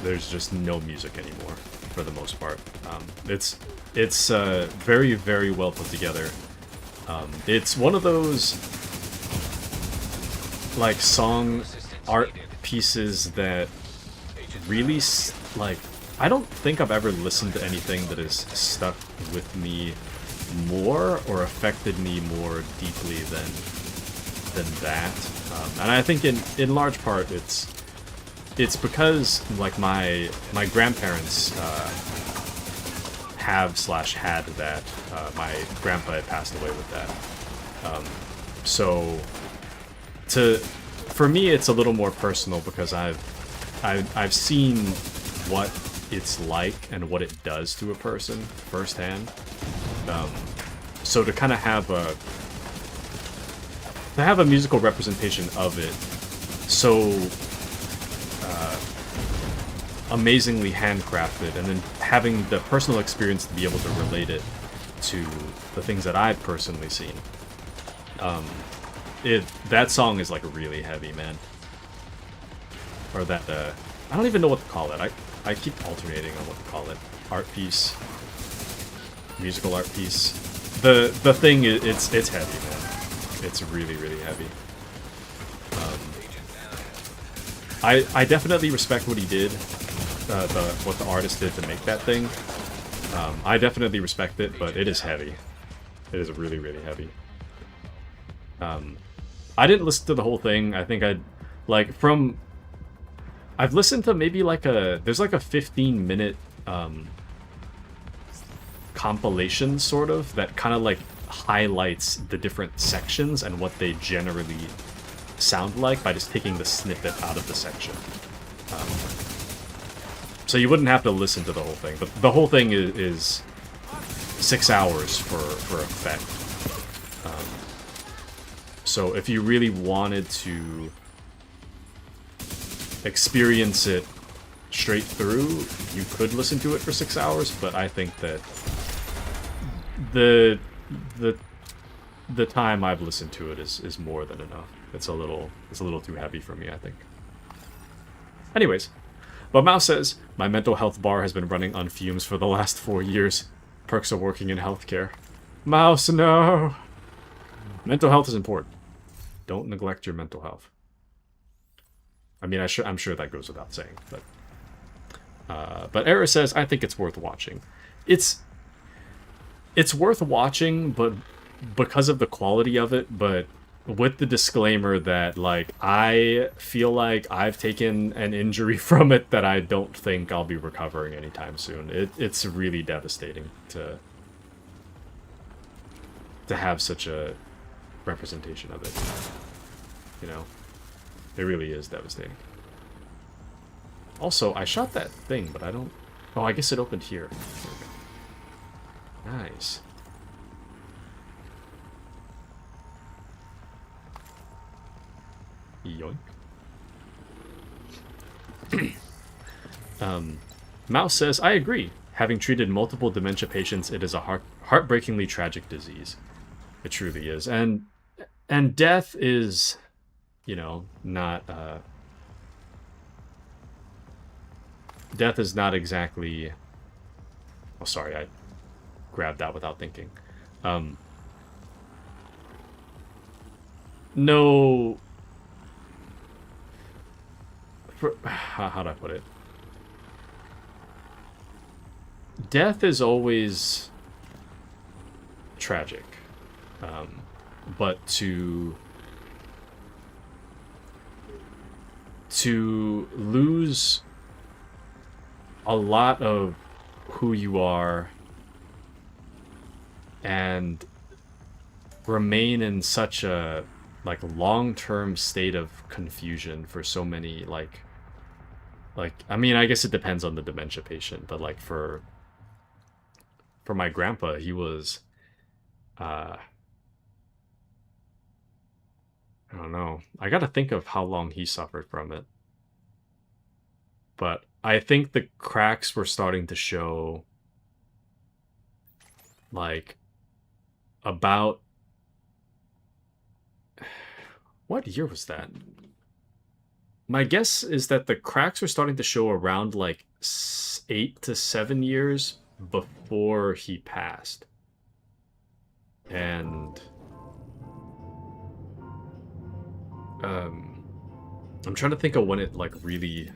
There's just no music anymore for the most part. It's very, very well put together. It's one of those like song art pieces that really, like, I don't think I've ever listened to anything that has stuck with me more or affected me more deeply than that. And I think in large part it's because like my grandparents had that. My grandpa had passed away with that. So for me it's a little more personal, because I've seen what it's like and what it does to a person firsthand. So to kind of have a musical representation of it so amazingly handcrafted, and then having the personal experience to be able to relate it to the things that I've personally seen. That song is like really heavy, man. Or that, I don't even know what to call it. I keep alternating on what to call it. Art piece. Musical art piece. The thing, it's heavy, man. It's really, really heavy. I definitely respect what he did, what the artist did to make that thing. I definitely respect it, but it is heavy. It is really, really heavy. I didn't listen to the whole thing. I think I've listened to maybe like there's like a 15-minute compilation sort of that kind of like highlights the different sections and what they generally sound like by just taking the snippet out of the section. So you wouldn't have to listen to the whole thing, but the whole thing is 6 hours for effect. So if you really wanted to experience it straight through, you could listen to it for 6 hours, but I think that the time I've listened to it is more than enough. It's a little too heavy for me, I think. Anyways, but Mao says, my mental health bar has been running on fumes for the last 4 years. Perks of working in healthcare. Mouse, no! Mental health is important. Don't neglect your mental health. I mean, I'm sure that goes without saying, but Era says, I think it's worth watching. It's worth watching, but because of the quality of it, but with the disclaimer that, like, I feel like I've taken an injury from it that I don't think I'll be recovering anytime soon. It's really devastating to have such a representation of it. You know? It really is devastating. Also, I shot that thing, but I don't... Oh, I guess it opened here. There we go. Nice. Yoink. Mouse says, I agree. Having treated multiple dementia patients, it is a heartbreakingly tragic disease. It truly is. And death is, you know, not... death is not exactly... Oh, sorry, I grabbed that without thinking. No... How'd I put it? Death is always tragic. But to lose a lot of who you are and remain in such a like long-term state of confusion for so many like I mean, I guess it depends on the dementia patient, but like for my grandpa, he was I don't know. I gotta think of how long he suffered from it. But I think the cracks were starting to show, like, about... What year was that? My guess is that the cracks were starting to show around, like, 8 to 7 years before he passed. And... I'm trying to think of when it, like, really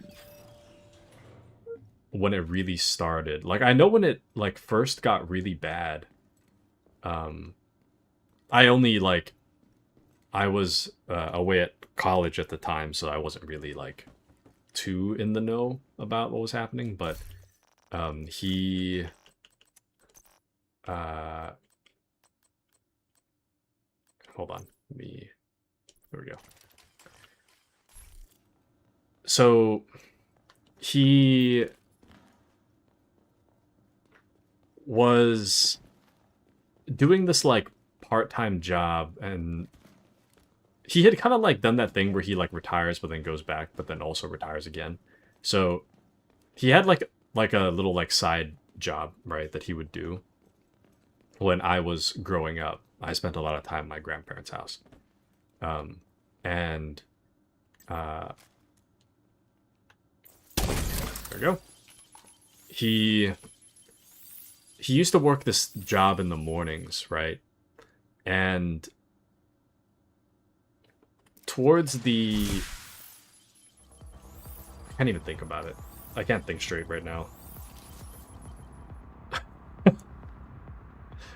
started. Like, I know when it, like, first got really bad. I only, like... I was away at college at the time, so I wasn't really, like, too in the know about what was happening, but he... hold on. There we go. So, he was doing this, like, part-time job, and he had kind of, like, done that thing where he, like, retires, but then goes back, but then also retires again. So, he had, like a little, like, side job, right, that he would do when I was growing up. I spent a lot of time at my grandparents' house. There we go. He used to work this job in the mornings, right? And towards the... I can't even think about it. I can't think straight right now.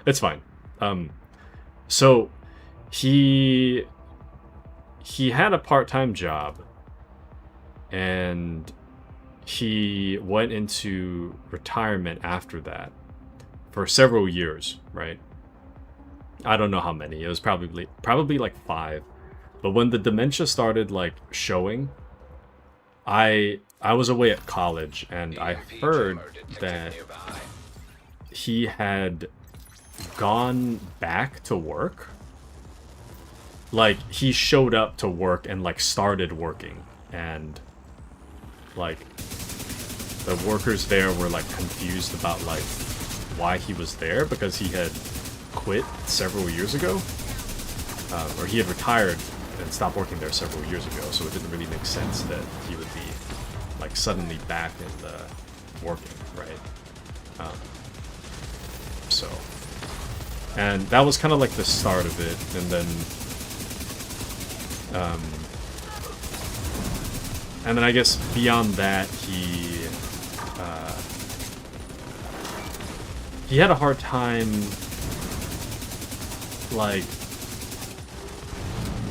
It's fine. So he had a part-time job, and he went into retirement after that for several years, right? I don't know how many. It was probably like 5. But when the dementia started, like, showing, I was away at college, and I heard that he had gone back to work, like, he showed up to work and, like, started working. And, like, the workers there were, like, confused about, like, why he was there, because he had quit several years ago. Or he had retired and stopped working there several years ago, so it didn't really make sense that he would be, like, suddenly back in working, right? So, and that was kind of like the start of it, and then I guess beyond that, he had a hard time, like,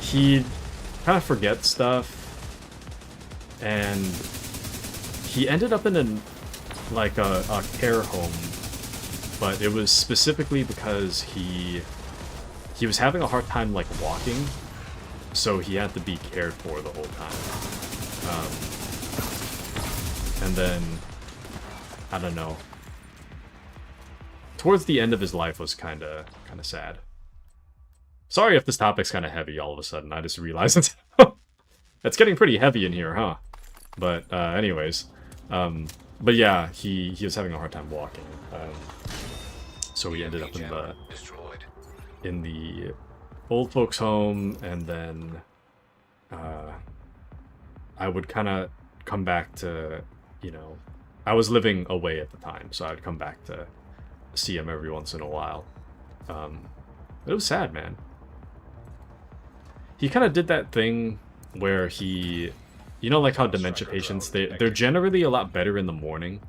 he'd kind of forget stuff, and he ended up in a care home, but it was specifically because he was having a hard time, like, walking, so he had to be cared for the whole time. And then, I don't know, towards the end of his life was kind of sad. Sorry if this topic's kind of heavy all of a sudden. I just realized it's getting pretty heavy in here, huh? But anyways, but yeah, he was having a hard time walking, so he ended up in the old folks' home, and then I would kind of come back to, you know, I was living away at the time, so I would come back to see him every once in a while. It was sad, man. He kind of did that thing where he, you know, like how dementia patients, they're generally a lot better in the morning,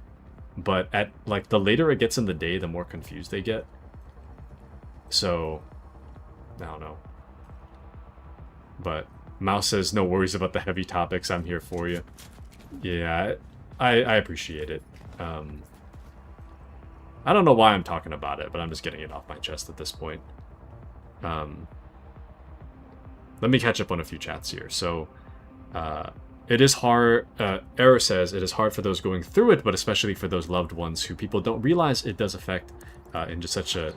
but at, like, the later it gets in the day, the more confused they get. So, I don't know. But Mouse says, no worries about the heavy topics, I'm here for you. Yeah, I appreciate it. I don't know why I'm talking about it, but I'm just getting it off my chest at this point. Let me catch up on a few chats here. So, it is hard, Error says, it is hard for those going through it, but especially for those loved ones who people don't realize it does affect in just a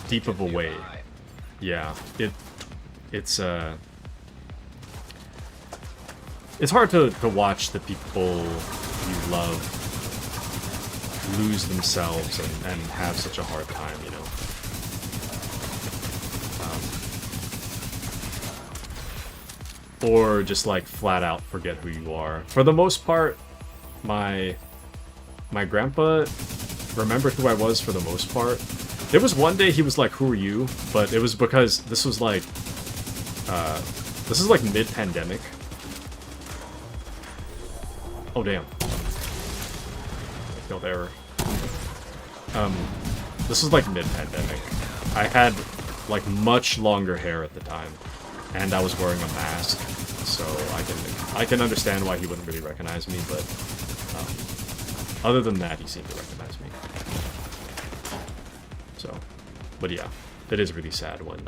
deep of a way. Yeah, it's hard to watch the people you love lose themselves and have such a hard time, you know. Or just, like, flat out forget who you are. For the most part, my grandpa remembered who I was for the most part. There was one day he was like, "Who are you?" But it was because this is like mid-pandemic. Oh damn! I killed Error. This was like mid-pandemic. I had, like, much longer hair at the time, and I was wearing a mask, so I can understand why he wouldn't really recognize me. But other than that, he seemed to recognize me. So, but yeah, it is really sad when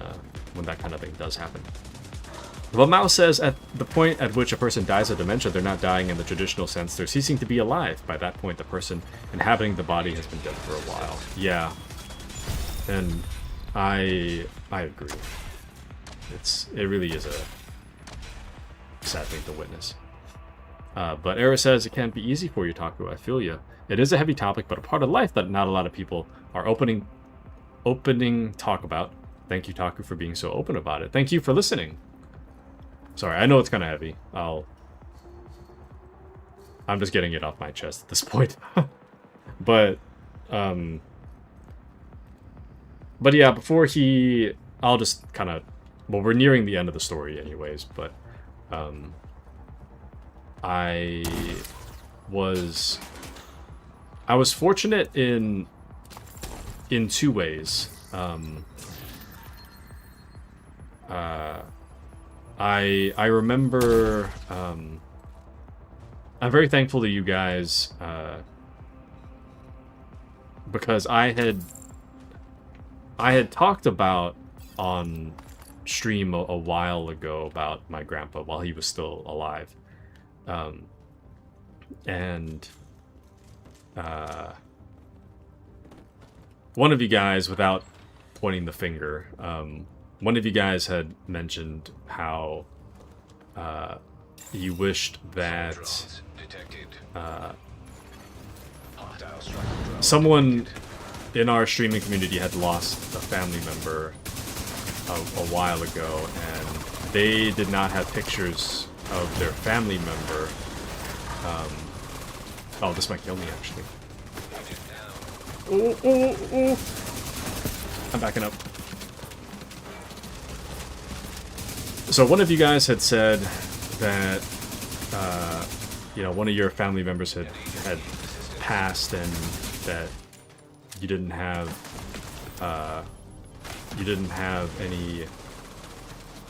that kind of thing does happen. Well, Mao says, at the point at which a person dies of dementia, they're not dying in the traditional sense, they're ceasing to be alive. By that point, the person inhabiting the body has been dead for a while. Yeah, and I agree. It really is a sad thing to witness. But Era says, it can't be easy for you, Taku, I feel you. It is a heavy topic, but a part of life that not a lot of people are opening talk about. Thank you, Taku, for being so open about it. Thank you for listening. Sorry, I know it's kind of heavy. I'm just getting it off my chest at this point. But yeah, before I'll just kind of, well, we're nearing the end of the story anyways, but I was fortunate in two ways. I remember, I'm very thankful to you guys, because I had talked about on stream a while ago about my grandpa while he was still alive. And one of you guys, without pointing the finger. One of you guys had mentioned how you wished that Drones detected. Hostile striker drone someone detected. in our streaming community had lost a family member a while ago, and they did not have pictures of their family member. Oh, this might kill me, actually. Agent down. Oh, oh, oh. I'm backing up. So one of you guys had said that, you know, one of your family members had passed, and that you didn't have any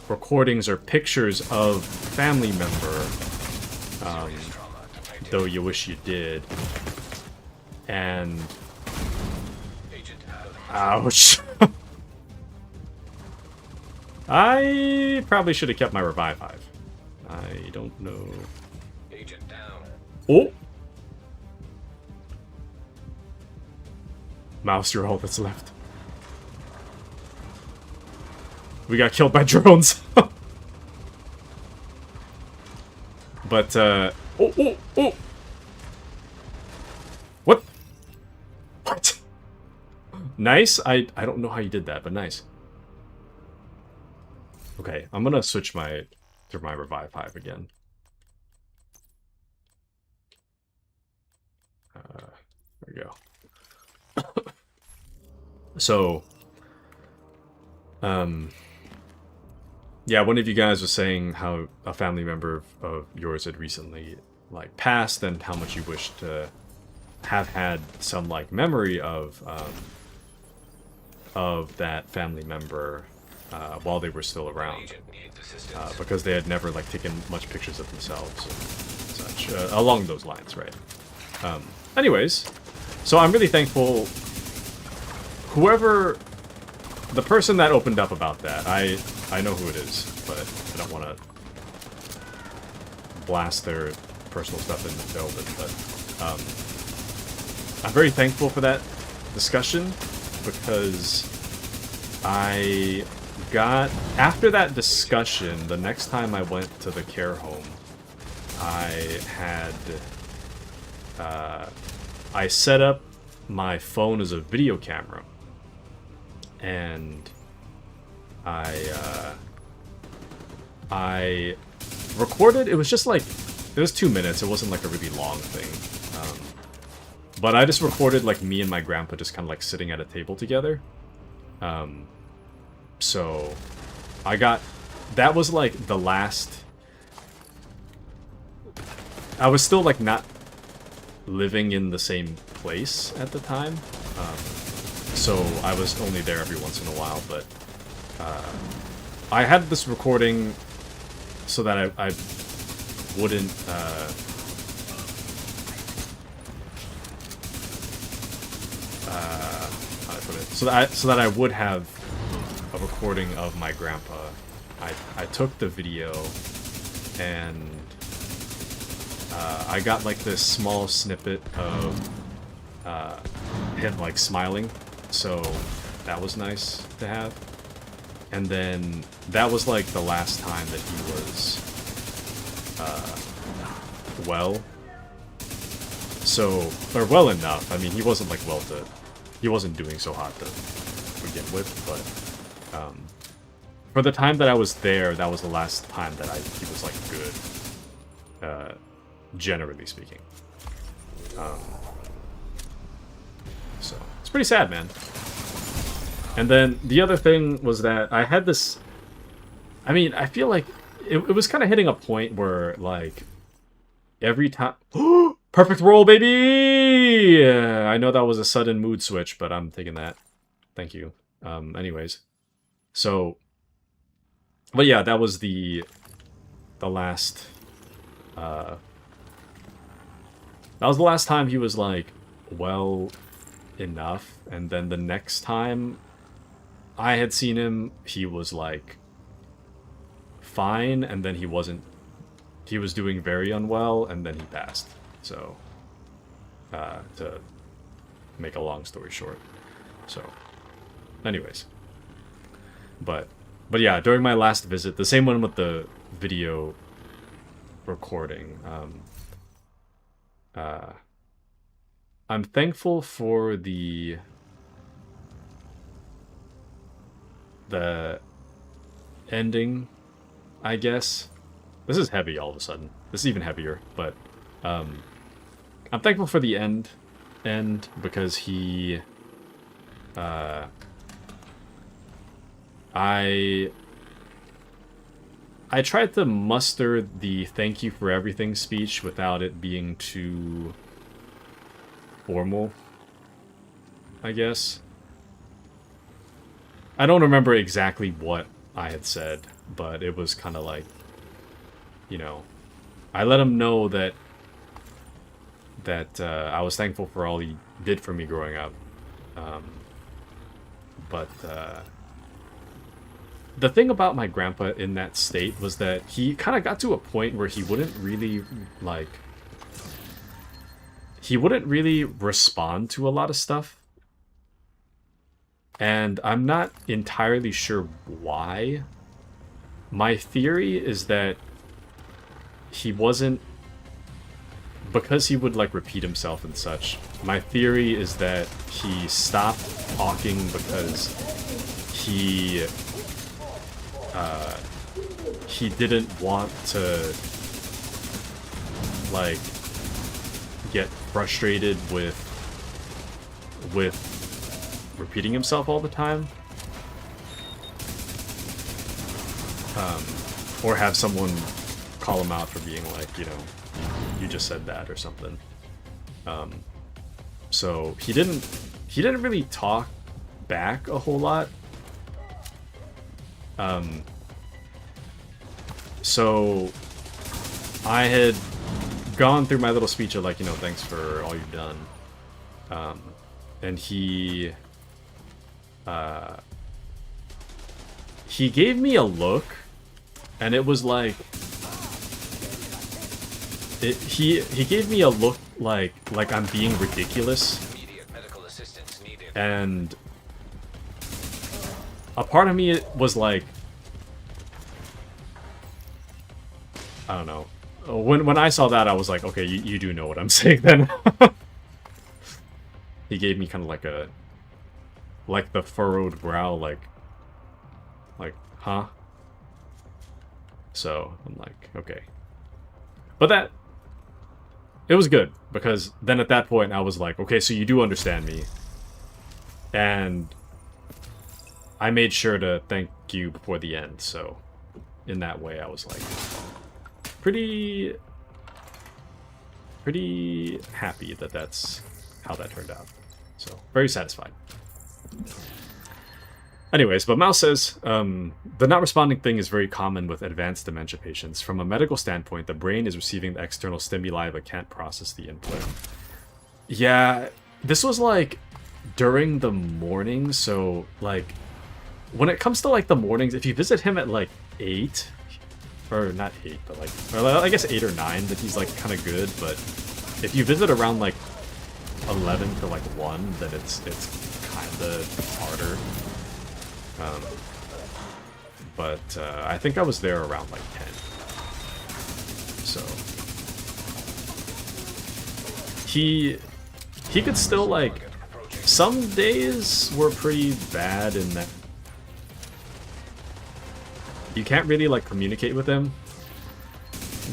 recordings or pictures of family member, Trauma detected. though you wish you did. And Agent out of ouch. I probably should have kept my revive hive. I don't know. agent down. Oh! Mouse, you're all that's left. We got killed by drones. But, oh, oh, oh! What? What? Nice. I don't know how you did that, but nice. Okay, I'm gonna switch to my revive hive again. There we go. So, yeah, one of you guys was saying how a family member of yours had recently, like, passed, and how much you wish to have had some, like, memory of that family member while they were still around. Agent needs assistance. Because they had never, like, taken much pictures of themselves and such. Along those lines, right? Anyways, so I'm really thankful. Whoever... The person that opened up about that, I know who it is, but I don't want to blast their personal stuff in the building, but I'm very thankful for that discussion, because I got... After that discussion, the next time I went to the care home, I had... I set up my phone as a video camera, and I recorded. It was just like, it was 2 minutes. It wasn't like a really long thing, but I just recorded like me and my grandpa just kind of like sitting at a table together. So I got, that was like the last. I was still like not living in the same place at the time, so I was only there every once in a while, but I had this recording so that I wouldn't how do I put it? So that I would have a recording of my grandpa. I took the video, and I got like this small snippet of him like smiling, so that was nice to have. And then that was like the last time that he was well. So, or well enough. I mean, he wasn't like he wasn't doing so hot to begin with, but for the time that I was there, that was the last time that he was like good, generally speaking. So it's pretty sad, man. And then the other thing was that I had this... I mean, I feel like it was kind of hitting a point where, like, every time... Perfect roll, baby! I know that was a sudden mood switch, but I'm taking that. Thank you. Anyways. So... But yeah, that was the last... that was the last time he was, like, well enough. And then the next time I had seen him, he was like fine, and then he wasn't. He was doing very unwell, and then he passed. So, to make a long story short. So, anyways, But yeah, during my last visit, the same one with the video recording, I'm thankful for the ending, I guess. This is heavy all of a sudden. This is even heavier, but I'm thankful for the end because he I tried to muster the thank you for everything speech without it being too formal, I guess. I don't remember exactly what I had said, but it was kind of like, you know, I let him know that I was thankful for all he did for me growing up. But the thing about my grandpa in that state was that he kind of got to a point where he wouldn't really, like, he wouldn't really respond to a lot of stuff. And I'm not entirely sure why. My theory is that he wasn't, because he would like repeat himself and such. My theory is that he stopped talking because he didn't want to like get frustrated with repeating himself all the time, or have someone call him out for being like, you know, you just said that or something. So he didn't really talk back a whole lot. So I had gone through my little speech of like, you know, thanks for all you've done. And he gave me a look, and it was like, he gave me a look like I'm being ridiculous. Immediate medical assistance needed. And a part of me was like, I don't know. When I saw that, I was like, okay, you do know what I'm saying then. He gave me kind of like the furrowed brow, like, huh? So I'm like, okay. But it was good, because then at that point I was like, okay, so you do understand me. And I made sure to thank you before the end, so in that way I was like, pretty happy that that's how that turned out. So, very satisfied. Anyways, but Mouse says, the not responding thing is very common with advanced dementia patients. From a medical standpoint, the brain is receiving the external stimuli but can't process the input. Yeah, this was like during the morning, so like when it comes to like the mornings, if you visit him at like 8, or not 8, but like, or I guess 8 or 9, that he's like kind of good, but if you visit around like 11 to like 1, then it's kind of harder. But I think I was there around like 10. So he could still like, some days were pretty bad in that you can't really like communicate with him.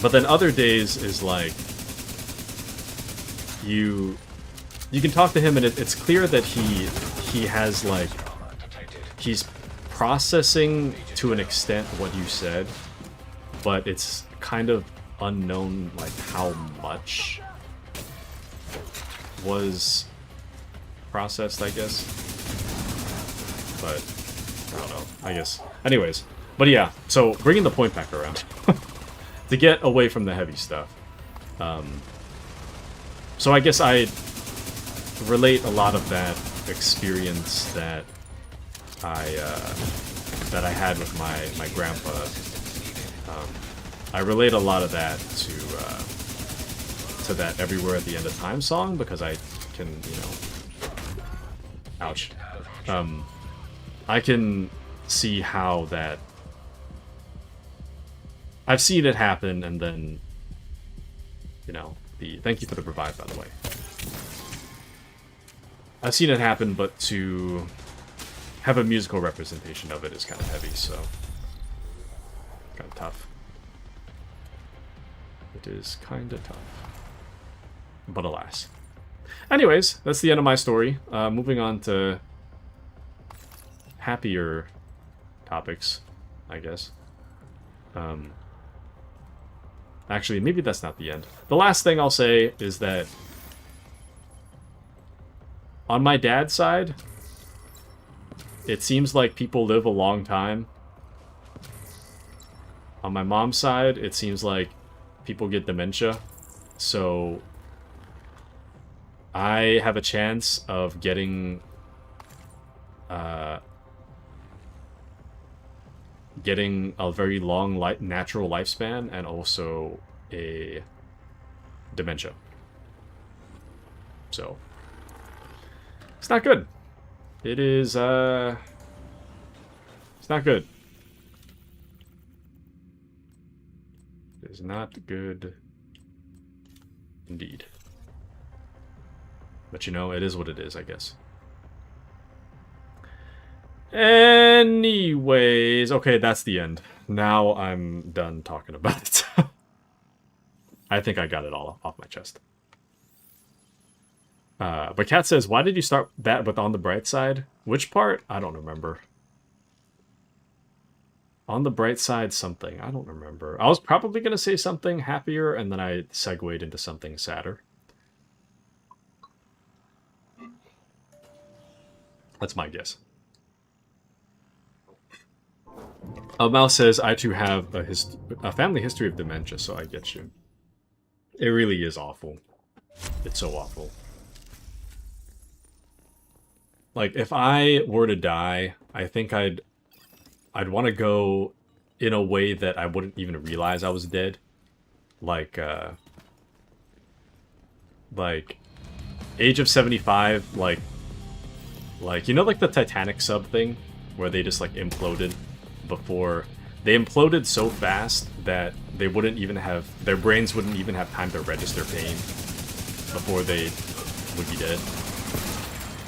But then other days is like you can talk to him and it's clear that he has like, he's processing to an extent what you said, but it's kind of unknown like how much was processed, I guess. But I don't know, I guess. Anyways, but yeah, so bringing the point back around to get away from the heavy stuff. So I guess I relate a lot of that experience that I had with my grandpa. I relate a lot of that to that "Everywhere at the End of Time" song, because I can, you know, ouch. I can see how that... I've seen it happen, and then, you know, thank you for the revive, by the way. I've seen it happen, but to have a musical representation of it is kind of heavy, so kind of tough. It is kind of tough. But alas. Anyways, that's the end of my story. Moving on to happier topics, I guess. Actually, maybe that's not the end. The last thing I'll say is that on my dad's side, it seems like people live a long time. On my mom's side, it seems like people get dementia. So I have a chance of getting a very long natural lifespan and also a dementia. So it's not good. It is it's not good. It is not good indeed. But you know, it is what it is, I guess. Anyways, okay, that's the end. Now I'm done talking about it. I think I got it all off my chest. But Kat says, why did you start that with On the Bright Side? Which part? I don't remember. On the Bright Side something. I don't remember. I was probably going to say something happier, and then I segued into something sadder. That's my guess. Mouse says, I too have a family history of dementia, so I get you. It really is awful. It's so awful. Like, if I were to die, I think I'd want to go in a way that I wouldn't even realize I was dead. Like Age of 75, like, you know, like the Titanic sub thing? Where they just, like, imploded before... They imploded so fast that they wouldn't even have... Their brains wouldn't even have time to register pain before they would be dead.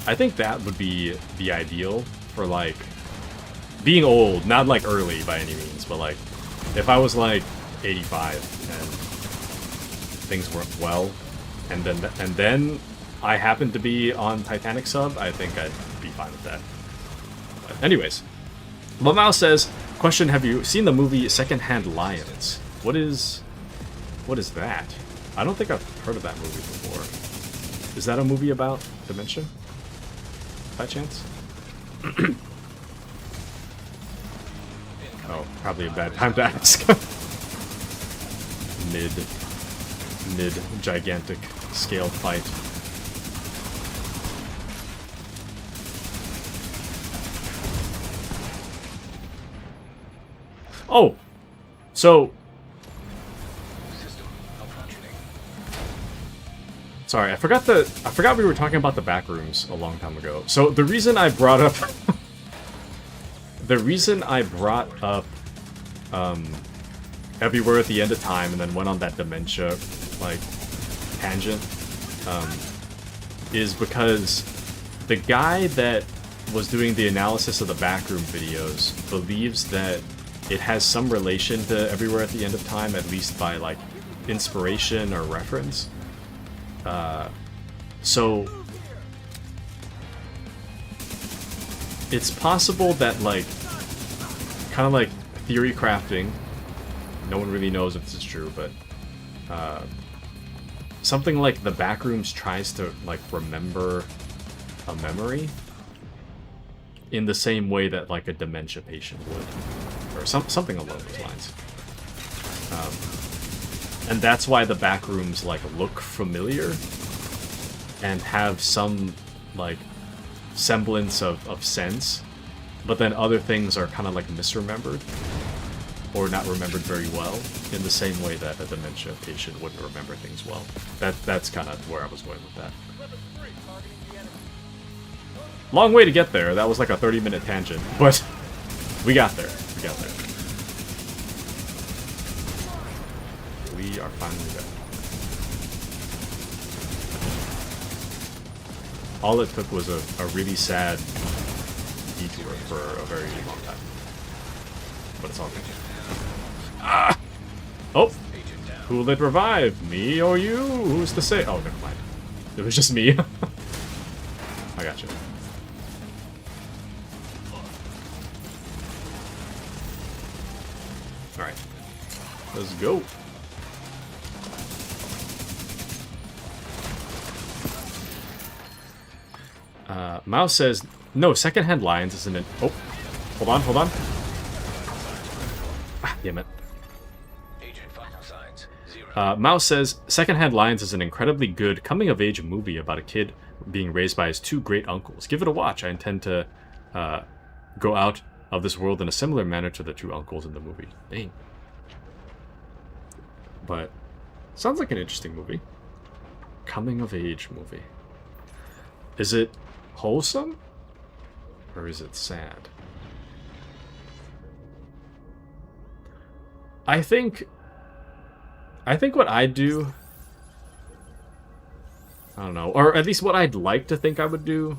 I think that would be the ideal for, like, being old. Not, like, early by any means, but, like, if I was, like, 85 and things went well, and then I happened to be on Titanic sub, I think I'd be fine with that. But anyways, Mouse says, question, have you seen the movie Secondhand Lions? What is that? I don't think I've heard of that movie before. Is that a movie about dementia? By chance? Oh, probably a bad time to ask. Mid gigantic scale fight. Oh, so sorry, I forgot we were talking about the back rooms a long time ago. So the reason I brought up Everywhere at the End of Time and then went on that dementia like tangent is because the guy that was doing the analysis of the backroom videos believes that it has some relation to Everywhere at the End of Time, at least by like inspiration or reference. So it's possible that, like, kind of like theory crafting, no one really knows if this is true, but something like the Backrooms tries to, like, remember a memory in the same way that, like, a dementia patient would, or something along those lines. And that's why the Backrooms, like, look familiar and have some, like, semblance of sense, but then other things are kind of, like, misremembered or not remembered very well in the same way that a dementia patient wouldn't remember things well. That's kind of where I was going with that. Long way to get there. That was like a 30-minute tangent, but We got there. We got there. We are finally there. All it took was a really sad detour for a very long time. But it's all good. Ah! Oh! Who will it revive? Me or you? Who's to say? Oh, never mind. It was just me. I got you. Alright. Let's go. Mouse says, no, secondhand lines isn't it? Oh, hold on, hold on. Ah, damn it. Agent vital signs 0. Mouse says, secondhand lines is an incredibly good coming-of-age movie about a kid being raised by his two great uncles. Give it a watch. I intend to go out of this world in a similar manner to the two uncles in the movie. Dang. But, sounds like an interesting movie. Coming-of-age movie. Is it wholesome? Or is it sad? I think what I'd do, I don't know, or at least what I'd like to think I would do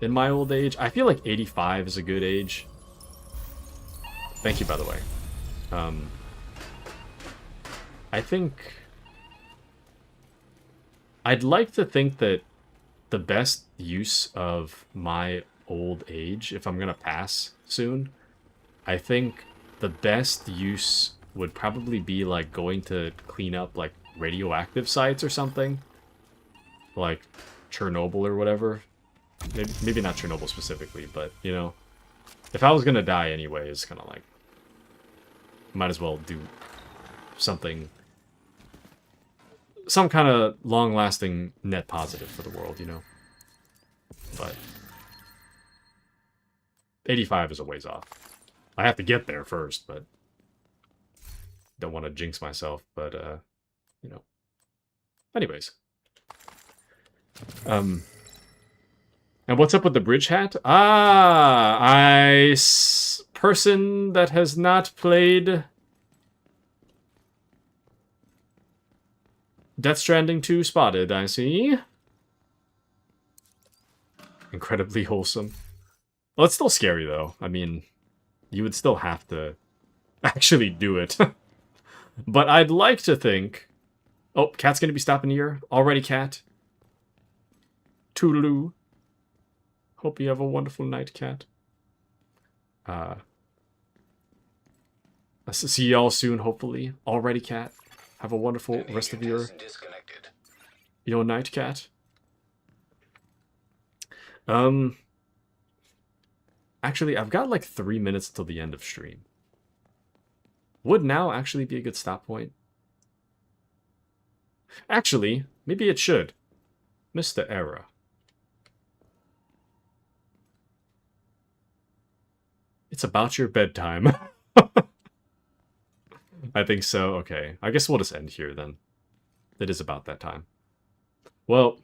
in my old age. I feel like 85 is a good age. Thank you, by the way. I think I'd like to think that the best use of my old age, if I'm gonna pass soon, I think the best use would probably be like going to clean up like radioactive sites or something, like Chernobyl or whatever. Maybe not Chernobyl specifically, but you know, if I was gonna die anyway, it's kind of like might as well do something, some kind of long-lasting net positive for the world, you know. But 85 is a ways off. I have to get there first, but don't want to jinx myself. But you know. Anyways, and what's up with the bridge hat? Person that has not played Death Stranding 2 spotted, I see. Incredibly wholesome. Well, it's still scary, though. I mean, you would still have to actually do it. But I'd like to think... Oh, Cat's gonna be stopping here. Already, Cat. Toodaloo. Hope you have a wonderful night, Cat. I'll see y'all soon, hopefully. Already, Cat. Have a wonderful rest of your night, Cat. Actually, I've got like 3 minutes till the end of stream. Would now actually be a good stop point? Actually, maybe it should. Mr. Era. It's about your bedtime. I think so. Okay. I guess we'll just end here then. It is about that time. Well,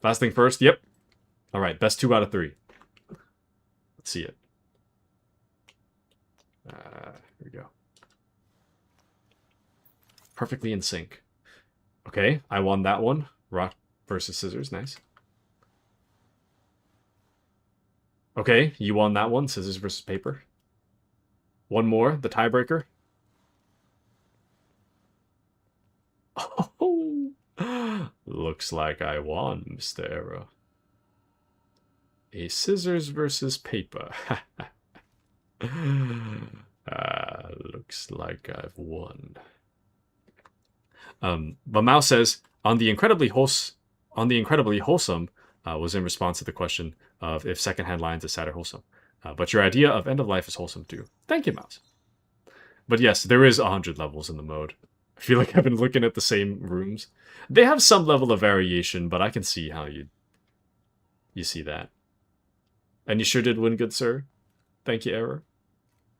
last thing first. Yep. All right. Best 2 out of 3. Let's see it. Here we go. Perfectly in sync. Okay. I won that one. Rock versus scissors. Nice. Okay. You won that one. Scissors versus paper. One more. The tiebreaker. Oh, looks like I won, Mr. Era. A scissors versus paper. Looks like I've won. But Mouse says on the incredibly wholesome was in response to the question of if secondhand lines is sad or wholesome. But your idea of end of life is wholesome too. Thank you, Mouse. But yes, there is 100 levels in the mode. I feel like I've been looking at the same rooms. They have some level of variation, but I can see how you see that. And you sure did win, good sir. Thank you, Error.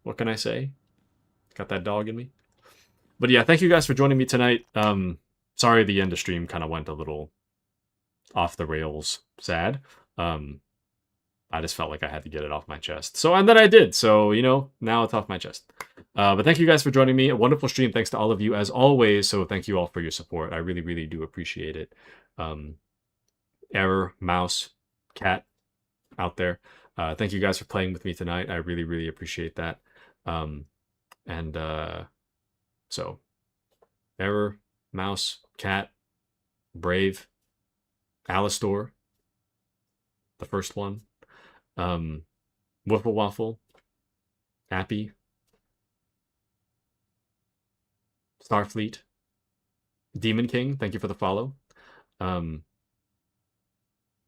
What can I say? Got that dog in me. But yeah, thank you guys for joining me tonight. Sorry the end of stream kind of went a little off the rails sad. But I just felt like I had to get it off my chest. So, and then I did. So, you know, now it's off my chest. But thank you guys for joining me. A wonderful stream. Thanks to all of you as always. So thank you all for your support. I really, really do appreciate it. Error, Mouse, Cat out there. Thank you guys for playing with me tonight. I really, really appreciate that. So, Error, Mouse, Cat, Brave, Alistor, the first one, Wiffle Waffle, Appy, Starfleet, Demon King, thank you for the follow.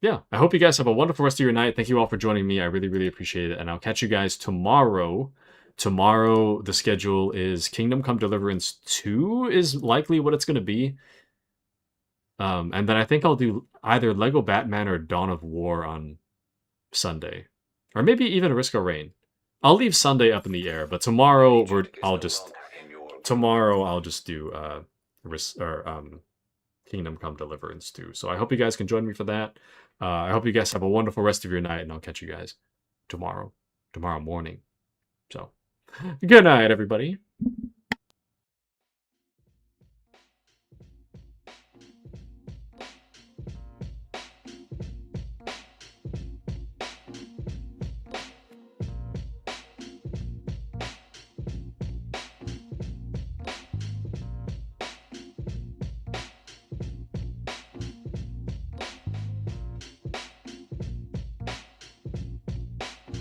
Yeah, I hope you guys have a wonderful rest of your night. Thank you all for joining me. I really, really appreciate it. And I'll catch you guys tomorrow. Tomorrow, the schedule is Kingdom Come Deliverance 2 is likely what it's going to be. And then I think I'll do either Lego Batman or Dawn of War on Sunday. Or maybe even Risk of Rain. I'll leave Sunday up in the air, but tomorrow I'll just do Kingdom Come Deliverance 2. So I hope you guys can join me for that. I hope you guys have a wonderful rest of your night, and I'll catch you guys tomorrow morning. So, good night, everybody.